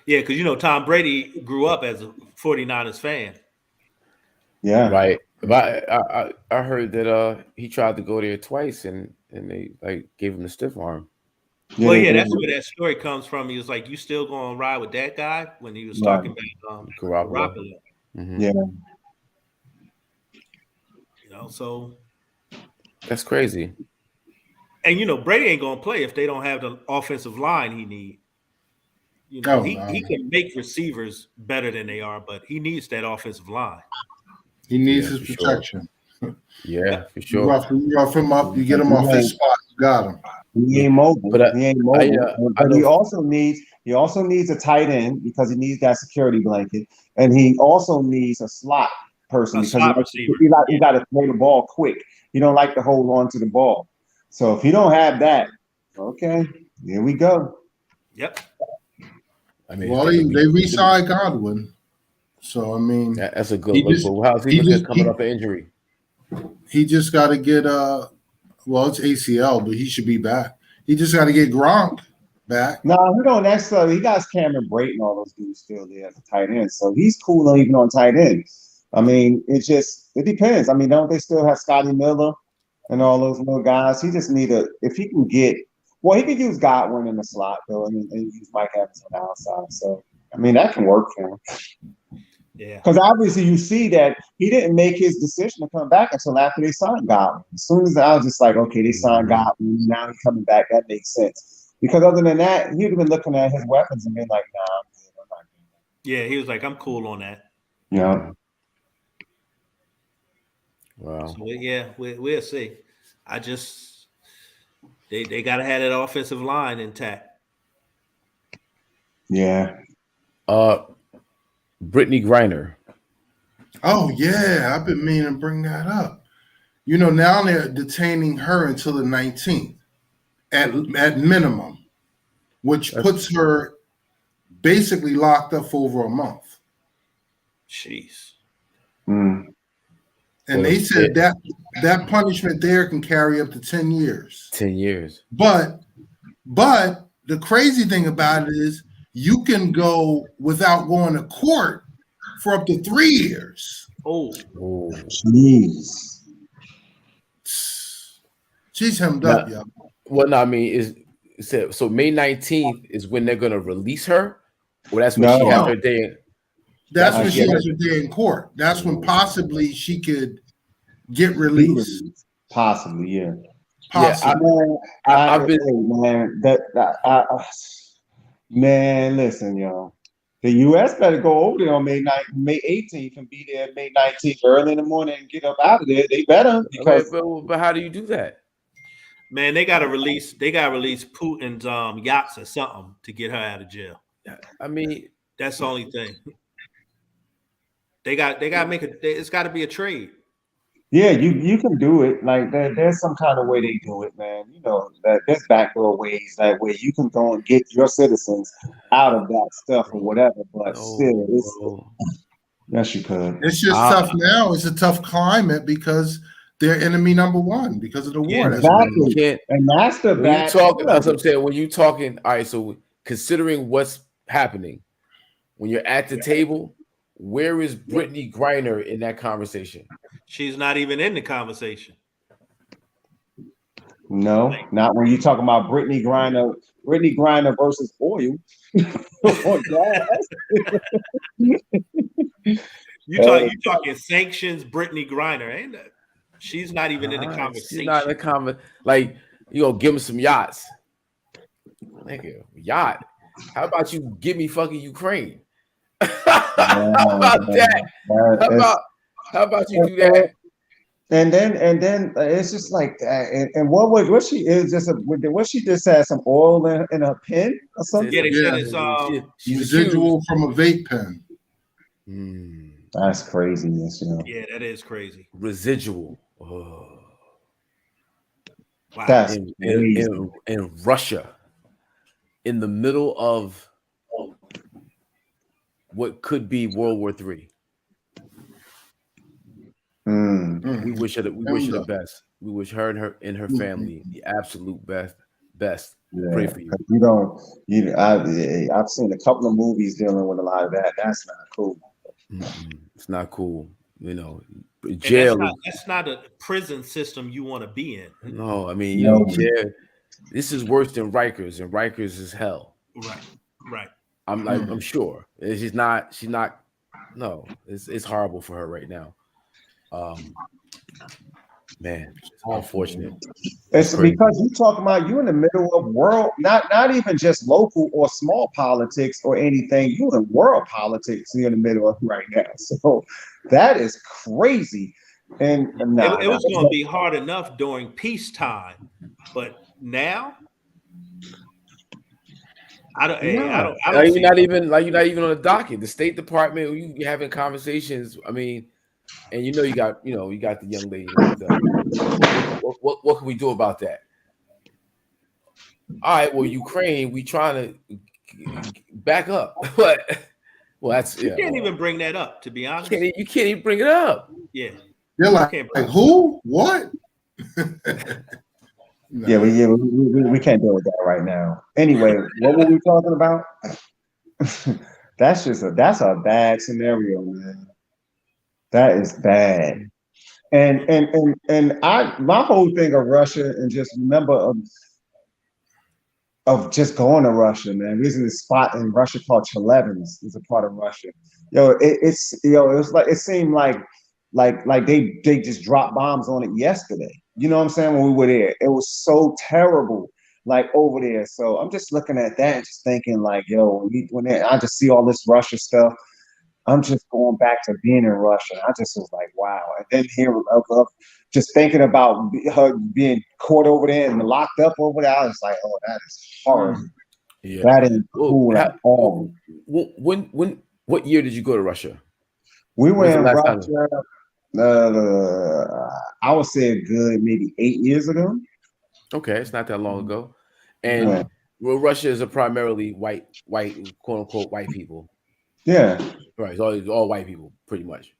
Yeah, because Tom Brady grew up as a 49ers fan. Yeah, right. But I heard that he tried to go there twice and they gave him the stiff arm. Well, yeah, that's where that story comes from. He was like, "You still gonna ride with that guy?" When he was talking about Garoppolo. Mm-hmm. Yeah. So that's crazy. And Brady ain't gonna play if they don't have the offensive line he needs. He can make receivers better than they are, but he needs that offensive line. He needs his protection. Sure. Yeah, for sure. You rough him up, you get him off his spot, you got him. He ain't mobile. But he also needs a tight end because he needs that security blanket, and he also needs a slot person because he got to throw the ball quick. He don't like to hold on to the ball. So if you don't have that, okay, here we go. Yep. They re-signed Godwin, so that's a good look. How's he coming off an injury? He just got to get it's ACL, but he should be back. He just got to get Gronk back. No, he don't necessarily. He got Cameron Brayton, all those dudes still there as a tight end, so he's cool even on tight end. I mean, it depends. I mean, don't they still have Scotty Miller and all those little guys? He just if he can get, well, he could use Godwin in the slot though, and use Mike Evans on the outside. So I mean, that can work for him. Yeah. Because obviously you see that he didn't make his decision to come back until after they signed Godwin. As soon as I was just like, okay, they signed Godwin, now he's coming back. That makes sense. Because other than that, he'd have been looking at his weapons and been like, nah, I'm not doing that. Yeah, he was like, I'm cool on that. Yeah. Wow. So yeah, we'll see. They gotta have that offensive line intact. Yeah. Brittany Griner. Oh yeah, I've been meaning to bring that up. You know, now they're detaining her until the 19th at minimum, which puts her basically locked up for over a month. Jeez. Mm. And they said that punishment there can carry up to 10 years. 10 years. But the crazy thing about it is you can go without going to court for up to 3 years. Oh, Jeez. She's hemmed up, yo. Well, no, I mean, so May 19th is when they're gonna release her, or that's when she has her day. That's when she has her day in court. That's when possibly she could get released. Possibly, yeah. Possibly. I've been man, listen, yo. The U.S. better go over there on May 18th and be there May 19th early in the morning and get up out of there. They better, because but how do you do that? man, they gotta release Putin's yachts or something to get her out of jail. I mean, that's the only thing. They got to make it's got to be a trade. yeah, you can do it. Like there's some kind of way they do it, man. You know that there's backdoor ways that way you can go and get your citizens out of that stuff or whatever. But still, yes, you could. It's just tough now. It's a tough climate because they're enemy number one because of the war. Exactly. And that's the bad. That's what I'm saying. When you talking, all right. So considering what's happening, when you're at the table, where is Brittany Griner in that conversation? She's not even in the conversation. No, not when you talking about Brittany Griner versus oil. You talking sanctions, Brittany Griner, ain't that? She's not even in the conversation. She's not in the like, you know, give him some yachts. Nigga, yacht. How about you give me fucking Ukraine? How about that? How about you do that? And then it's just like that. And what she is just what she just had some oil in her pen or something. Yeah, they said it's residual from a vape pen. That's craziness, you know. Yeah, that is crazy. Residual. Oh. Wow. That's in Russia, in the middle of what could be World War III. We wish her the best. We wish her and her family the absolute best. Yeah, pray for you. I've seen a couple of movies dealing with a lot of that. That's not cool. It's not cool. You know, jail. That's not a prison system you want to be in. No, I mean, you know, jail. This is worse than Rikers, and Rikers is hell. Right. I'm sure. She's not. No, it's horrible for her right now. Man, it's unfortunate. It's because you talking about you in the middle of world, not even just local or small politics or anything. You're in world politics. You're in the middle of right now. So that is crazy. And it was going to be hard enough during peacetime, but now. You're not even on the docket. The State Department, you having conversations. I mean, and you got the young lady. What can we do about that? All right, well, Ukraine, we trying to back up, but you can't even bring that up. To be honest, you can't even bring it up. Yeah, they're like who? What? No. We can't deal with that right now. Anyway, what were we talking about? That's a bad scenario, man. That is bad. And my whole thing of Russia and just remember of just going to Russia, man. There's this spot in Russia called Chelevins. It's a part of Russia. It was like it seemed like they just dropped bombs on it yesterday. You know what I'm saying? When we were there, it was so terrible, like over there. So I'm just looking at that and just thinking, like, yo, I just see all this Russia stuff. I'm just going back to being in Russia. I just was like, wow. And then here, just thinking about her being caught over there and locked up over there, I was like, oh, that is horrible. Yeah. That ain't cool at all. What year did you go to Russia? We were in Last time? Russia, I would say a good maybe 8 years ago. Okay, it's not that long ago. And well, Russia is a primarily white, quote unquote, white people. Yeah. Right. It's all white people, pretty much.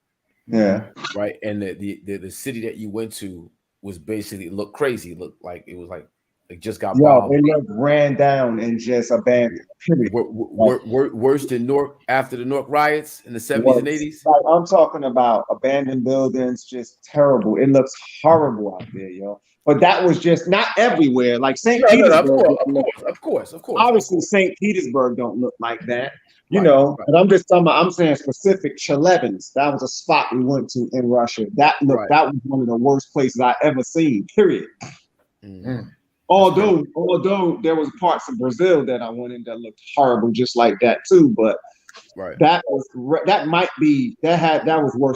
Yeah. Right. And the city that you went to was basically looked crazy. It looked like it was like it just got bombed. It looked ran down and just abandoned. Period. Worse than Newark after the Newark riots in the 70s and 80s. Like, I'm talking about abandoned buildings, just terrible. It looks horrible out there, yo. But that was just not everywhere. Like St. Petersburg. Of course. Obviously, St. Petersburg don't look like that. You know, but I'm just talking about, I'm saying specific Chelevins. That was a spot we went to in Russia. That was one of the worst places I ever seen, period. Mm-hmm. Although there was parts of Brazil that I went in that looked horrible, just like that too. But that was worse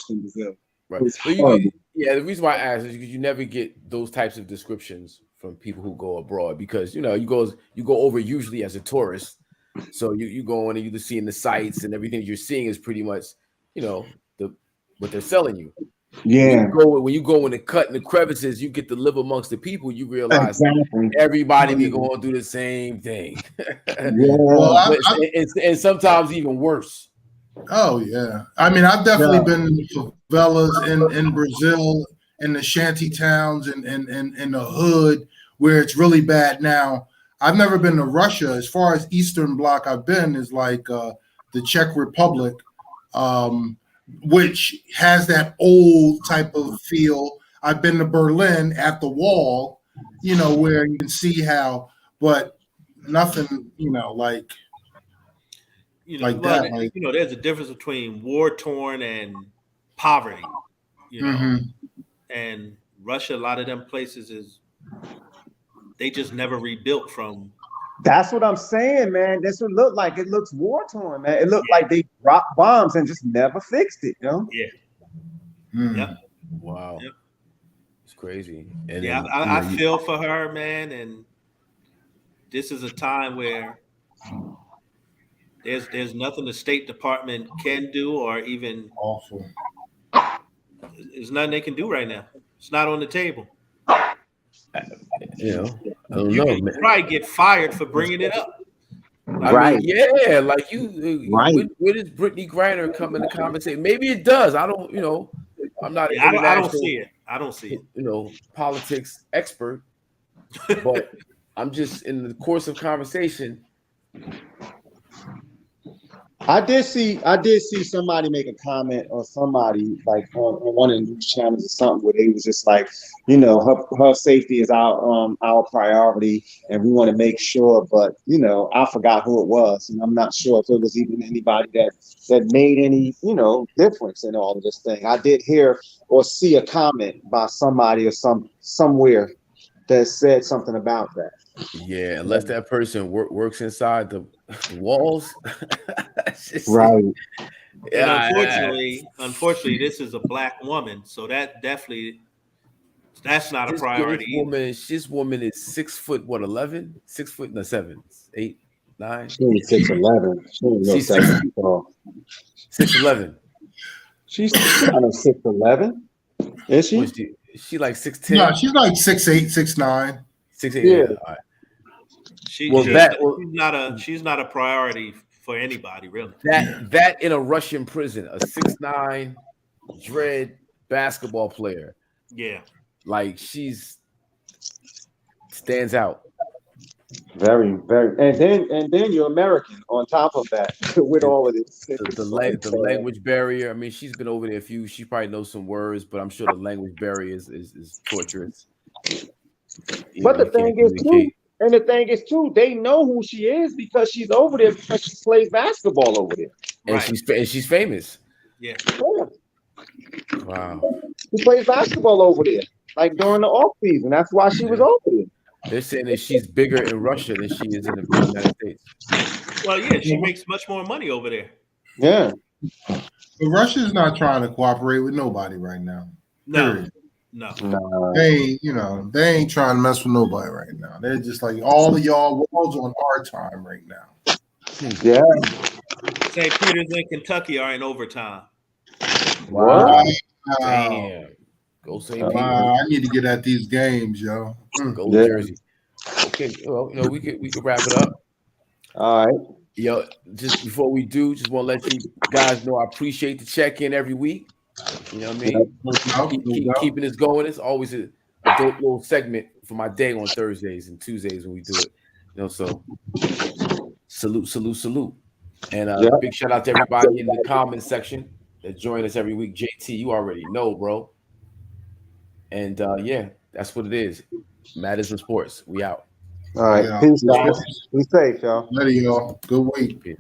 than Brazil. Right. The reason why I asked is because you never get those types of descriptions from people who go abroad, because you go over usually as a tourist. So you go in and you're seeing the sites and everything you're seeing is pretty much, what they're selling you. Yeah. When you go in the cut and the crevices, you get to live amongst the people. You realize everybody be going through the same thing. And sometimes even worse. Oh yeah. I mean, I've definitely been in favelas in Brazil, in the shanty towns and in the hood where it's really bad now. I've never been to Russia. As far as Eastern Bloc I've been is like the Czech Republic, which has that old type of feel. I've been to Berlin at the wall, where you can see how, but nothing, like that. Like, there's a difference between war-torn and poverty, and Russia, a lot of them places they just never rebuilt from. That's what I'm saying, man. That's what it looked like. It looks war-torn, man. It looked like they dropped bombs and just never fixed it, Yeah. Yep. Wow. Yep. It's crazy. And I feel for her, man. And this is a time where there's nothing the State Department can do, or even awful. There's nothing they can do right now. It's not on the table. I don't know. Can probably get fired for bringing it up. Where does Brittany Griner come in the conversation? Maybe it does. I don't, I'm not. I don't see it. I don't see it. Politics expert, but I'm just in the course of conversation. I did see somebody make a comment, or somebody like on one of the news channels or something, where they was just like, her safety is our priority, and we want to make sure. But I forgot who it was, and I'm not sure if it was even anybody that made any difference in all of this thing. I did hear or see a comment by somebody or somewhere that said something about that. Yeah, unless that person works inside the walls. Right. Unfortunately, this is a black woman, so that's not a priority. This woman is 6 foot, 11? 6 foot, no, 7, 8, 9. She's 6'11". She's 6'11". She's kind of 6'11". Is she? She like 6'10". No, she's like 6'8", 6'9". 6'8". Yeah. All right. She's not a priority for anybody, really. That in a Russian prison, a 6'9" dread basketball player. Yeah. Like she's stands out. Very, very, and then you're American on top of that with all of this. The language barrier. I mean, she's been over there a few. She probably knows some words, but I'm sure the language barrier is torturous. But the thing is too, they know who she is because she's over there because she plays basketball over there, and she's famous. Yeah. Wow. She plays basketball over there, like during the off season. That's why she was over there. They're saying that she's bigger in Russia than she is in the United States. Well, yeah, she makes much more money over there. Yeah. But Russia's not trying to cooperate with nobody right now. No. They ain't trying to mess with nobody right now. They're just like, all of y'all world's on our time right now. Yeah. St. Peter's and Kentucky are in overtime. Wow. Damn. Go St. Peter's. I need to get at these games, yo. Go Jersey. Okay, well, we could wrap it up. All right. Yo, just before we do, just want to let you guys know I appreciate the check-in every week. You know what I mean? Keep keeping this going. It's always a dope little segment for my day on Thursdays and Tuesdays when we do it. You know, so salute. And big shout out to everybody in the comment section that join us every week. JT, you already know, bro. And yeah, that's what it is. Matters in sports. We out. All right. Peace, guys. Be safe, y'all. Later, y'all. Good week. Yeah.